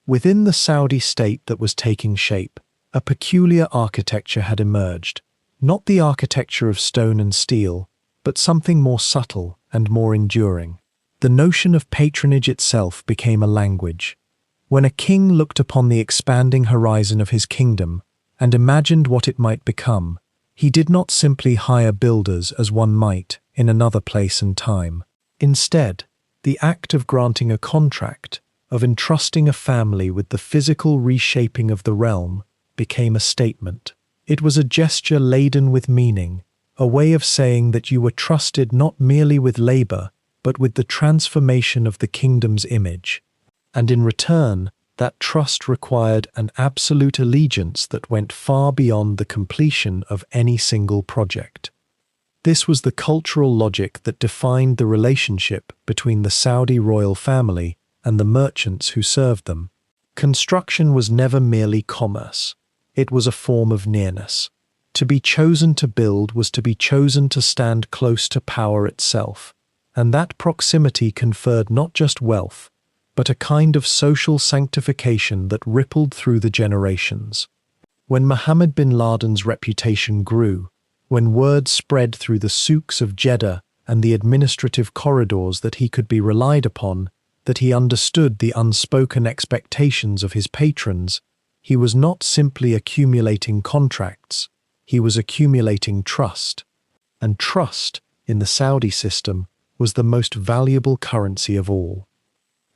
Within the Saudi state that was taking shape, a peculiar architecture had emerged, not the architecture of stone and steel, but something more subtle and more enduring. The notion of patronage itself became a language. When a king looked upon the expanding horizon of his kingdom and imagined what it might become, he did not simply hire builders as one might in another place and time. Instead, the act of granting a contract, of entrusting a family with the physical reshaping of the realm, became a statement. It was a gesture laden with meaning, a way of saying that you were trusted not merely with labor, but with the transformation of the kingdom's image. And in return, that trust required an absolute allegiance that went far beyond the completion of any single project. This was the cultural logic that defined the relationship between the Saudi royal family and the merchants who served them. Construction was never merely commerce. It was a form of nearness. To be chosen to build was to be chosen to stand close to power itself, and that proximity conferred not just wealth, but a kind of social sanctification that rippled through the generations. When Mohammed bin Laden's reputation grew, when word spread through the souks of Jeddah and the administrative corridors that he could be relied upon, that he understood the unspoken expectations of his patrons, he was not simply accumulating contracts, he was accumulating trust. And trust, in the Saudi system, was the most valuable currency of all.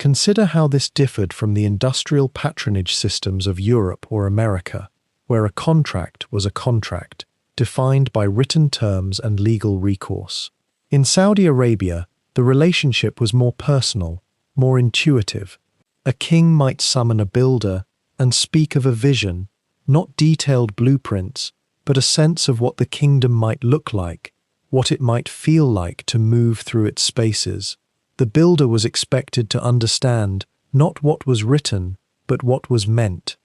Consider how this differed from the industrial patronage systems of Europe or America, where a contract was a contract, defined by written terms and legal recourse. In Saudi Arabia, the relationship was more personal, more intuitive. A king might summon a builder and speak of a vision, not detailed blueprints, but a sense of what the kingdom might look like, what it might feel like to move through its spaces. The builder was expected to understand not what was written, but what was meant.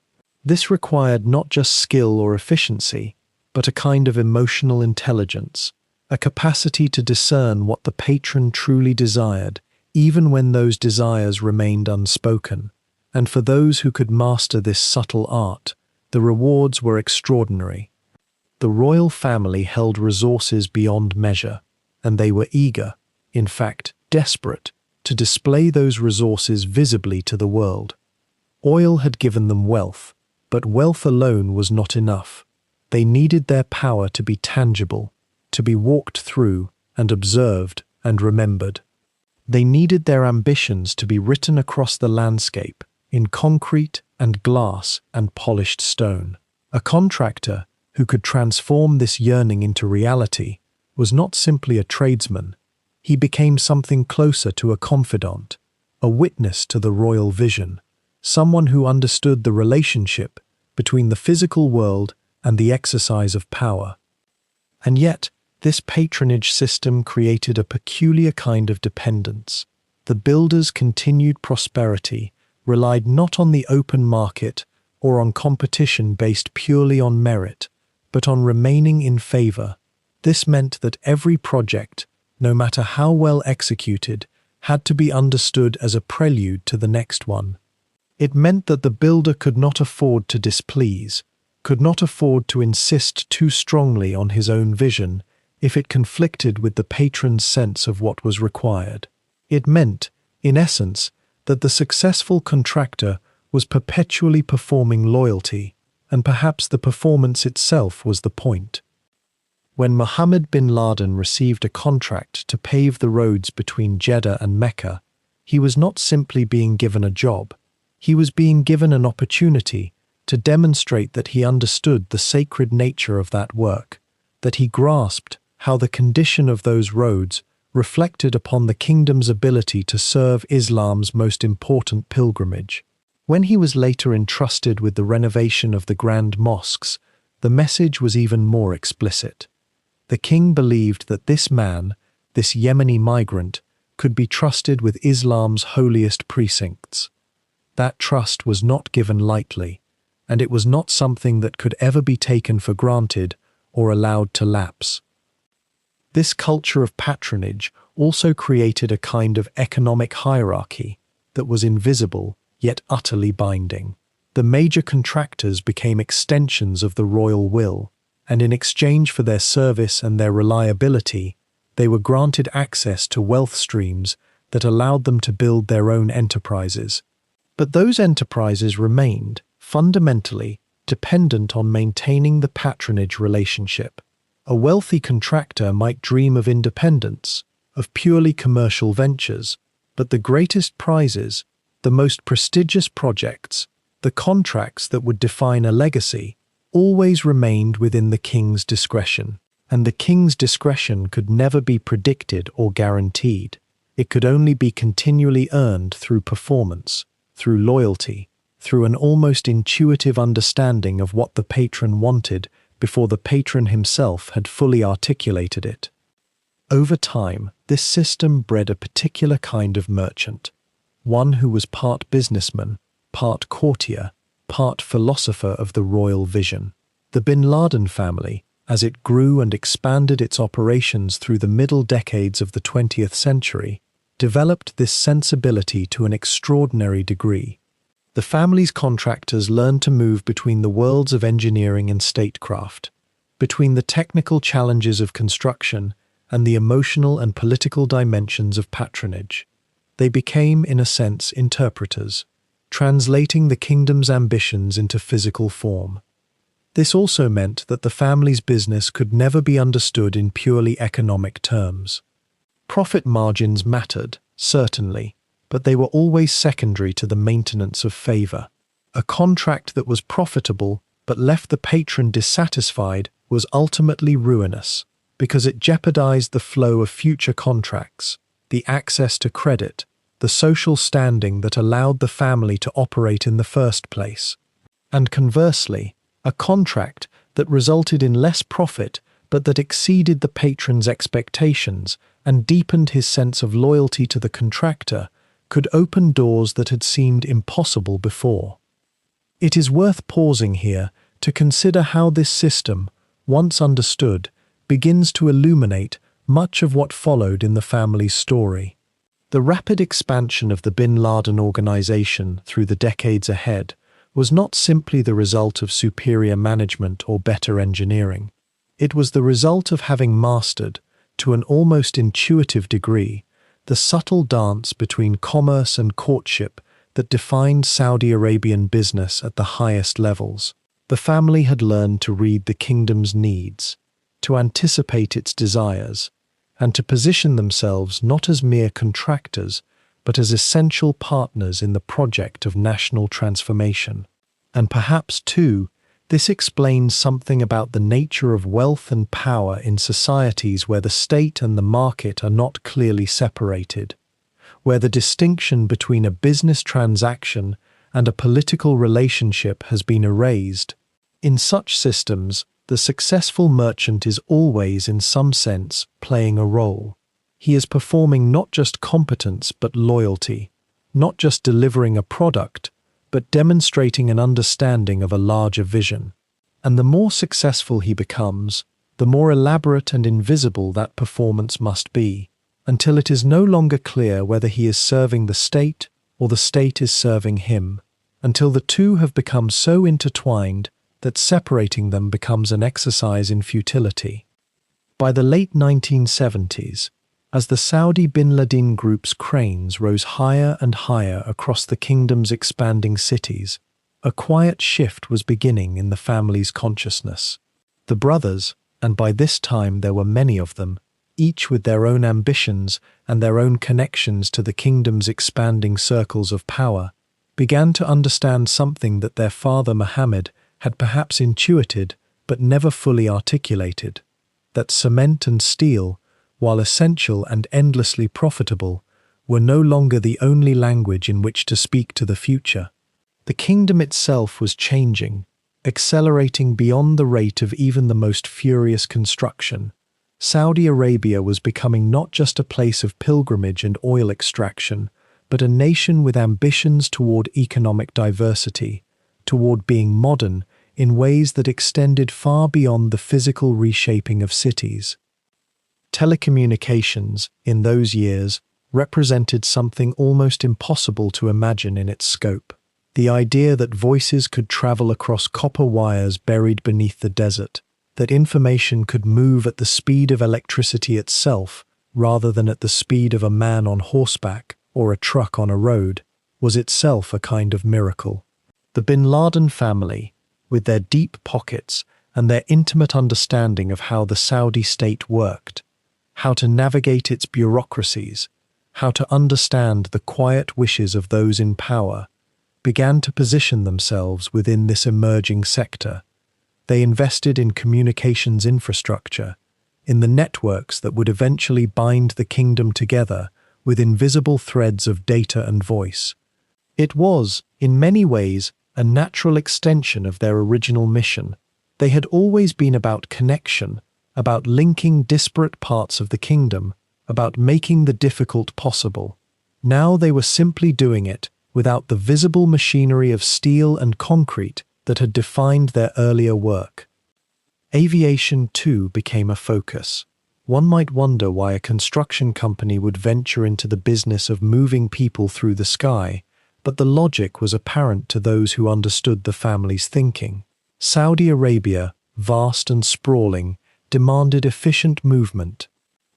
This required not just skill or efficiency, but a kind of emotional intelligence, a capacity to discern what the patron truly desired, even when those desires remained unspoken. And for those who could master this subtle art, the rewards were extraordinary. The royal family held resources beyond measure, and they were eager, in fact desperate, to display those resources visibly to the world. Oil had given them wealth, but wealth alone was not enough. They needed their power to be tangible, to be walked through and observed and remembered. They needed their ambitions to be written across the landscape, in concrete and glass and polished stone. A contractor who could transform this yearning into reality was not simply a tradesman. He became something closer to a confidant, a witness to the royal vision, someone who understood the relationship between the physical world and the exercise of power. And yet, this patronage system created a peculiar kind of dependence. The builders' continued prosperity relied not on the open market or on competition based purely on merit, but on remaining in favor. This meant that every project, no matter how well executed, had to be understood as a prelude to the next one. It meant that the builder could not afford to displease, could not afford to insist too strongly on his own vision if it conflicted with the patron's sense of what was required. It meant, in essence, that the successful contractor was perpetually performing loyalty, and perhaps the performance itself was the point. When Mohammed bin Laden received a contract to pave the roads between Jeddah and Mecca, he was not simply being given a job, he was being given an opportunity to demonstrate that he understood the sacred nature of that work, that he grasped how the condition of those roads reflected upon the kingdom's ability to serve Islam's most important pilgrimage. When he was later entrusted with the renovation of the grand mosques, the message was even more explicit. The king believed that this man, this Yemeni migrant, could be trusted with Islam's holiest precincts. That trust was not given lightly, and it was not something that could ever be taken for granted or allowed to lapse. This culture of patronage also created a kind of economic hierarchy that was invisible yet utterly binding. The major contractors became extensions of the royal will, and in exchange for their service and their reliability, they were granted access to wealth streams that allowed them to build their own enterprises. But those enterprises remained, fundamentally, dependent on maintaining the patronage relationship. A wealthy contractor might dream of independence, of purely commercial ventures, but the greatest prizes, the most prestigious projects, the contracts that would define a legacy, always remained within the king's discretion. And the king's discretion could never be predicted or guaranteed. It could only be continually earned through performance, through loyalty, through an almost intuitive understanding of what the patron wanted before the patron himself had fully articulated it. Over time, this system bred a particular kind of merchant, one who was part businessman, part courtier, part philosopher of the royal vision. The bin Laden family, as it grew and expanded its operations through the middle decades of the 20th century, developed this sensibility to an extraordinary degree. The family's contractors learned to move between the worlds of engineering and statecraft, between the technical challenges of construction and the emotional and political dimensions of patronage. They became, in a sense, interpreters, translating the kingdom's ambitions into physical form. This also meant that the family's business could never be understood in purely economic terms. Profit margins mattered, certainly, but they were always secondary to the maintenance of favor. A contract that was profitable but left the patron dissatisfied was ultimately ruinous, because it jeopardized the flow of future contracts, the access to credit, the social standing that allowed the family to operate in the first place. And conversely, a contract that resulted in less profit but that exceeded the patron's expectations and deepened his sense of loyalty to the contractor could open doors that had seemed impossible before. It is worth pausing here to consider how this system, once understood, begins to illuminate much of what followed in the family's story. The rapid expansion of the bin Laden organization through the decades ahead was not simply the result of superior management or better engineering. It was the result of having mastered, to an almost intuitive degree, the subtle dance between commerce and courtship that defined Saudi Arabian business at the highest levels. The family had learned to read the kingdom's needs, to anticipate its desires, and to position themselves not as mere contractors, but as essential partners in the project of national transformation. And perhaps, too, this explains something about the nature of wealth and power in societies where the state and the market are not clearly separated, where the distinction between a business transaction and a political relationship has been erased. In such systems, the successful merchant is always, in some sense, playing a role. He is performing not just competence but loyalty, not just delivering a product, but demonstrating an understanding of a larger vision. And the more successful he becomes, the more elaborate and invisible that performance must be, until it is no longer clear whether he is serving the state or the state is serving him, until the two have become so intertwined that separating them becomes an exercise in futility. By the late 1970s, as the Saudi bin Laden Group's cranes rose higher and higher across the kingdom's expanding cities, a quiet shift was beginning in the family's consciousness. The brothers, and by this time there were many of them, each with their own ambitions and their own connections to the kingdom's expanding circles of power, began to understand something that their father Mohammed had perhaps intuited but never fully articulated, that cement and steel, while essential and endlessly profitable, were no longer the only language in which to speak to the future. The kingdom itself was changing, accelerating beyond the rate of even the most furious construction. Saudi Arabia was becoming not just a place of pilgrimage and oil extraction, but a nation with ambitions toward economic diversity, toward being modern in ways that extended far beyond the physical reshaping of cities. Telecommunications, in those years, represented something almost impossible to imagine in its scope. The idea that voices could travel across copper wires buried beneath the desert, that information could move at the speed of electricity itself rather than at the speed of a man on horseback or a truck on a road, was itself a kind of miracle. The bin Laden family, with their deep pockets and their intimate understanding of how the Saudi state worked, how to navigate its bureaucracies, how to understand the quiet wishes of those in power, began to position themselves within this emerging sector. They invested in communications infrastructure, in the networks that would eventually bind the kingdom together with invisible threads of data and voice. It was, in many ways, a natural extension of their original mission. They had always been about connection, about linking disparate parts of the kingdom, about making the difficult possible. Now they were simply doing it without the visible machinery of steel and concrete that had defined their earlier work. Aviation, too, became a focus. One might wonder why a construction company would venture into the business of moving people through the sky, but the logic was apparent to those who understood the family's thinking. Saudi Arabia, vast and sprawling, demanded efficient movement.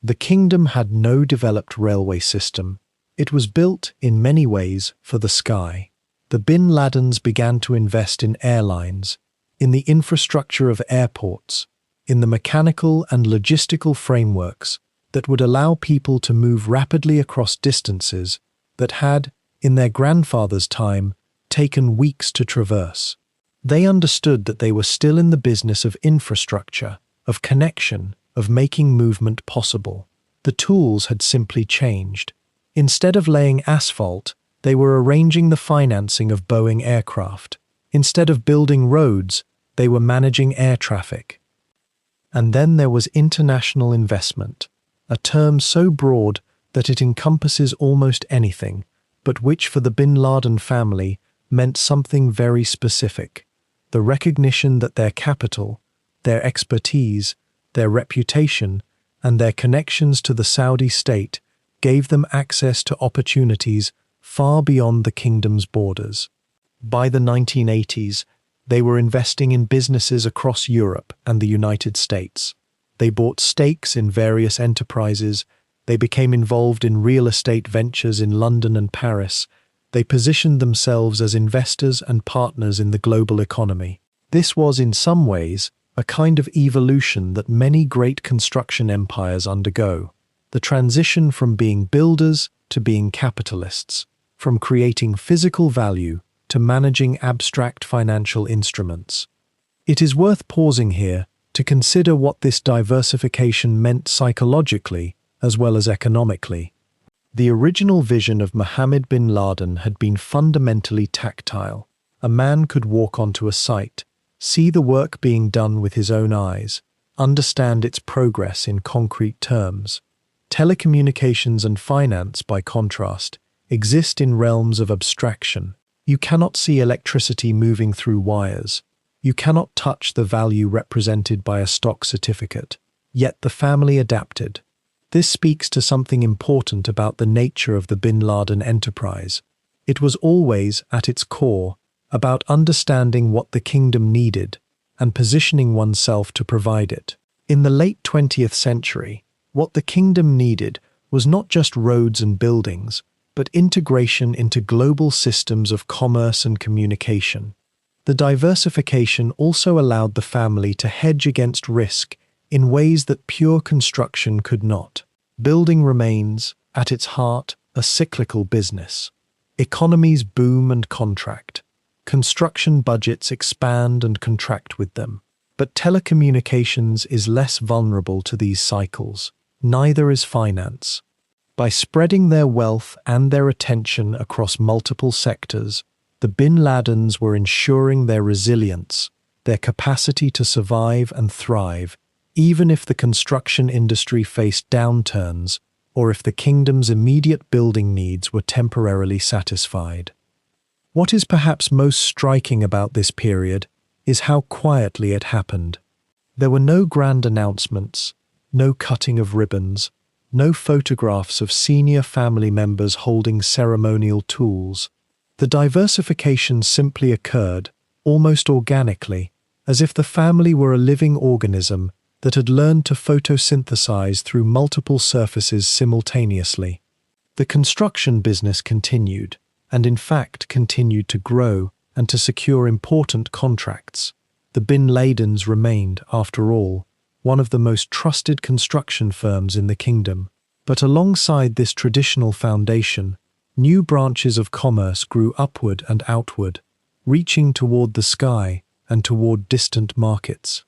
The kingdom had no developed railway system. It was built, in many ways, for the sky. The bin Ladens began to invest in airlines, in the infrastructure of airports, in the mechanical and logistical frameworks that would allow people to move rapidly across distances that had, in their grandfather's time, taken weeks to traverse. They understood that they were still in the business of infrastructure, of connection, of making movement possible. The tools had simply changed. Instead of laying asphalt, they were arranging the financing of Boeing aircraft. Instead of building roads, they were managing air traffic. And then there was international investment, a term so broad that it encompasses almost anything, but which for the bin Laden family meant something very specific: the recognition that their capital, their expertise, their reputation, and their connections to the Saudi state gave them access to opportunities far beyond the kingdom's borders. By the 1980s, they were investing in businesses across Europe and the United States. They bought stakes in various enterprises. They became involved in real estate ventures in London and Paris. They positioned themselves as investors and partners in the global economy. This was, in some ways, a kind of evolution that many great construction empires undergo. The transition from being builders to being capitalists, from creating physical value to managing abstract financial instruments. It is worth pausing here to consider what this diversification meant psychologically as well as economically. The original vision of Mohammed bin Laden had been fundamentally tactile. A man could walk onto a site, see the work being done with his own eyes, understand its progress in concrete terms. Telecommunications and finance, by contrast, exist in realms of abstraction. You cannot see electricity moving through wires. You cannot touch the value represented by a stock certificate. Yet the family adapted. This speaks to something important about the nature of the bin Laden enterprise. It was always, at its core, about understanding what the kingdom needed and positioning oneself to provide it. In the late 20th century, what the kingdom needed was not just roads and buildings, but integration into global systems of commerce and communication. The diversification also allowed the family to hedge against risk in ways that pure construction could not. Building remains, at its heart, a cyclical business. Economies boom and contract. Construction budgets expand and contract with them. But telecommunications is less vulnerable to these cycles. Neither is finance. By spreading their wealth and their attention across multiple sectors, the bin Ladens were ensuring their resilience, their capacity to survive and thrive, even if the construction industry faced downturns or if the kingdom's immediate building needs were temporarily satisfied. What is perhaps most striking about this period is how quietly it happened. There were no grand announcements, no cutting of ribbons, no photographs of senior family members holding ceremonial tools. The diversification simply occurred, almost organically, as if the family were a living organism that had learned to photosynthesize through multiple surfaces simultaneously. The construction business continued, and in fact continued to grow and to secure important contracts. The bin Ladens remained, after all, one of the most trusted construction firms in the kingdom. But alongside this traditional foundation, new branches of commerce grew upward and outward, reaching toward the sky and toward distant markets.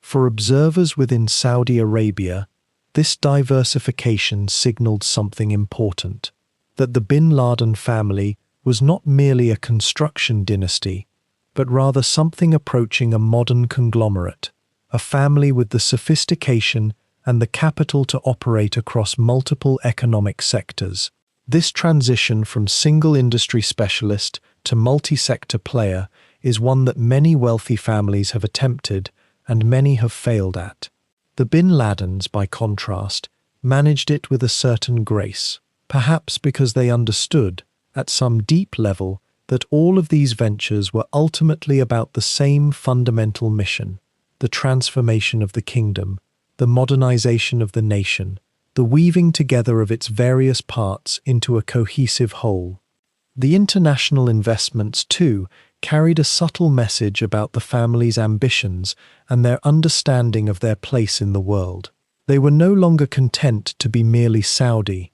For observers within Saudi Arabia, this diversification signaled something important: that the bin Laden family was not merely a construction dynasty, but rather something approaching a modern conglomerate, a family with the sophistication and the capital to operate across multiple economic sectors. This transition from single industry specialist to multi-sector player is one that many wealthy families have attempted and many have failed at. The bin Ladens, by contrast, managed it with a certain grace, perhaps because they understood, at some deep level, that all of these ventures were ultimately about the same fundamental mission: the transformation of the kingdom, the modernization of the nation, the weaving together of its various parts into a cohesive whole. The international investments, too, carried a subtle message about the family's ambitions and their understanding of their place in the world. They were no longer content to be merely Saudi.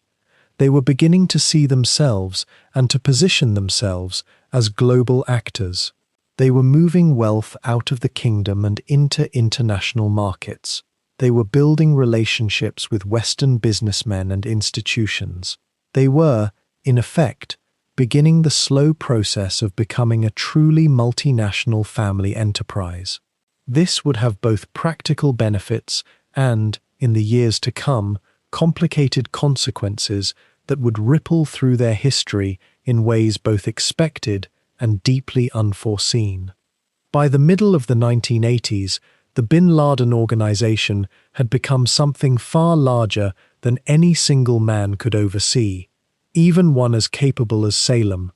They were beginning to see themselves and to position themselves as global actors. They were moving wealth out of the kingdom and into international markets. They were building relationships with Western businessmen and institutions. They were, in effect, beginning the slow process of becoming a truly multinational family enterprise. This would have both practical benefits and, in the years to come, complicated consequences that would ripple through their history in ways both expected and deeply unforeseen. By the middle of the 1980s, the Bin Laden organization had become something far larger than any single man could oversee, even one as capable as Salem.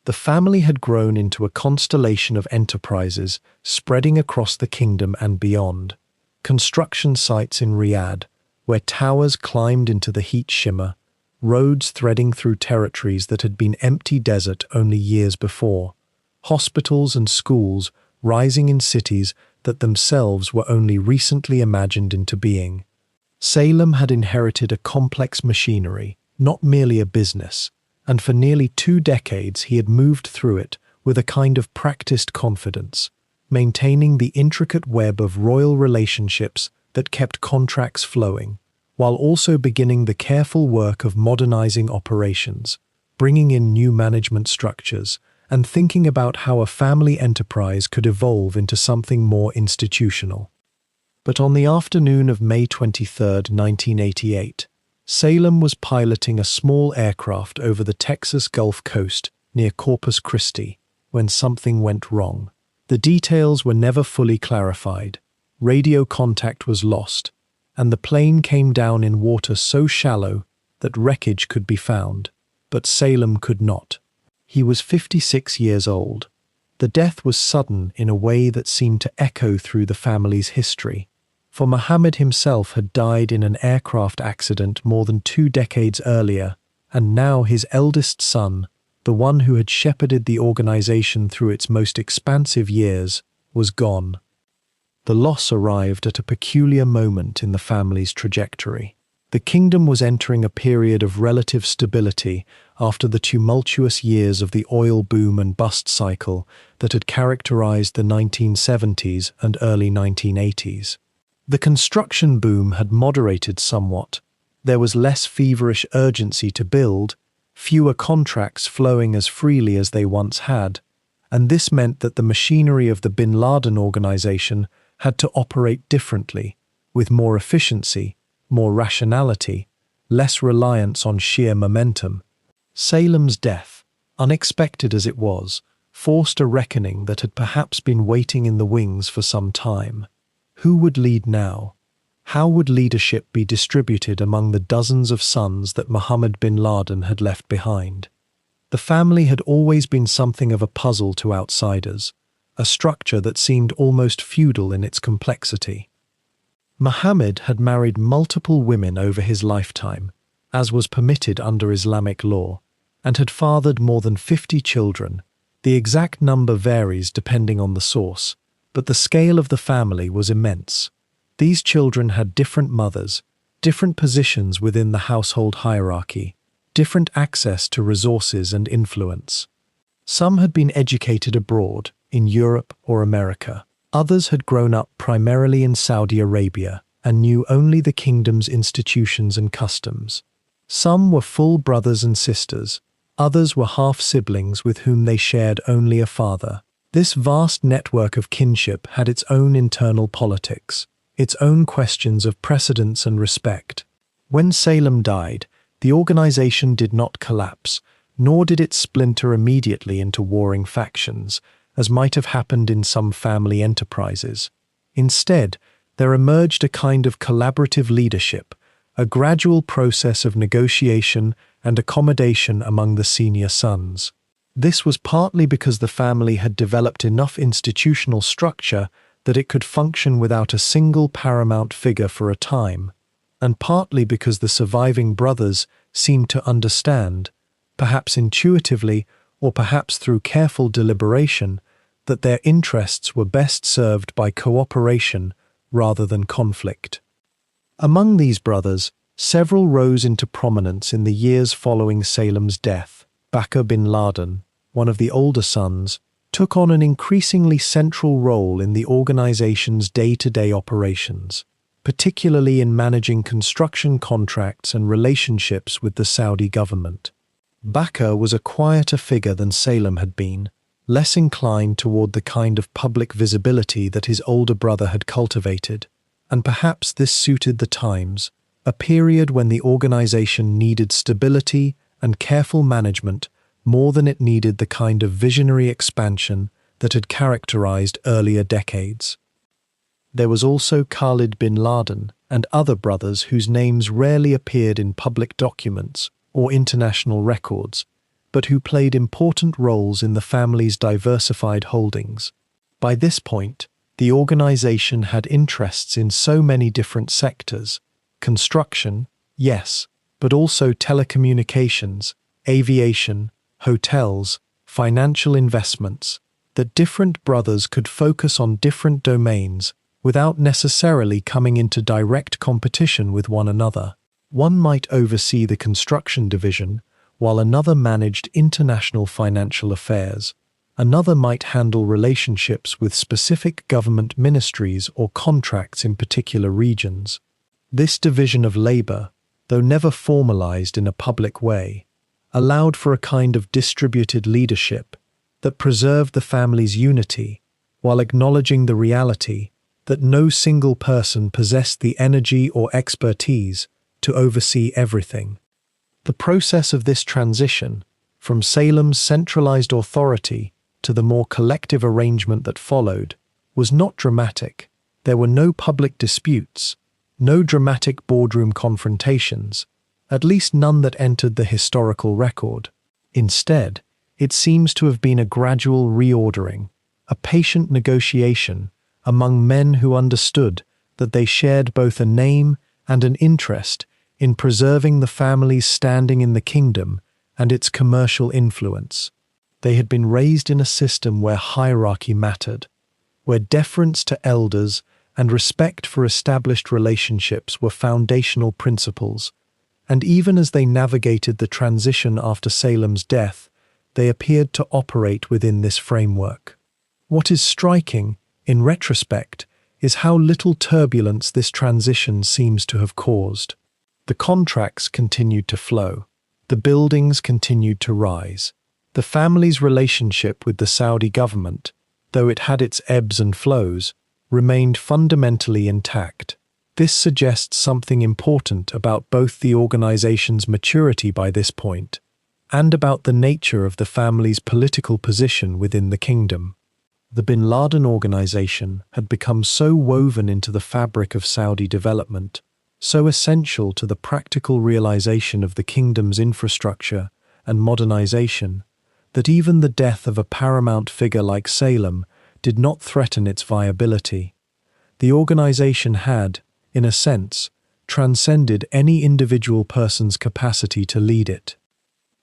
The family had grown into a constellation of enterprises spreading across the kingdom and beyond. Construction sites in Riyadh, where towers climbed into the heat shimmer, roads threading through territories that had been empty desert only years before, hospitals and schools rising in cities that themselves were only recently imagined into being. Salem had inherited a complex machinery, not merely a business, and for nearly 2 decades he had moved through it with a kind of practiced confidence, maintaining the intricate web of royal relationships that kept contracts flowing, while also beginning the careful work of modernizing operations, bringing in new management structures, and thinking about how a family enterprise could evolve into something more institutional. But on the afternoon of May 23, 1988, Salem was piloting a small aircraft over the Texas Gulf Coast near Corpus Christi when something went wrong. The details were never fully clarified. Radio contact was lost, and the plane came down in water so shallow that wreckage could be found, but Salem could not. He was 56 years old. The death was sudden in a way that seemed to echo through the family's history, for Mohammed himself had died in an aircraft accident more than 2 decades earlier, and now his eldest son, the one who had shepherded the organization through its most expansive years, was gone. The loss arrived at a peculiar moment in the family's trajectory. The kingdom was entering a period of relative stability after the tumultuous years of the oil boom and bust cycle that had characterized the 1970s and early 1980s. The construction boom had moderated somewhat. There was less feverish urgency to build, fewer contracts flowing as freely as they once had, and this meant that the machinery of the Bin Laden organization had to operate differently, with more efficiency, more rationality, less reliance on sheer momentum. Salem's death, unexpected as it was, forced a reckoning that had perhaps been waiting in the wings for some time. Who would lead now? How would leadership be distributed among the dozens of sons that Mohammed bin Laden had left behind? The family had always been something of a puzzle to outsiders, a structure that seemed almost feudal in its complexity. Mohammed had married multiple women over his lifetime, as was permitted under Islamic law, and had fathered more than 50 children. The exact number varies depending on the source, but the scale of the family was immense. These children had different mothers, different positions within the household hierarchy, different access to resources and influence. Some had been educated abroad, in Europe or America. Others had grown up primarily in Saudi Arabia and knew only the kingdom's institutions and customs. Some were full brothers and sisters, others were half-siblings with whom they shared only a father. This vast network of kinship had its own internal politics, its own questions of precedence and respect. When Salem died, the organization did not collapse, nor did it splinter immediately into warring factions, as might have happened in some family enterprises. Instead, there emerged a kind of collaborative leadership, a gradual process of negotiation and accommodation among the senior sons. This was partly because the family had developed enough institutional structure that it could function without a single paramount figure for a time, and partly because the surviving brothers seemed to understand, perhaps intuitively or perhaps through careful deliberation, that their interests were best served by cooperation rather than conflict. Among these brothers, Several rose into prominence in the years following Salem's death. Mohammed bin Laden, one of the older sons, took on an increasingly central role in the organization's day-to-day operations, particularly in managing construction contracts and relationships with the Saudi government. Mohammed was a quieter figure than Salem had been, less inclined toward the kind of public visibility that his older brother had cultivated, and perhaps this suited the times, a period when the organization needed stability and careful management more than it needed the kind of visionary expansion that had characterized earlier decades. There was also Khalid bin Laden and other brothers whose names rarely appeared in public documents or international records, but who played important roles in the family's diversified holdings. By this point, the organization had interests in so many different sectors: construction, yes, but also telecommunications, aviation, hotels, financial investments, that different brothers could focus on different domains without necessarily coming into direct competition with one another. One might oversee the construction division, while another managed international financial affairs. Another might handle relationships with specific government ministries or contracts in particular regions. This division of labor, though never formalized in a public way, allowed for a kind of distributed leadership that preserved the family's unity while acknowledging the reality that no single person possessed the energy or expertise to oversee everything. The process of this transition, from Salem's centralized authority to the more collective arrangement that followed, was not dramatic. There were no public disputes, no dramatic boardroom confrontations, at least none that entered the historical record. Instead, it seems to have been a gradual reordering, a patient negotiation among men who understood that they shared both a name and an interest in preserving the family's standing in the kingdom and its commercial influence. They had been raised in a system where hierarchy mattered, where deference to elders and respect for established relationships were foundational principles, and even as they navigated the transition after Salem's death, they appeared to operate within this framework. What is striking, in retrospect, is how little turbulence this transition seems to have caused. The contracts continued to flow. The buildings continued to rise. The family's relationship with the Saudi government, though it had its ebbs and flows, remained fundamentally intact. This suggests something important about both the organization's maturity by this point and about the nature of the family's political position within the kingdom. The bin Laden organization had become so woven into the fabric of Saudi development, so essential to the practical realization of the kingdom's infrastructure and modernization, that even the death of a paramount figure like Salem did not threaten its viability. The organization had, in a sense, transcended any individual person's capacity to lead it.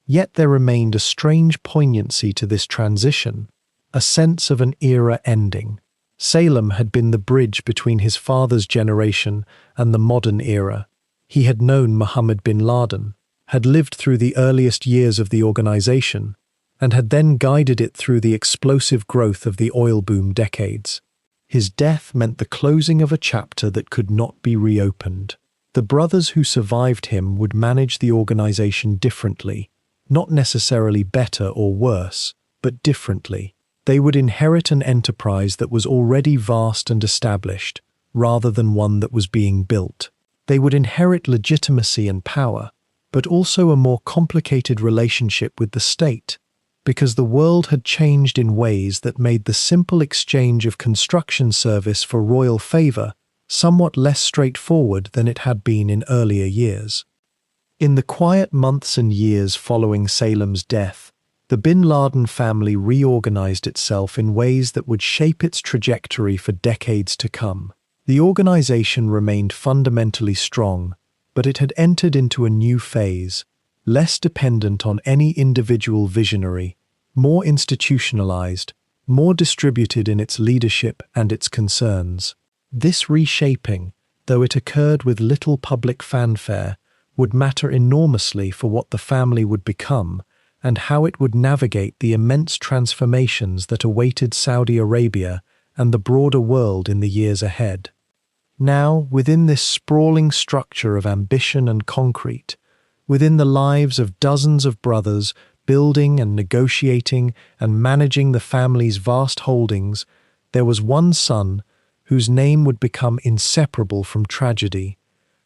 Yet there remained a strange poignancy to this transition, a sense of an era ending. Salem had been the bridge between his father's generation and the modern era. He had known Mohammed bin Laden, had lived through the earliest years of the organization, and had then guided it through the explosive growth of the oil boom decades. His death meant the closing of a chapter that could not be reopened. The brothers who survived him would manage the organization differently, not necessarily better or worse, but differently. They would inherit an enterprise that was already vast and established, rather than one that was being built. They would inherit legitimacy and power, but also a more complicated relationship with the state, because the world had changed in ways that made the simple exchange of construction service for royal favor somewhat less straightforward than it had been in earlier years. In the quiet months and years following Salem's death, the bin Laden family reorganized itself in ways that would shape its trajectory for decades to come. The organization remained fundamentally strong, but it had entered into a new phase, less dependent on any individual visionary, more institutionalized, more distributed in its leadership and its concerns. This reshaping, though it occurred with little public fanfare, would matter enormously for what the family would become and how it would navigate the immense transformations that awaited Saudi Arabia and the broader world in the years ahead. Now, within this sprawling structure of ambition and concrete, within the lives of dozens of brothers building and negotiating and managing the family's vast holdings, there was one son whose name would become inseparable from tragedy,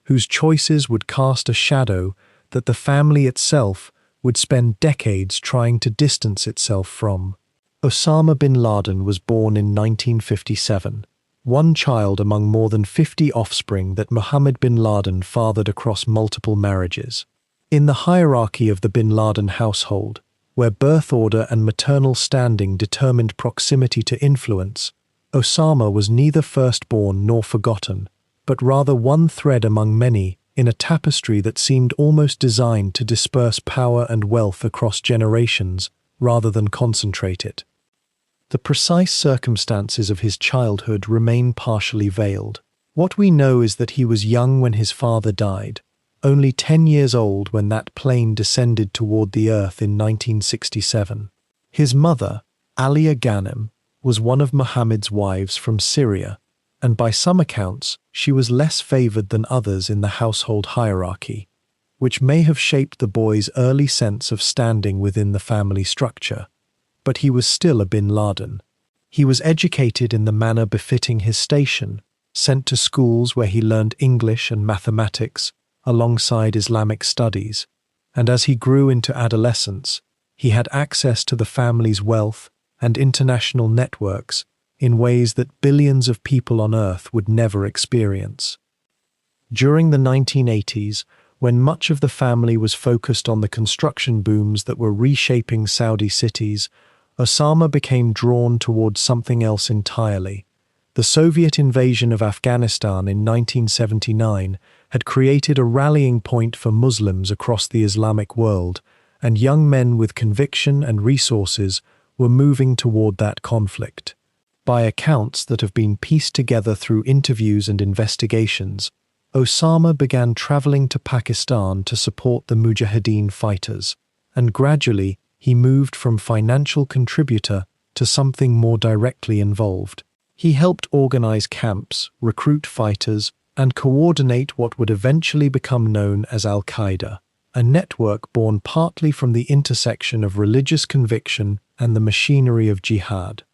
whose choices would cast a shadow that the family itself would spend decades trying to distance itself from. Osama bin Laden was born in 1957, one child among more than 50 offspring that Mohammed bin Laden fathered across multiple marriages. In the hierarchy of the bin Laden household, where birth order and maternal standing determined proximity to influence, Osama was neither firstborn nor forgotten, but rather one thread among many in a tapestry that seemed almost designed to disperse power and wealth across generations rather than concentrate it. The precise circumstances of his childhood remain partially veiled. What we know is that he was young when his father died, only 10 years old when that plane descended toward the earth in 1967. His mother, Alia Ghanem, was one of Muhammad's wives from Syria, and by some accounts she was less favored than others in the household hierarchy, which may have shaped the boy's early sense of standing within the family structure. But he was still a bin Laden. He was educated in the manner befitting his station, sent to schools where he learned English and mathematics alongside Islamic studies, and as he grew into adolescence, he had access to the family's wealth and international networks in ways that billions of people on Earth would never experience. During the 1980s, when much of the family was focused on the construction booms that were reshaping Saudi cities, Osama became drawn towards something else entirely. The Soviet invasion of Afghanistan in 1979 had created a rallying point for Muslims across the Islamic world, and young men with conviction and resources were moving toward that conflict. By accounts that have been pieced together through interviews and investigations, Osama began traveling to Pakistan to support the Mujahideen fighters, and gradually he moved from financial contributor to something more directly involved. He helped organize camps, recruit fighters, and coordinate what would eventually become known as Al-Qaeda, a network born partly from the intersection of religious conviction and the machinery of jihad.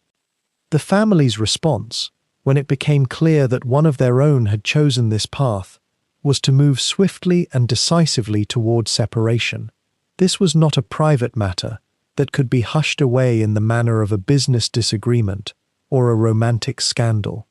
The family's response, when it became clear that one of their own had chosen this path, was to move swiftly and decisively toward separation. This was not a private matter that could be hushed away in the manner of a business disagreement or a romantic scandal.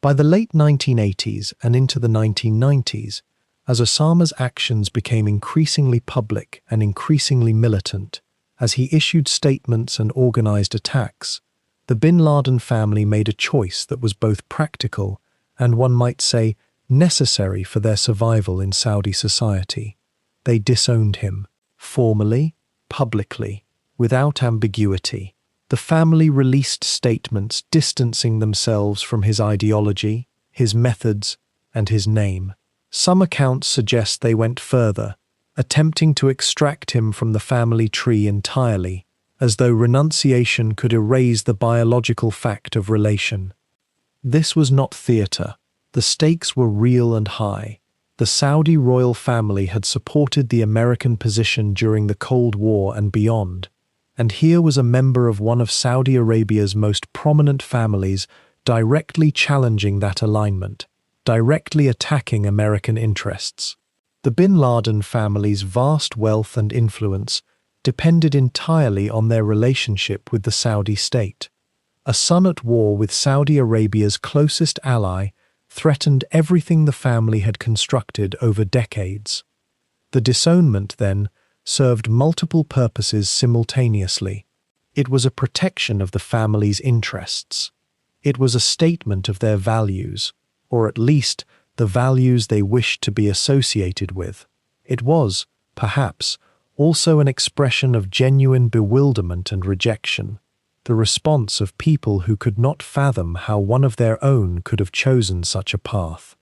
By the late 1980s and into the 1990s, as Osama's actions became increasingly public and increasingly militant, as he issued statements and organized attacks, the bin Laden family made a choice that was both practical and, one might say, necessary for their survival in Saudi society. They disowned him, formally, publicly, without ambiguity. The family released statements distancing themselves from his ideology, his methods, and his name. Some accounts suggest they went further, attempting to extract him from the family tree entirely, as though renunciation could erase the biological fact of relation. This was not theatre. The stakes were real and high. The Saudi royal family had supported the American position during the Cold War and beyond, and here was a member of one of Saudi Arabia's most prominent families directly challenging that alignment, directly attacking American interests. The bin Laden family's vast wealth and influence depended entirely on their relationship with the Saudi state. A son at war with Saudi Arabia's closest ally threatened everything the family had constructed over decades. The disownment, then, served multiple purposes simultaneously. It was a protection of the family's interests. It was a statement of their values, or at least the values they wished to be associated with. It was, perhaps, also an expression of genuine bewilderment and rejection, the response of people who could not fathom how one of their own could have chosen such a path.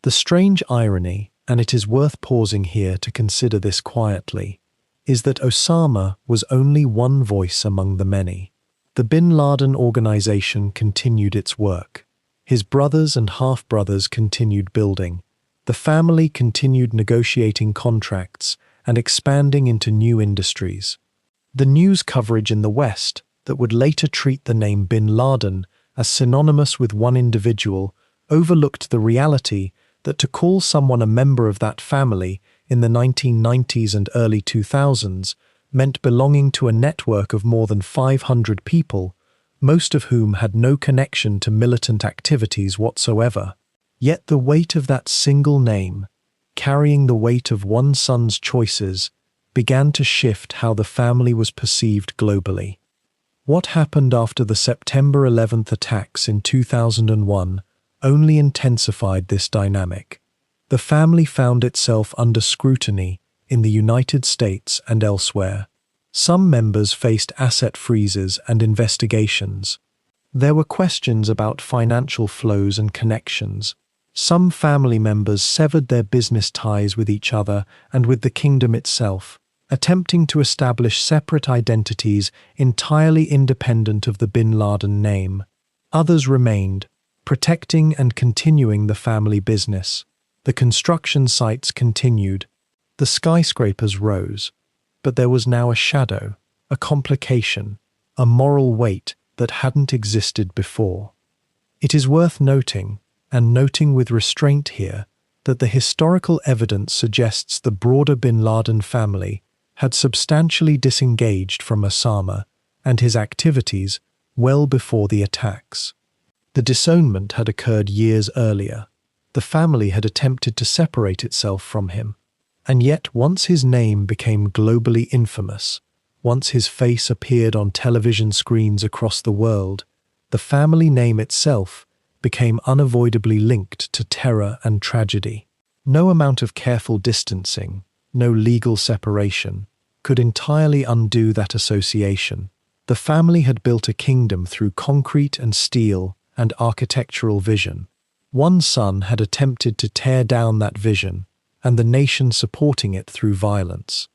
The strange irony and it is worth pausing here to consider this quietly, is that Osama was only one voice among the many. The Bin Laden organization continued its work. His brothers and half-brothers continued building. The family continued negotiating contracts and expanding into new industries. The news coverage in the West that would later treat the name Bin Laden as synonymous with one individual overlooked the reality that to call someone a member of that family in the 1990s and early 2000s meant belonging to a network of more than 500 people, most of whom had no connection to militant activities whatsoever. Yet the weight of that single name, carrying the weight of one son's choices, began to shift how the family was perceived globally. What happened after the September 11th attacks in 2001 only intensified this dynamic. The family found itself under scrutiny in the United States and elsewhere. Some members faced asset freezes and investigations. There were questions about financial flows and connections. Some family members severed their business ties with each other and with the kingdom itself, attempting to establish separate identities entirely independent of the Bin Laden name. Others remained, protecting and continuing the family business. The construction sites continued. The skyscrapers rose, but there was now a shadow, a complication, a moral weight that hadn't existed before. It is worth noting, and noting with restraint here, that the historical evidence suggests the broader Bin Laden family had substantially disengaged from Osama and his activities well before the attacks. The disownment had occurred years earlier. The family had attempted to separate itself from him. And yet once his name became globally infamous, once his face appeared on television screens across the world, the family name itself became unavoidably linked to terror and tragedy. No amount of careful distancing, no legal separation, could entirely undo that association. The family had built a kingdom through concrete and steel and architectural vision. One son had attempted to tear down that vision, and the nation supporting it through violence.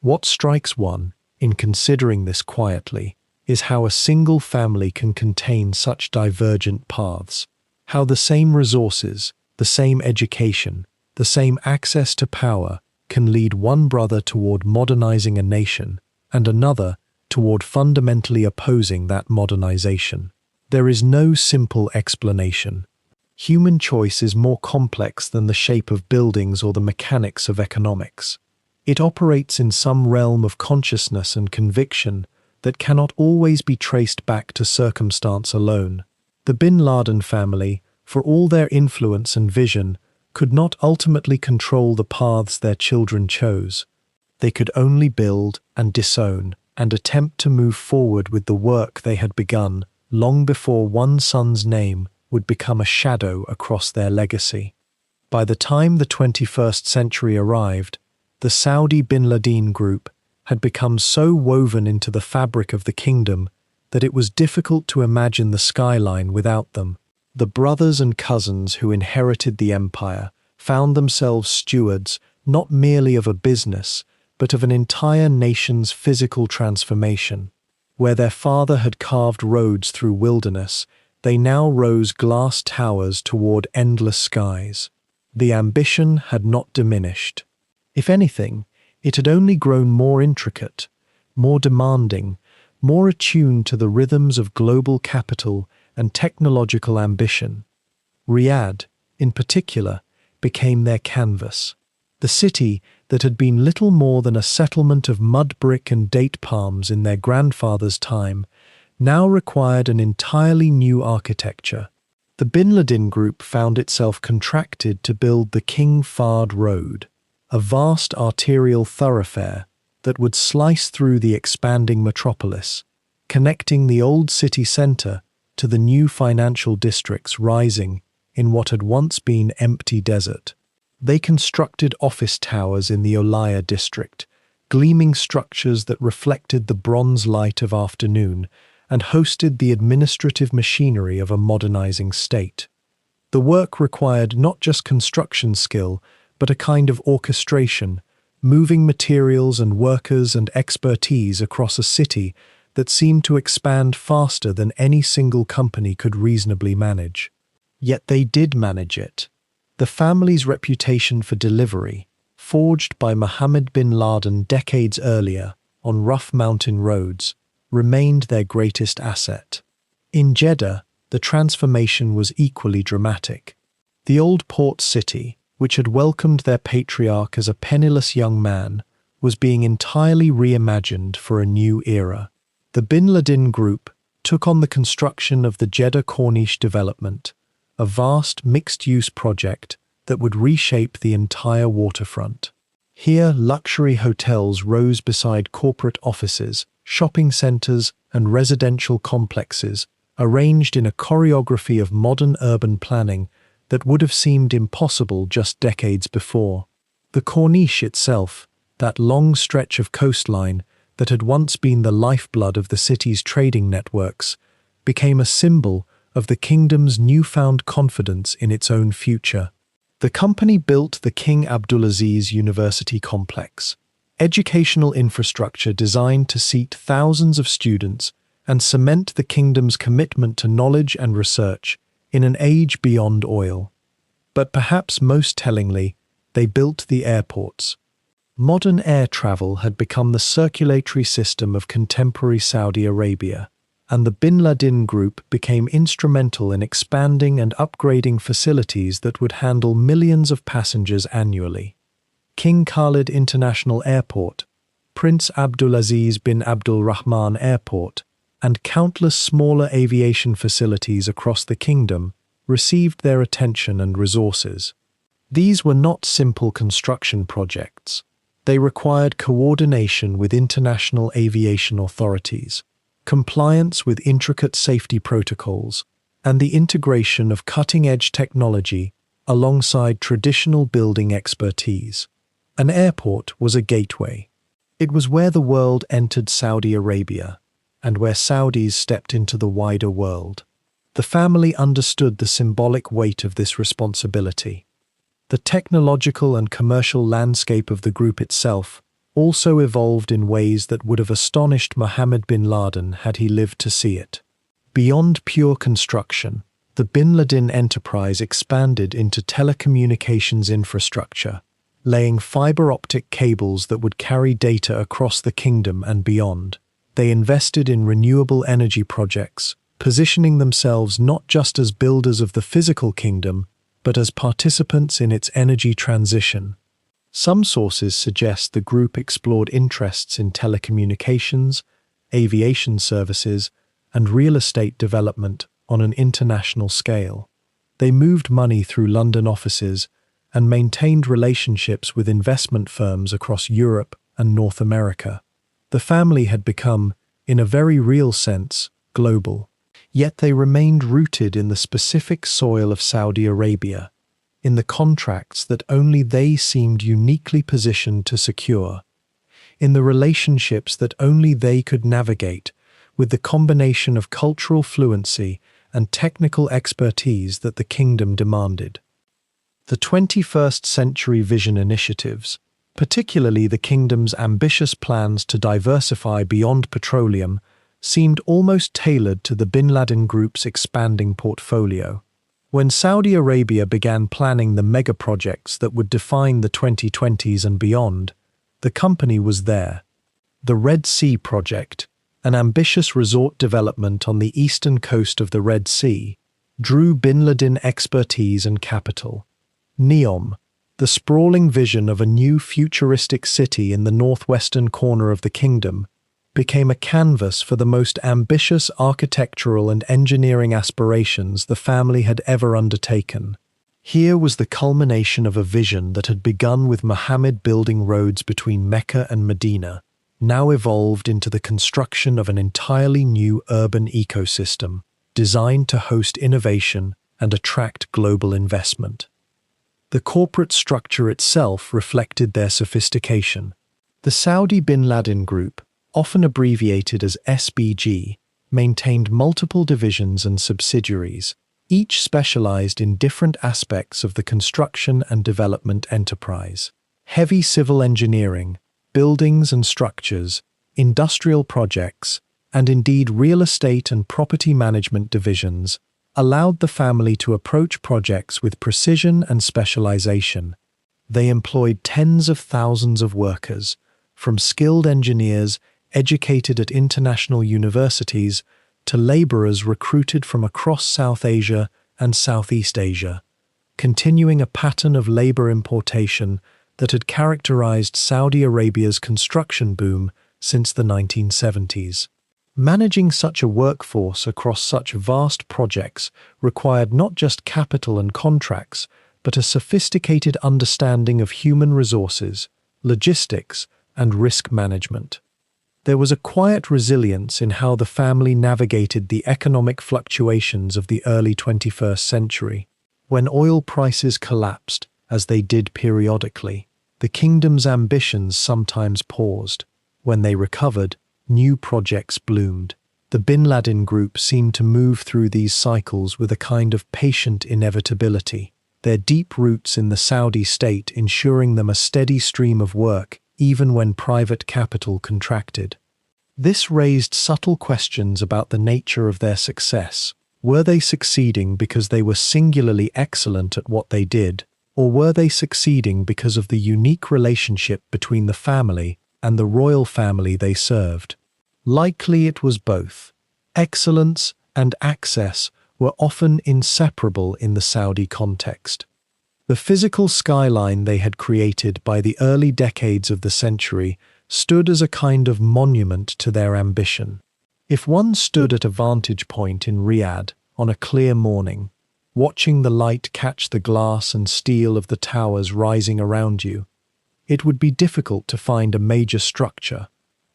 What strikes one, in considering this quietly, is how a single family can contain such divergent paths, how the same resources, the same education, the same access to power can lead one brother toward modernizing a nation and another toward fundamentally opposing that modernization. There is no simple explanation. Human choice is more complex than the shape of buildings or the mechanics of economics. It operates in some realm of consciousness and conviction that cannot always be traced back to circumstance alone. The Bin Laden family, for all their influence and vision, could not ultimately control the paths their children chose. They could only build and disown and attempt to move forward with the work they had begun long before one son's name would become a shadow across their legacy. By the time the 21st century arrived, the Saudi Bin Laden group had become so woven into the fabric of the kingdom that it was difficult to imagine the skyline without them. The brothers and cousins who inherited the empire found themselves stewards not merely of a business, but of an entire nation's physical transformation. Where their father had carved roads through wilderness, they now rose glass towers toward endless skies. The ambition had not diminished. If anything, it had only grown more intricate, more demanding, more attuned to the rhythms of global capital and technological ambition. Riyadh, in particular, became their canvas. The city that had been little more than a settlement of mud brick and date palms in their grandfather's time now required an entirely new architecture. The Bin Laden group found itself contracted to build the King Fahd Road, a vast arterial thoroughfare that would slice through the expanding metropolis, connecting the old city centre to the new financial districts rising in what had once been empty desert. They constructed office towers in the Olaya district, gleaming structures that reflected the bronze light of afternoon and hosted the administrative machinery of a modernizing state. The work required not just construction skill, but a kind of orchestration, moving materials and workers and expertise across a city that seemed to expand faster than any single company could reasonably manage. Yet they did manage it. The family's reputation for delivery, forged by Mohammed bin Laden decades earlier on rough mountain roads, remained their greatest asset. In Jeddah, the transformation was equally dramatic. The old port city, which had welcomed their patriarch as a penniless young man, was being entirely reimagined for a new era. The Bin Laden Group took on the construction of the Jeddah Corniche development, a vast mixed-use project that would reshape the entire waterfront. Here, luxury hotels rose beside corporate offices, shopping centers, and residential complexes, arranged in a choreography of modern urban planning that would have seemed impossible just decades before. The Corniche itself, that long stretch of coastline that had once been the lifeblood of the city's trading networks, became a symbol of the kingdom's newfound confidence in its own future. The company built the King Abdulaziz University Complex, educational infrastructure designed to seat thousands of students and cement the kingdom's commitment to knowledge and research in an age beyond oil. But perhaps most tellingly, they built the airports. Modern air travel had become the circulatory system of contemporary Saudi Arabia, and the Bin Laden Group became instrumental in expanding and upgrading facilities that would handle millions of passengers annually. King Khalid International Airport, Prince Abdulaziz bin Abdul Rahman Airport, and countless smaller aviation facilities across the kingdom received their attention and resources. These were not simple construction projects. They required coordination with international aviation authorities, compliance with intricate safety protocols, and the integration of cutting-edge technology alongside traditional building expertise. An airport was a gateway. It was where the world entered Saudi Arabia, and where Saudis stepped into the wider world. The family understood the symbolic weight of this responsibility. The technological and commercial landscape of the group itself also evolved in ways that would have astonished Mohammed bin Laden had he lived to see it. Beyond pure construction, the Bin Laden enterprise expanded into telecommunications infrastructure, laying fiber-optic cables that would carry data across the kingdom and beyond. They invested in renewable energy projects, positioning themselves not just as builders of the physical kingdom, but as participants in its energy transition. Some sources suggest the group explored interests in telecommunications, aviation services, and real estate development on an international scale. They moved money through London offices and maintained relationships with investment firms across Europe and North America. The family had become, in a very real sense, global. Yet they remained rooted in the specific soil of Saudi Arabia, in the contracts that only they seemed uniquely positioned to secure, in the relationships that only they could navigate, with the combination of cultural fluency and technical expertise that the kingdom demanded. The 21st Century Vision initiatives, particularly the kingdom's ambitious plans to diversify beyond petroleum, seemed almost tailored to the Bin Laden Group's expanding portfolio. When Saudi Arabia began planning the mega-projects that would define the 2020s and beyond, the company was there. The Red Sea Project, an ambitious resort development on the eastern coast of the Red Sea, drew Bin Laden expertise and capital. Neom, the sprawling vision of a new futuristic city in the northwestern corner of the kingdom, became a canvas for the most ambitious architectural and engineering aspirations the family had ever undertaken. Here was the culmination of a vision that had begun with Muhammad building roads between Mecca and Medina, now evolved into the construction of an entirely new urban ecosystem designed to host innovation and attract global investment. The corporate structure itself reflected their sophistication. The Saudi Bin Laden Group, often abbreviated as SBG, maintained multiple divisions and subsidiaries, each specialized in different aspects of the construction and development enterprise. Heavy civil engineering, buildings and structures, industrial projects, and indeed real estate and property management divisions allowed the family to approach projects with precision and specialization. They employed tens of thousands of workers, from skilled engineers educated at international universities to laborers recruited from across South Asia and Southeast Asia, continuing a pattern of labor importation that had characterized Saudi Arabia's construction boom since the 1970s. Managing such a workforce across such vast projects required not just capital and contracts, but a sophisticated understanding of human resources, logistics, and risk management. There was a quiet resilience in how the family navigated the economic fluctuations of the early 21st century. When oil prices collapsed, as they did periodically, the kingdom's ambitions sometimes paused. When they recovered, new projects bloomed. The Bin Laden group seemed to move through these cycles with a kind of patient inevitability, their deep roots in the Saudi state ensuring them a steady stream of work even when private capital contracted. This raised subtle questions about the nature of their success. Were they succeeding because they were singularly excellent at what they did, or were they succeeding because of the unique relationship between the family and the royal family they served? Likely it was both. Excellence and access were often inseparable in the Saudi context. The physical skyline they had created by the early decades of the century stood as a kind of monument to their ambition. If one stood at a vantage point in Riyadh on a clear morning, watching the light catch the glass and steel of the towers rising around you, it would be difficult to find a major structure,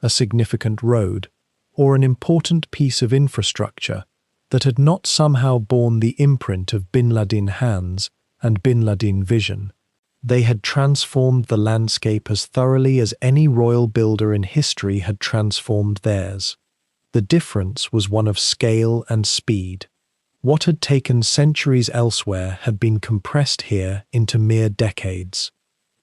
a significant road, or an important piece of infrastructure that had not somehow borne the imprint of Bin Laden hands and Bin Laden vision. They had transformed the landscape as thoroughly as any royal builder in history had transformed theirs. The difference was one of scale and speed. What had taken centuries elsewhere had been compressed here into mere decades.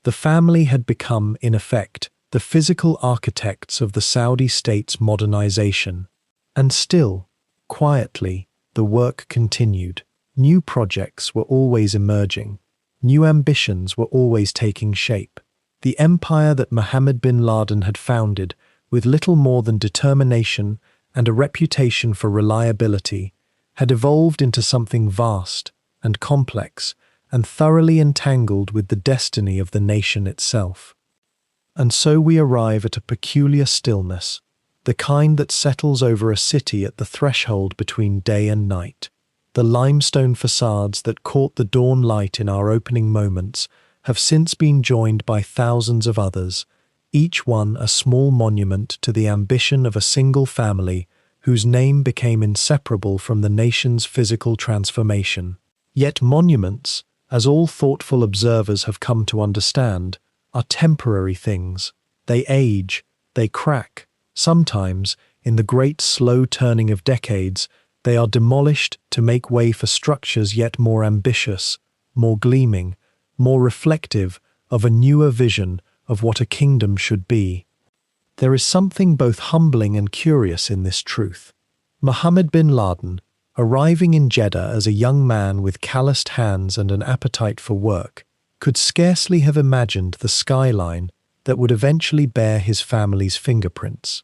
The family had become, in effect, the physical architects of the Saudi state's modernization. And still, quietly, the work continued. New projects were always emerging. New ambitions were always taking shape. The empire that Mohammed bin Laden had founded, with little more than determination and a reputation for reliability, had evolved into something vast and complex and thoroughly entangled with the destiny of the nation itself. And so we arrive at a peculiar stillness, the kind that settles over a city at the threshold between day and night. The limestone facades that caught the dawn light in our opening moments have since been joined by thousands of others, each one a small monument to the ambition of a single family whose name became inseparable from the nation's physical transformation. Yet monuments, as all thoughtful observers have come to understand, are temporary things. They age, they crack. Sometimes, in the great slow turning of decades, they are demolished to make way for structures yet more ambitious, more gleaming, more reflective of a newer vision of what a kingdom should be. There is something both humbling and curious in this truth. Mohammed bin Laden, arriving in Jeddah as a young man with calloused hands and an appetite for work, could scarcely have imagined the skyline that would eventually bear his family's fingerprints.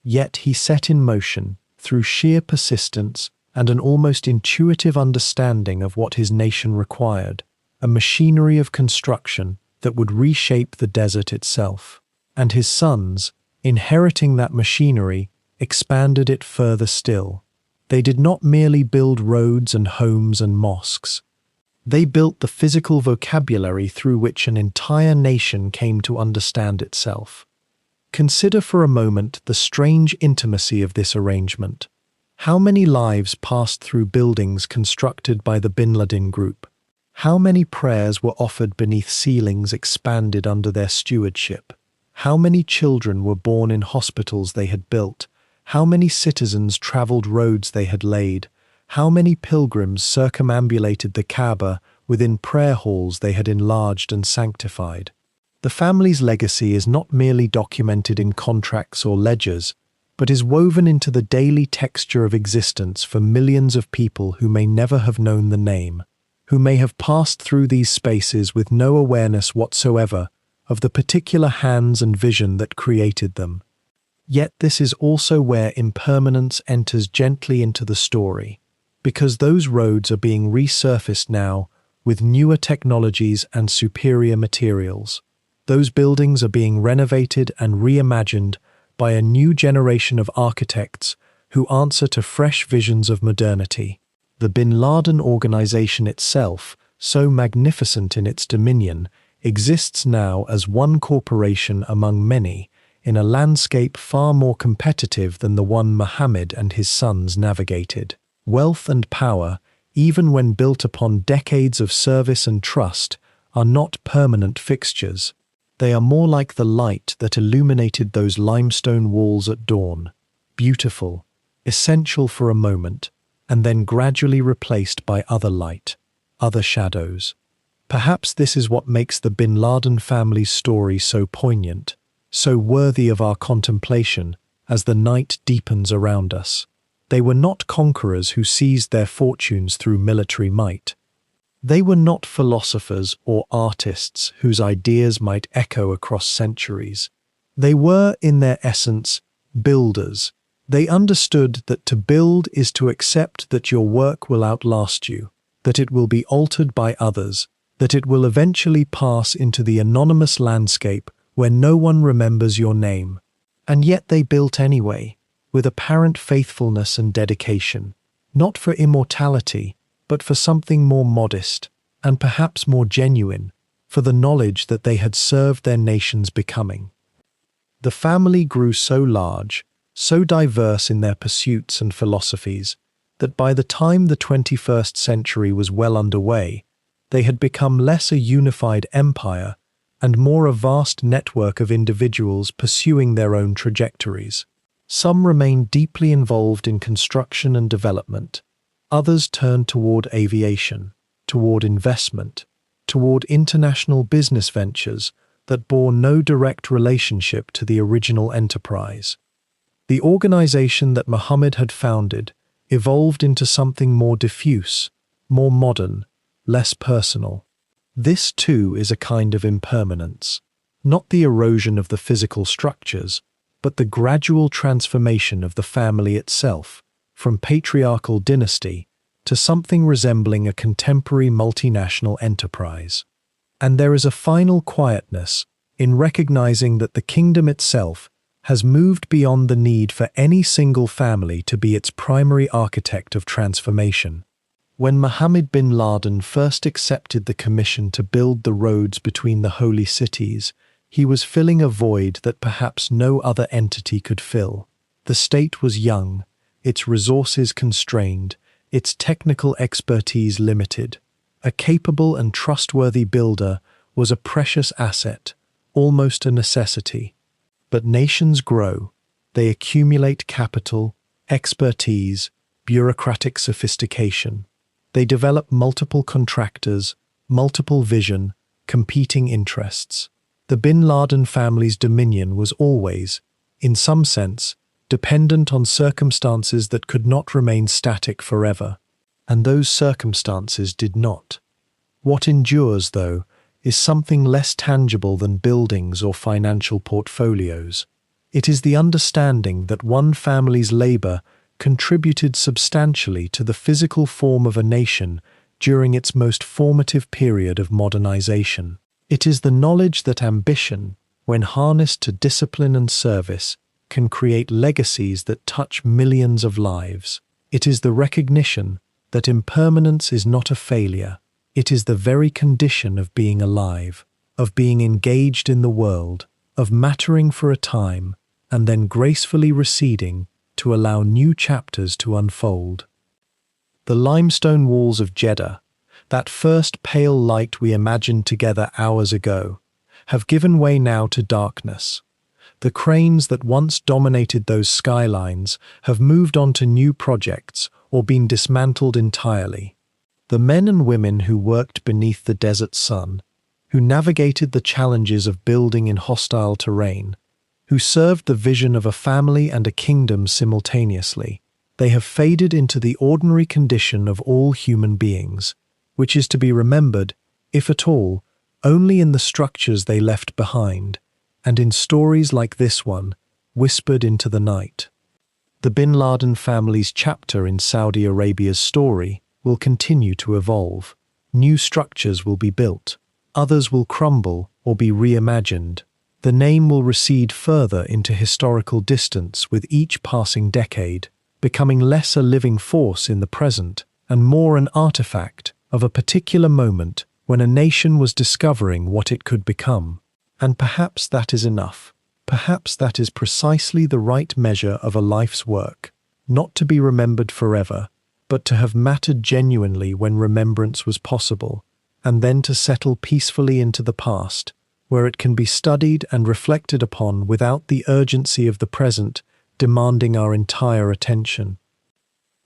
Yet he set in motion, through sheer persistence and an almost intuitive understanding of what his nation required, a machinery of construction that would reshape the desert itself. And his sons, inheriting that machinery, expanded it further still. They did not merely build roads and homes and mosques. They built the physical vocabulary through which an entire nation came to understand itself. Consider for a moment the strange intimacy of this arrangement. How many lives passed through buildings constructed by the Bin Laden group? How many prayers were offered beneath ceilings expanded under their stewardship? How many children were born in hospitals they had built? How many citizens traveled roads they had laid? How many pilgrims circumambulated the Kaaba within prayer halls they had enlarged and sanctified? The family's legacy is not merely documented in contracts or ledgers, but is woven into the daily texture of existence for millions of people who may never have known the name, who may have passed through these spaces with no awareness whatsoever of the particular hands and vision that created them. Yet this is also where impermanence enters gently into the story, because those roads are being resurfaced now with newer technologies and superior materials. Those buildings are being renovated and reimagined by a new generation of architects who answer to fresh visions of modernity. The Bin Laden organization itself, so magnificent in its dominion, exists now as one corporation among many, in a landscape far more competitive than the one Mohammed and his sons navigated. Wealth and power, even when built upon decades of service and trust, are not permanent fixtures. They are more like the light that illuminated those limestone walls at dawn, beautiful, essential for a moment, and then gradually replaced by other light, other shadows. Perhaps this is what makes the Bin Laden family's story so poignant, so worthy of our contemplation as the night deepens around us. They were not conquerors who seized their fortunes through military might. They were not philosophers or artists whose ideas might echo across centuries. They were, in their essence, builders. They understood that to build is to accept that your work will outlast you, that it will be altered by others, that it will eventually pass into the anonymous landscape where no one remembers your name. And yet they built anyway, with apparent faithfulness and dedication, not for immortality, but for something more modest, and perhaps more genuine, for the knowledge that they had served their nation's becoming. The family grew so large, so diverse in their pursuits and philosophies, that by the time the 21st century was well underway, they had become less a unified empire and more a vast network of individuals pursuing their own trajectories. Some remained deeply involved in construction and development. Others turned toward aviation, toward investment, toward international business ventures that bore no direct relationship to the original enterprise. The organization that Muhammad had founded evolved into something more diffuse, more modern, less personal. This too is a kind of impermanence, not the erosion of the physical structures, but the gradual transformation of the family itself, from patriarchal dynasty to something resembling a contemporary multinational enterprise. And there is a final quietness in recognizing that the kingdom itself has moved beyond the need for any single family to be its primary architect of transformation. When Mohammed bin Laden first accepted the commission to build the roads between the holy cities, he was filling a void that perhaps no other entity could fill. The state was young, its resources constrained, its technical expertise limited. A capable and trustworthy builder was a precious asset, almost a necessity. But nations grow. They accumulate capital, expertise, bureaucratic sophistication. They develop multiple contractors, multiple vision, competing interests. The Bin Laden family's dominion was always, in some sense, dependent on circumstances that could not remain static forever. And those circumstances did not. What endures, though, is something less tangible than buildings or financial portfolios. It is the understanding that one family's labor contributed substantially to the physical form of a nation during its most formative period of modernization. It is the knowledge that ambition, when harnessed to discipline and service, can create legacies that touch millions of lives. It is the recognition that impermanence is not a failure. It is the very condition of being alive, of being engaged in the world, of mattering for a time, and then gracefully receding to allow new chapters to unfold. The limestone walls of Jeddah, that first pale light we imagined together hours ago, have given way now to darkness. The cranes that once dominated those skylines have moved on to new projects, or been dismantled entirely. The men and women who worked beneath the desert sun, who navigated the challenges of building in hostile terrain, who served the vision of a family and a kingdom simultaneously, they have faded into the ordinary condition of all human beings, which is to be remembered, if at all, only in the structures they left behind, and in stories like this one, whispered into the night. The bin Laden family's chapter in Saudi Arabia's story will continue to evolve. New structures will be built. Others will crumble or be reimagined. The name will recede further into historical distance with each passing decade, becoming less a living force in the present and more an artifact of a particular moment when a nation was discovering what it could become. And perhaps that is enough. Perhaps that is precisely the right measure of a life's work, not to be remembered forever, but to have mattered genuinely when remembrance was possible, and then to settle peacefully into the past, where it can be studied and reflected upon without the urgency of the present demanding our entire attention.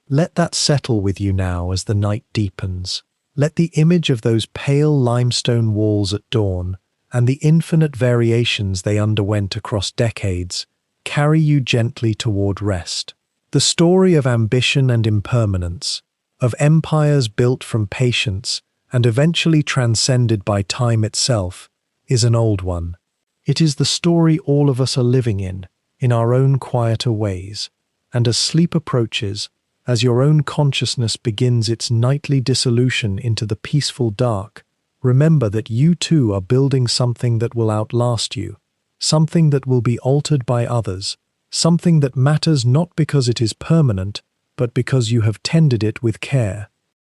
Let that settle with you now as the night deepens. Let the image of those pale limestone walls at dawn and the infinite variations they underwent across decades carry you gently toward rest. The story of ambition and impermanence, of empires built from patience and eventually transcended by time itself, is an old one. It is the story all of us are living in our own quieter ways, and as sleep approaches, as your own consciousness begins its nightly dissolution into the peaceful dark, remember that you too are building something that will outlast you, something that will be altered by others, something that matters not because it is permanent, but because you have tended it with care.